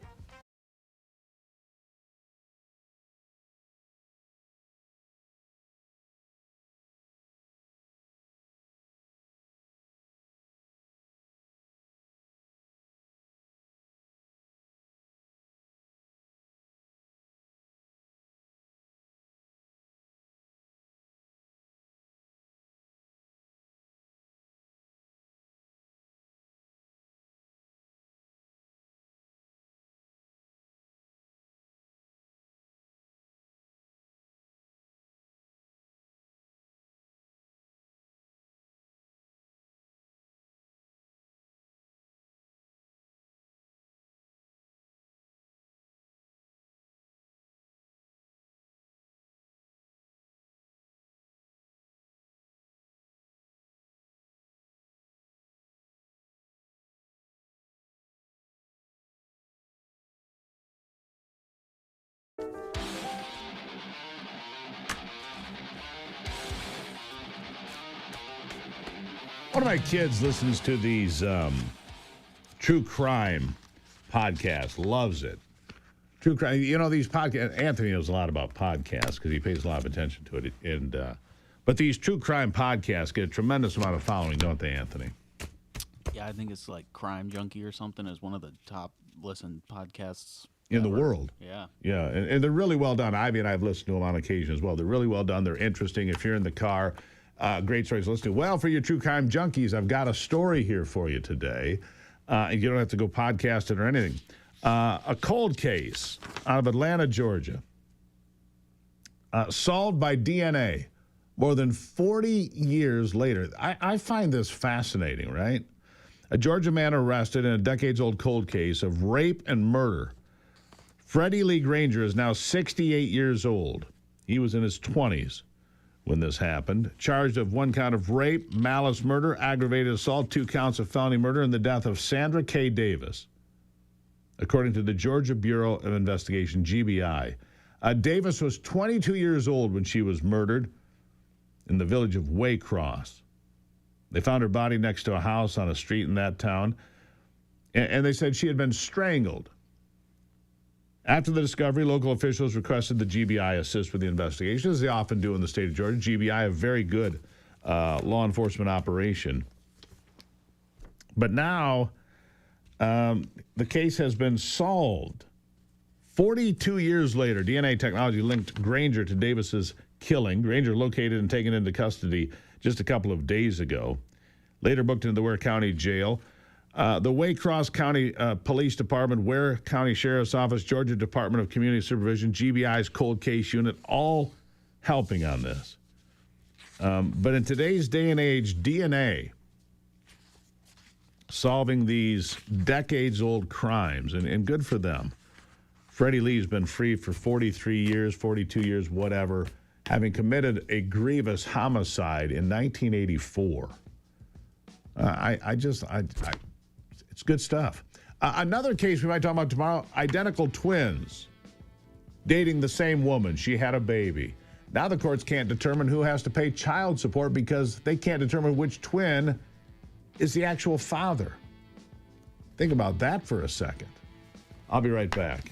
[SPEAKER 3] One of my kids listens to these true crime podcasts, loves it. True crime, you know, these podcasts, Anthony knows a lot about podcasts because he pays a lot of attention to it. But these true crime podcasts get a tremendous amount of following, don't they, Anthony?
[SPEAKER 14] Yeah, I think it's like Crime Junkie or something is one of the top listened podcasts
[SPEAKER 3] in the world.
[SPEAKER 14] Yeah.
[SPEAKER 3] Yeah, and they're really well done. Ivy and I have listened to them on occasion as well. They're really well done. They're interesting. If you're in the car, great stories to listen to. Well, for your true crime junkies, I've got a story here for you today. And you don't have to go podcast it or anything. A cold case out of Atlanta, Georgia, solved by DNA more than 40 years later. I find this fascinating, right? A Georgia man arrested in a decades-old cold case of rape and murder. Freddie Lee Granger is now 68 years old. He was in his 20s when this happened, charged of 1 count of rape, malice murder, aggravated assault, 2 counts of felony murder, and the death of Sandra K. Davis, according to the Georgia Bureau of Investigation, GBI. Davis was 22 years old when she was murdered in the village of Waycross. They found her body next to a house on a street in that town, and they said she had been strangled. After the discovery, local officials requested the GBI assist with the investigation, as they often do in the state of Georgia. GBI, a very good law enforcement operation. But now, The case has been solved. 42 years later, DNA technology linked Granger to Davis's killing. Granger located and taken into custody just a couple of days ago. Later booked into the Ware County Jail. The Waycross County Police Department, Ware County Sheriff's Office, Georgia Department of Community Supervision, GBI's Cold Case Unit, all helping on this. But in today's day and age, DNA solving these decades-old crimes, and good for them. Freddie Lee's been free for 43 years, 42 years, whatever, having committed a grievous homicide in 1984. It's good stuff. Another case we might talk about tomorrow, identical twins dating the same woman. She had a baby. Now the courts can't determine who has to pay child support because they can't determine which twin is the actual father. Think about that for a second. I'll be right back.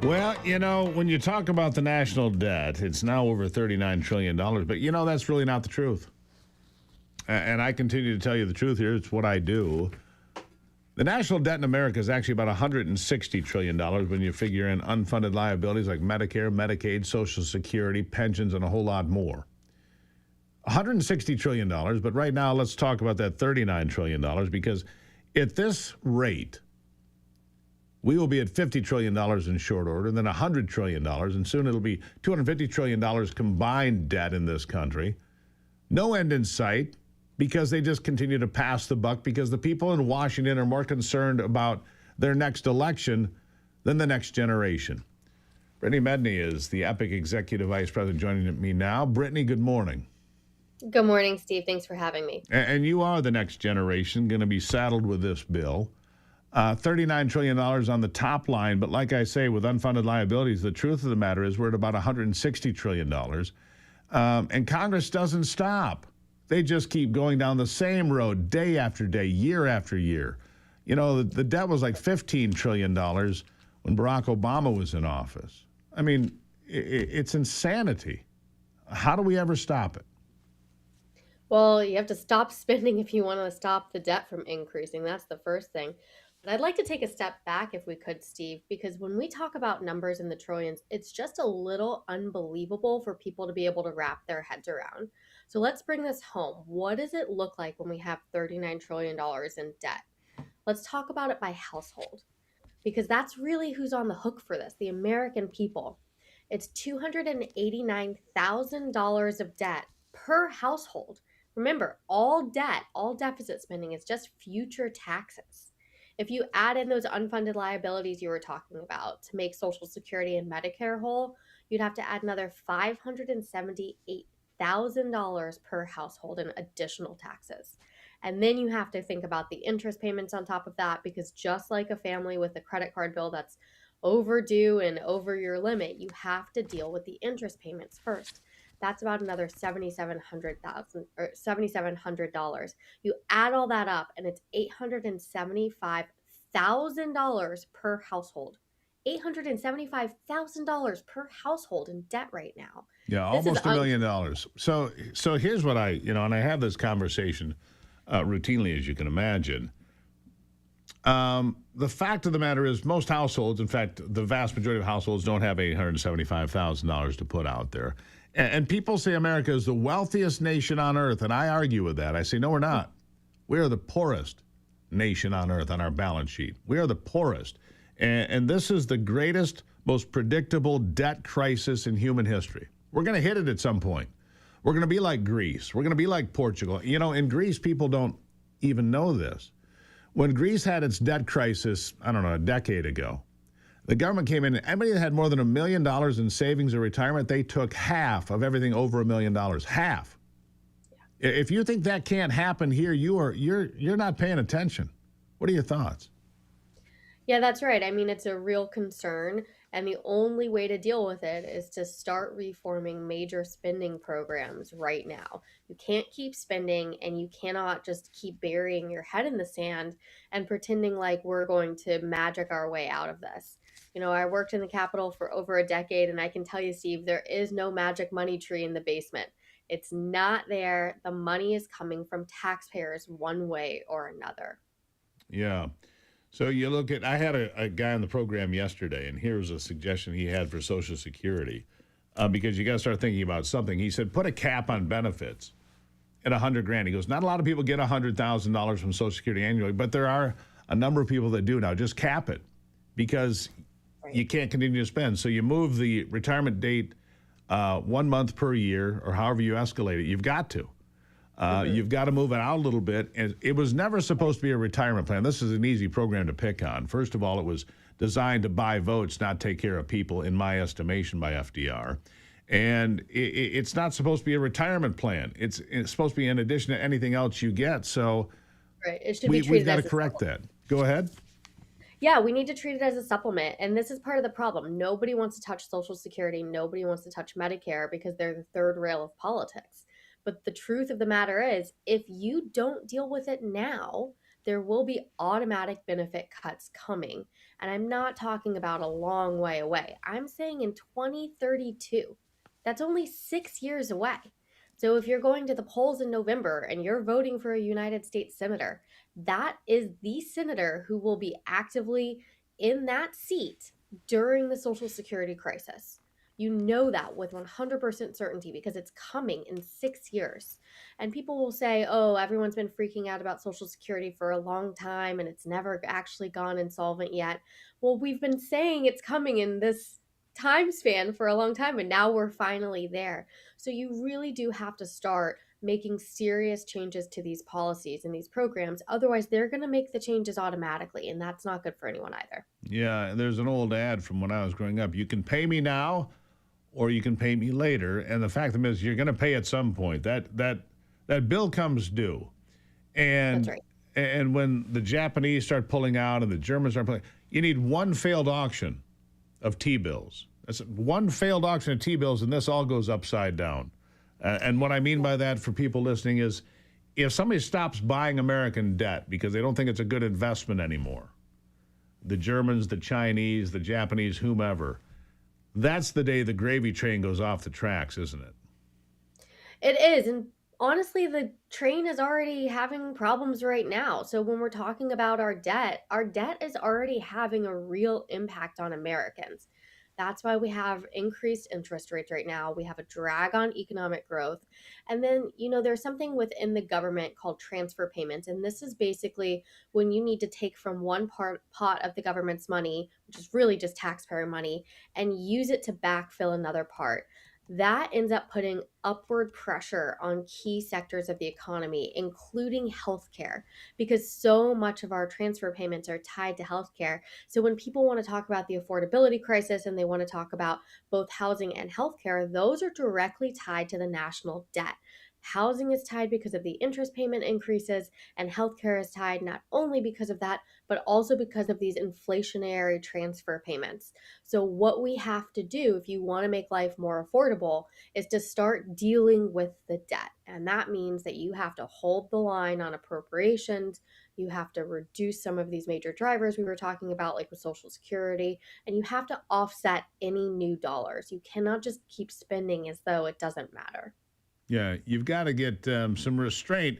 [SPEAKER 3] Well, you know, when you talk about the national debt, it's now over $39 trillion. But, you know, that's really not the truth. And I continue to tell you the truth here. It's what I do. The national debt in America is actually about $160 trillion when you figure in unfunded liabilities like Medicare, Medicaid, Social Security, pensions, and a whole lot more. $160 trillion. But right now, let's talk about that $39 trillion because at this rate, We will be at $50 trillion in short order, then $100 trillion, and soon it'll be $250 trillion combined debt in this country. No end in sight, because they just continue to pass the buck, because the people in Washington are more concerned about their next election than the next generation. Brittany Medney is the Epic Executive Vice President joining me now. Brittany, good morning.
[SPEAKER 20] Good morning, Steve. Thanks for having me.
[SPEAKER 3] And you are the next generation going to be saddled with this bill. $39 trillion on the top line, but like I say, with unfunded liabilities, the truth of the matter is we're at about $160 trillion. And Congress doesn't stop. They just keep going down the same road day after day, year after year. You know, the debt was like $15 trillion when Barack Obama was in office. I mean, it's insanity. How do we ever stop it?
[SPEAKER 20] Well, you have to stop spending if you want to stop the debt from increasing. That's the first thing. But I'd like to take a step back if we could, Steve, because when we talk about numbers in the trillions, it's just a little unbelievable for people to be able to wrap their heads around. So let's bring this home. What does it look like when we have $39 trillion in debt? Let's talk about it by household, because that's really who's on the hook for this, the American people. It's $289,000 of debt per household. Remember, all debt, all deficit spending is just future taxes. If you add in those unfunded liabilities you were talking about to make Social Security and Medicare whole, you'd have to add another $578,000 per household in additional taxes. And then you have to think about the interest payments on top of that, because just like a family with a credit card bill that's overdue and over your limit, you have to deal with the interest payments first. That's about another $7,700. You add all that up, and it's $875,000 per household. $875,000 per household in debt right now.
[SPEAKER 3] Yeah, almost $1 million. So here's what and I have this conversation routinely, as you can imagine. The fact of the matter is most households, in fact, the vast majority of households don't have $875,000 to put out there. And people say America is the wealthiest nation on earth, and I argue with that. I say, no, we're not. We are the poorest nation on earth on our balance sheet. We are the poorest. And this is the greatest, most predictable debt crisis in human history. We're going to hit it at some point. We're going to be like Greece. We're going to be like Portugal. You know, in Greece, people don't even know this. When Greece had its debt crisis, I don't know, a decade ago, the government came in, and anybody that had more than $1 million in savings or retirement, they took half of everything over $1 million. Half. Yeah. If you think that can't happen here, you're not paying attention. What are your thoughts?
[SPEAKER 20] Yeah, that's right. I mean, it's a real concern. And the only way to deal with it is to start reforming major spending programs right now. You can't keep spending, and you cannot just keep burying your head in the sand and pretending like we're going to magic our way out of this. You know, I worked in the Capitol for over a decade, and I can tell you, Steve, there is no magic money tree in the basement. It's not there. The money is coming from taxpayers one way or another.
[SPEAKER 3] Yeah. So you look at, I had a guy on the program yesterday, and here's a suggestion he had for Social Security, because you got to start thinking about something. He said, put a cap on benefits at $100,000. He goes, not a lot of people get $100,000 from Social Security annually, but there are a number of people that do now. Just cap it, because you can't continue to spend. So you move the retirement date 1 month per year, or however you escalate it. You've got to. You've got to move it out a little bit. And it was never supposed to be a retirement plan. This is an easy program to pick on. First of all, it was designed to buy votes, not take care of people, in my estimation, by FDR. And it's not supposed to be a retirement plan. It's supposed to be in addition to anything else you get. So
[SPEAKER 20] right. It should be treated
[SPEAKER 3] we've got
[SPEAKER 20] as
[SPEAKER 3] to correct that. Go ahead.
[SPEAKER 20] Yeah, we need to treat it as a supplement. And this is part of the problem. Nobody wants to touch Social Security. Nobody wants to touch Medicare because they're the third rail of politics. But the truth of the matter is, if you don't deal with it now, there will be automatic benefit cuts coming. And I'm not talking about a long way away. I'm saying in 2032. That's only 6 years away. So if you're going to the polls in November and you're voting for a United States senator, that is the senator who will be actively in that seat during the Social Security crisis. You know that with 100% certainty because it's coming in 6 years. And people will say, oh, everyone's been freaking out about Social Security for a long time and it's never actually gone insolvent yet. Well, we've been saying it's coming in this time span for a long time, and now we're finally there. So you really do have to start making serious changes to these policies and these programs. Otherwise, they're going to make the changes automatically, and that's not good for anyone either.
[SPEAKER 3] Yeah, there's an old ad from when I was growing up. You can pay me now or you can pay me later. And the fact of the matter is you're going to pay at some point. That bill comes due. And
[SPEAKER 20] That's right.
[SPEAKER 3] And when the Japanese start pulling out and the Germans start pulling, you need one failed auction of T-bills. That's one failed auction of T-bills, and this all goes upside down. And what I mean by that for people listening is if somebody stops buying American debt because they don't think it's a good investment anymore, the Germans, the Chinese, the Japanese, whomever, that's the day the gravy train goes off the tracks, isn't it?
[SPEAKER 20] It is. And honestly, the train is already having problems right now. So when we're talking about our debt is already having a real impact on Americans. That's why we have increased interest rates right now. We have a drag on economic growth. And then, there's something within the government called transfer payments. And this is basically when you need to take from one pot of the government's money, which is really just taxpayer money, and use it to backfill another part. That ends up putting upward pressure on key sectors of the economy, including healthcare, because so much of our transfer payments are tied to healthcare. So when people want to talk about the affordability crisis and they want to talk about both housing and healthcare, those are directly tied to the national debt. Housing is tied because of the interest payment increases, and healthcare is tied not only because of that, but also because of these inflationary transfer payments. So what we have to do if you want to make life more affordable is to start dealing with the debt. And that means that you have to hold the line on appropriations. You have to reduce some of these major drivers we were talking about, like with Social Security, and you have to offset any new dollars. You cannot just keep spending as though it doesn't matter.
[SPEAKER 3] Yeah, you've got to get some restraint.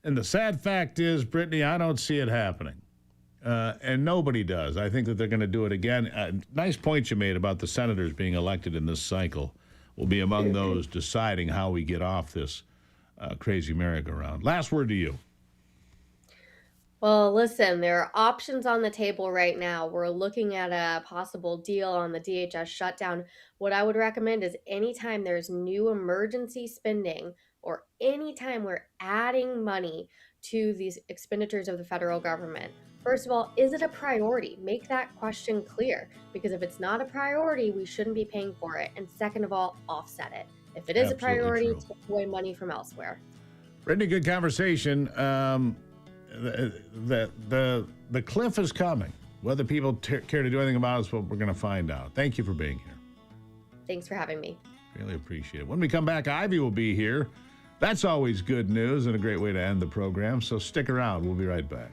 [SPEAKER 3] And the sad fact is, Brittany, I don't see it happening. And nobody does. I think that they're going to do it again. Nice point you made about the senators being elected in this cycle. Will be among those deciding how we get off this crazy merry-go-round. Last word to you.
[SPEAKER 20] Well, listen, there are options on the table right now. We're looking at a possible deal on the DHS shutdown. What I would recommend is anytime there's new emergency spending or anytime we're adding money to these expenditures of the federal government, first of all, is it a priority? Make that question clear, because if it's not a priority, we shouldn't be paying for it. And second of all, offset it. If it is
[SPEAKER 3] Absolutely
[SPEAKER 20] a priority,
[SPEAKER 3] true.
[SPEAKER 20] take away money from elsewhere.
[SPEAKER 3] Brittany, good conversation. The cliff is coming. Whether people care to do anything about it is what we're going to find out. Thank you for being here.
[SPEAKER 20] Thanks for having me.
[SPEAKER 3] Really appreciate it. When we come back, Ivy will be here. That's always good news and a great way to end the program. So stick around. We'll be right back.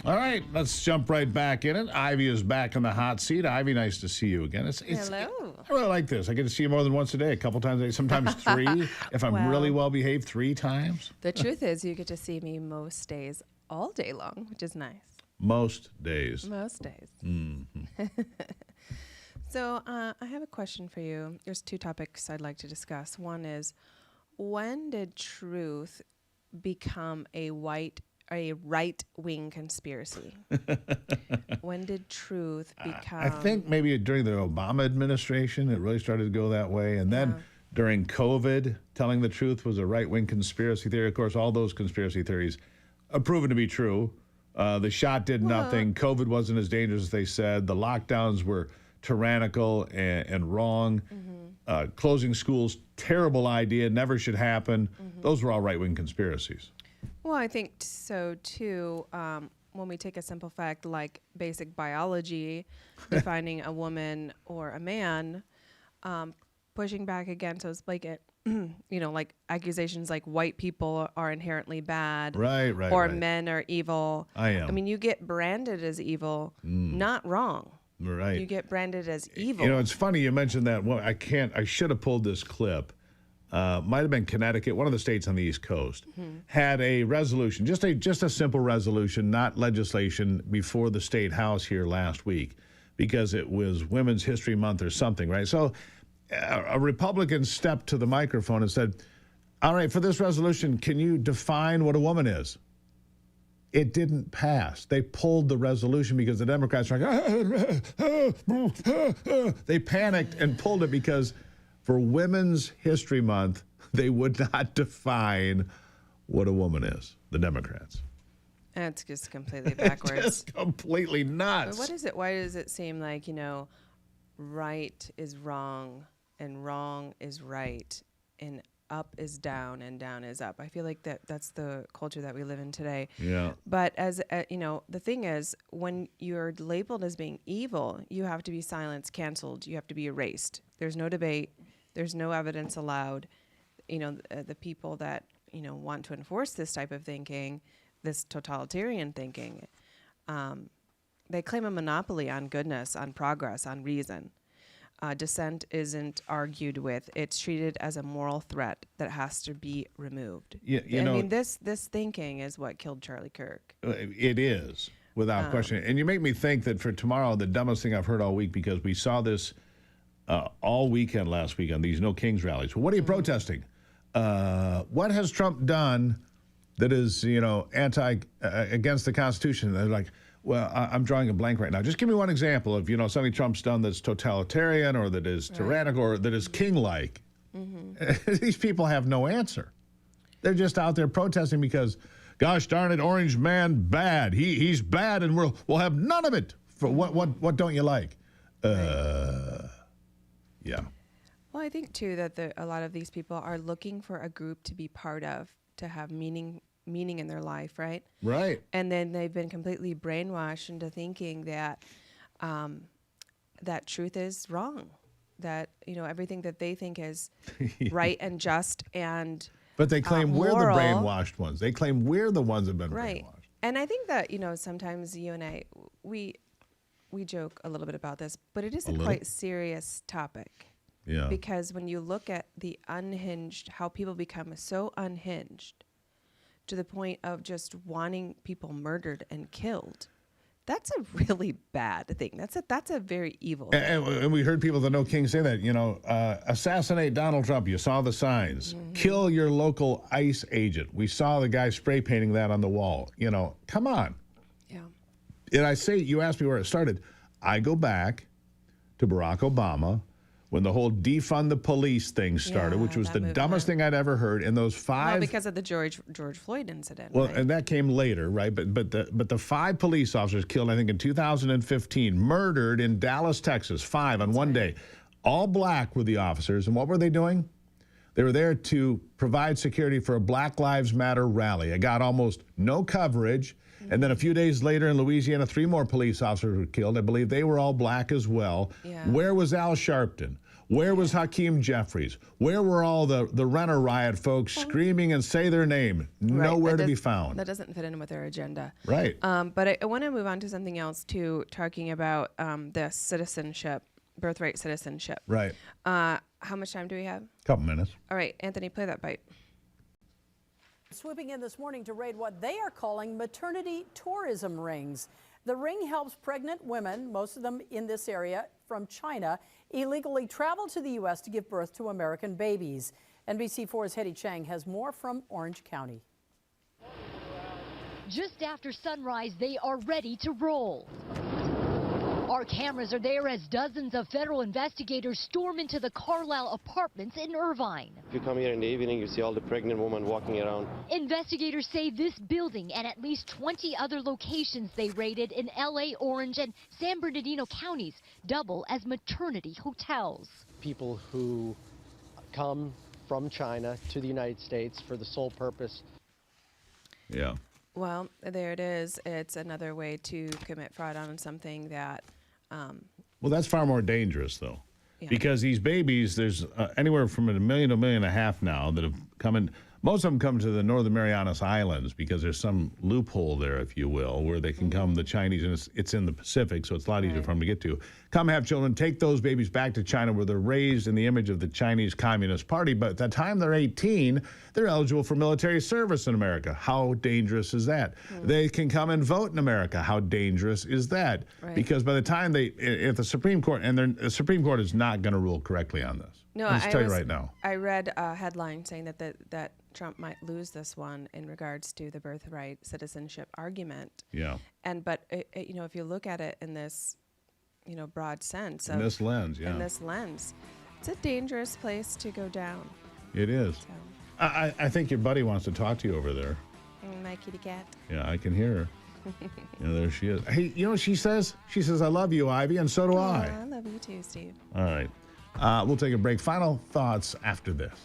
[SPEAKER 3] All right, let's jump right back in it. Ivy is back in the hot seat. Ivy, nice to see you again.
[SPEAKER 12] Hello.
[SPEAKER 3] I really like this. I get to see you more than once a day, a couple times a day, sometimes 3. If I'm really well behaved, 3 times.
[SPEAKER 12] The truth is, you get to see me most days, all day long, which is nice.
[SPEAKER 3] Most days.
[SPEAKER 12] Most days.
[SPEAKER 3] Mm-hmm.
[SPEAKER 12] So I have a question for you. There's 2 topics I'd like to discuss. One is, when did truth become a right-wing conspiracy? When did truth become...
[SPEAKER 3] I think maybe during the Obama administration, it really started to go that way. And then during COVID, telling the truth was a right-wing conspiracy theory. Of course, all those conspiracy theories are proven to be true. The shot did nothing. COVID wasn't as dangerous as they said. The lockdowns were tyrannical and wrong. Closing schools, terrible idea, never should happen. Those were all right-wing conspiracies.
[SPEAKER 12] Well, I think so, too. When we take a simple fact like basic biology, defining a woman or a man, pushing back against those blanket, like accusations like white people are inherently bad.
[SPEAKER 3] Right.
[SPEAKER 12] Or men are evil.
[SPEAKER 3] I am.
[SPEAKER 12] I mean, you get branded as evil, not wrong.
[SPEAKER 3] Right.
[SPEAKER 12] You get branded as evil.
[SPEAKER 3] It's funny you mentioned that. Well, I should have pulled this clip. Might have been Connecticut, one of the states on the East Coast, had a resolution, just a simple resolution, not legislation, before the state house here last week, because it was Women's History Month or something, right? So a Republican stepped to the microphone and said, all right, for this resolution, can you define what a woman is? It didn't pass. They pulled the resolution because the Democrats were like, they panicked and pulled it because for Women's History Month, they would not define what a woman is, the Democrats.
[SPEAKER 12] That's just completely backwards.
[SPEAKER 3] Just completely nuts.
[SPEAKER 12] But what is it? Why does it seem like, right is wrong and wrong is right and up is down and down is up? I feel like that's the culture that we live in today.
[SPEAKER 3] Yeah.
[SPEAKER 12] But as the thing is, when you're labeled as being evil, you have to be silenced, canceled. You have to be erased. There's no debate. There's no evidence allowed. The people that want to enforce this type of thinking, this totalitarian thinking, they claim a monopoly on goodness, on progress, on reason. Dissent isn't argued with. It's treated as a moral threat that has to be removed.
[SPEAKER 3] Yeah,
[SPEAKER 12] this thinking is what killed Charlie Kirk.
[SPEAKER 3] It is, without question. And you make me think that for tomorrow, the dumbest thing I've heard all week, because we saw this all weekend last week on these No Kings rallies. Well, what are you protesting? What has Trump done that is, against the Constitution? They're like, well, I'm drawing a blank right now. Just give me one example of, something Trump's done that's totalitarian or that is tyrannical or that is king-like. These people have no answer. They're just out there protesting because, gosh darn it, Orange Man bad. He's bad, and we'll have none of it. For what don't you like? Yeah.
[SPEAKER 12] Well, I think too that a lot of these people are looking for a group to be part of, to have meaning in their life, right?
[SPEAKER 3] Right.
[SPEAKER 12] And then they've been completely brainwashed into thinking that that truth is wrong, that everything that they think is right and just and
[SPEAKER 3] but they claim we're the
[SPEAKER 12] moral,
[SPEAKER 3] brainwashed ones. They claim we're the ones that have been brainwashed.
[SPEAKER 12] And I think that sometimes you and I we joke a little bit about this, but it is a quite serious topic.
[SPEAKER 3] Yeah.
[SPEAKER 12] Because when you look at the unhinged, how people become so unhinged to the point of just wanting people murdered and killed, that's a really bad thing. That's a very evil thing.
[SPEAKER 3] And we heard people that know King say that, assassinate Donald Trump. You saw the signs. Kill your local ICE agent. We saw the guy spray painting that on the wall. Come on.
[SPEAKER 12] Yeah.
[SPEAKER 3] And you asked me where it started. I go back to Barack Obama when the whole defund the police thing started, which was the dumbest thing I'd ever heard. And those 5...
[SPEAKER 12] Well, because of the George Floyd incident.
[SPEAKER 3] Well,
[SPEAKER 12] right?
[SPEAKER 3] And that came later, right? But the 5 police officers killed, I think, in 2015, murdered in Dallas, Texas, 5 on one day. All black were the officers. And what were they doing? They were there to provide security for a Black Lives Matter rally. It got almost no coverage. And then a few days later in Louisiana, 3 more police officers were killed. I believe they were all black as well.
[SPEAKER 12] Yeah.
[SPEAKER 3] Where was Al Sharpton? Where was Hakeem Jeffries? Where were all the Renner riot folks screaming and say their name? Nowhere to be found.
[SPEAKER 12] That doesn't fit in with their agenda.
[SPEAKER 3] Right.
[SPEAKER 12] But I want to move on to something else, too, talking about the citizenship, birthright citizenship.
[SPEAKER 3] Right.
[SPEAKER 12] How much time do we have?
[SPEAKER 3] Couple minutes.
[SPEAKER 12] All right, Anthony, play that bite.
[SPEAKER 21] Swooping in this morning to raid what they are calling maternity tourism rings. The ring helps pregnant women, most of them in this area from China, illegally travel to the U.S. to give birth to American babies. NBC4's Hetty Chang has more from Orange County.
[SPEAKER 22] Just after sunrise, they are ready to roll. Our cameras are there as dozens of federal investigators storm into the Carlisle apartments in Irvine.
[SPEAKER 23] If you come here in the evening, you see all the pregnant women walking around.
[SPEAKER 22] Investigators say this building and at least 20 other locations they raided in L.A., Orange, and San Bernardino counties double as maternity hotels.
[SPEAKER 24] People who come from China to the United States for the sole purpose.
[SPEAKER 3] Yeah.
[SPEAKER 12] Well, there it is. It's another way to commit fraud on something that...
[SPEAKER 3] Well, that's far more dangerous, though,
[SPEAKER 12] Yeah.
[SPEAKER 3] because these babies, there's anywhere from 1 million to 1.5 million now that have come in. Most of them come to the Northern Marianas Islands because there's some loophole there, if you will, where they can come, the Chinese, and it's in the Pacific, so it's a lot easier for them to get to. Come have children, take those babies back to China where they're raised in the image of the Chinese Communist Party, but at the time they're 18, they're eligible for military service in America. How dangerous is that? They can come and vote in America. How dangerous is that? Because by the time at the Supreme Court, and the Supreme Court is not going to rule correctly on this.
[SPEAKER 12] No,
[SPEAKER 3] I'll just tell you right now.
[SPEAKER 12] I read a headline saying that Trump might lose this one in regards to the birthright citizenship argument.
[SPEAKER 3] Yeah.
[SPEAKER 12] But if you look at it in this, broad sense.
[SPEAKER 3] In this lens, yeah.
[SPEAKER 12] In this lens, it's a dangerous place to go down.
[SPEAKER 3] It is.
[SPEAKER 12] So.
[SPEAKER 3] I think your buddy wants to talk to you over there.
[SPEAKER 12] My kitty cat.
[SPEAKER 3] Yeah, I can hear her. There she is. Hey, you know what she says? She says, I love you, Ivy, and so do I.
[SPEAKER 12] I love you too, Steve.
[SPEAKER 3] All right. We'll take a break. Final thoughts after this.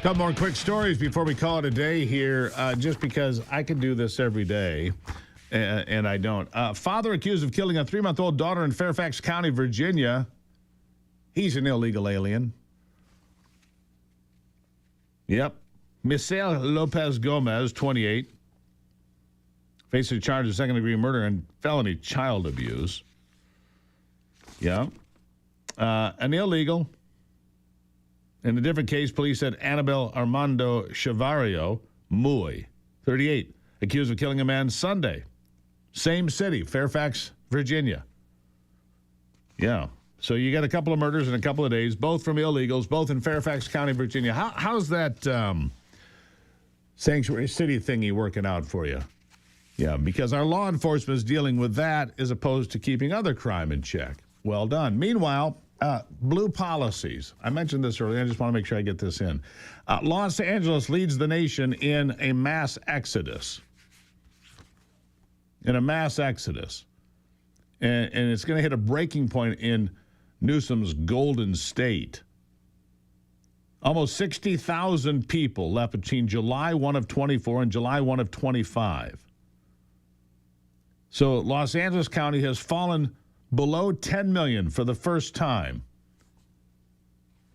[SPEAKER 3] Couple more quick stories before we call it a day here, just because I could do this every day, and I don't. Father accused of killing a 3-month-old daughter in Fairfax County, Virginia. He's an illegal alien. Yep. Misael Lopez Gomez, 28, faces a charge of second-degree murder and felony child abuse. Yeah. An illegal. In a different case, police said Annabelle Armando Chavario Muy, 38, accused of killing a man Sunday. Same city, Fairfax, Virginia. Yeah. So you got a couple of murders in a couple of days, both from illegals, both in Fairfax County, Virginia. How's that sanctuary city thingy working out for you? Yeah, because our law enforcement is dealing with that as opposed to keeping other crime in check. Well done. Meanwhile, blue policies. I mentioned this earlier. I just want to make sure I get this in. Los Angeles leads the nation in a mass exodus. And it's going to hit a breaking point in Newsom's Golden State. Almost 60,000 people left between July 1 of 24 and July 1 of 25. So Los Angeles County has fallen below 10 million for the first time.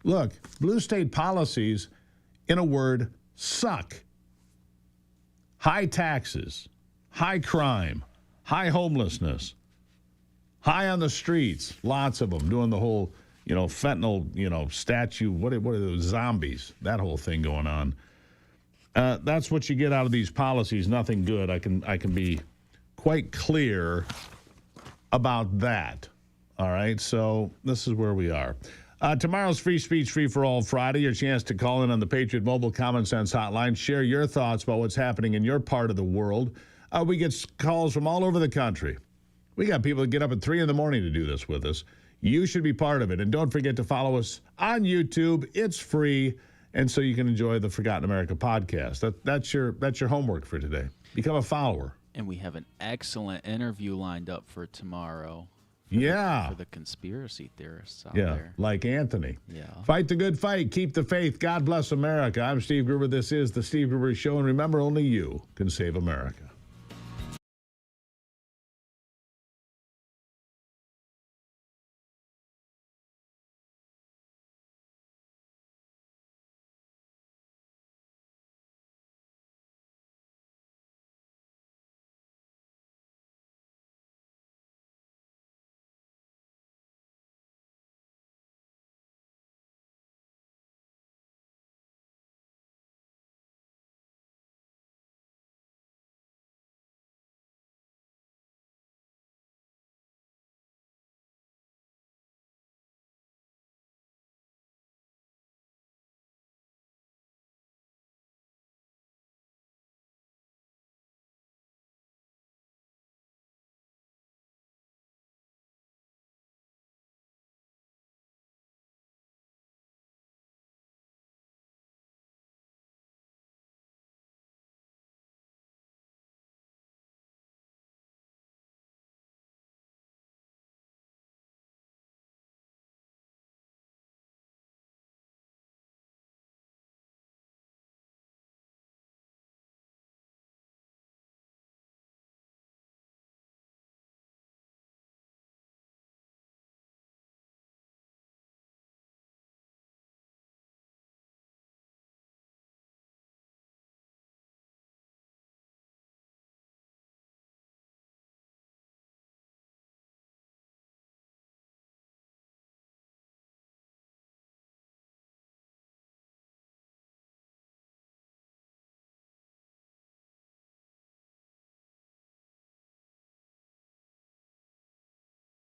[SPEAKER 3] Look, blue state policies, in a word, suck. High taxes, high crime, high homelessness, high on the streets, lots of them doing the whole, fentanyl, statue, what are those zombies, that whole thing going on. That's what you get out of these policies, nothing good. I can be quite clear about that. All right, so this is where we are. Tomorrow's Free Speech Free for All Friday. Your chance to call in on the Patriot Mobile Common Sense Hotline. Share your thoughts about what's happening in your part of the world. We get calls from all over the country. We got people that get up at 3 in the morning to do this with us. You should be part of it. And don't forget to follow us on YouTube. It's free, and so you can enjoy the Forgotten America podcast. That's your homework for today. Become a follower.
[SPEAKER 14] And we have an excellent interview lined up for tomorrow. For the conspiracy theorists out there.
[SPEAKER 3] Like Anthony.
[SPEAKER 14] Yeah.
[SPEAKER 3] Fight the good fight. Keep the faith. God bless America. I'm Steve Gruber. This is the Steve Gruber Show. And remember, only you can save America.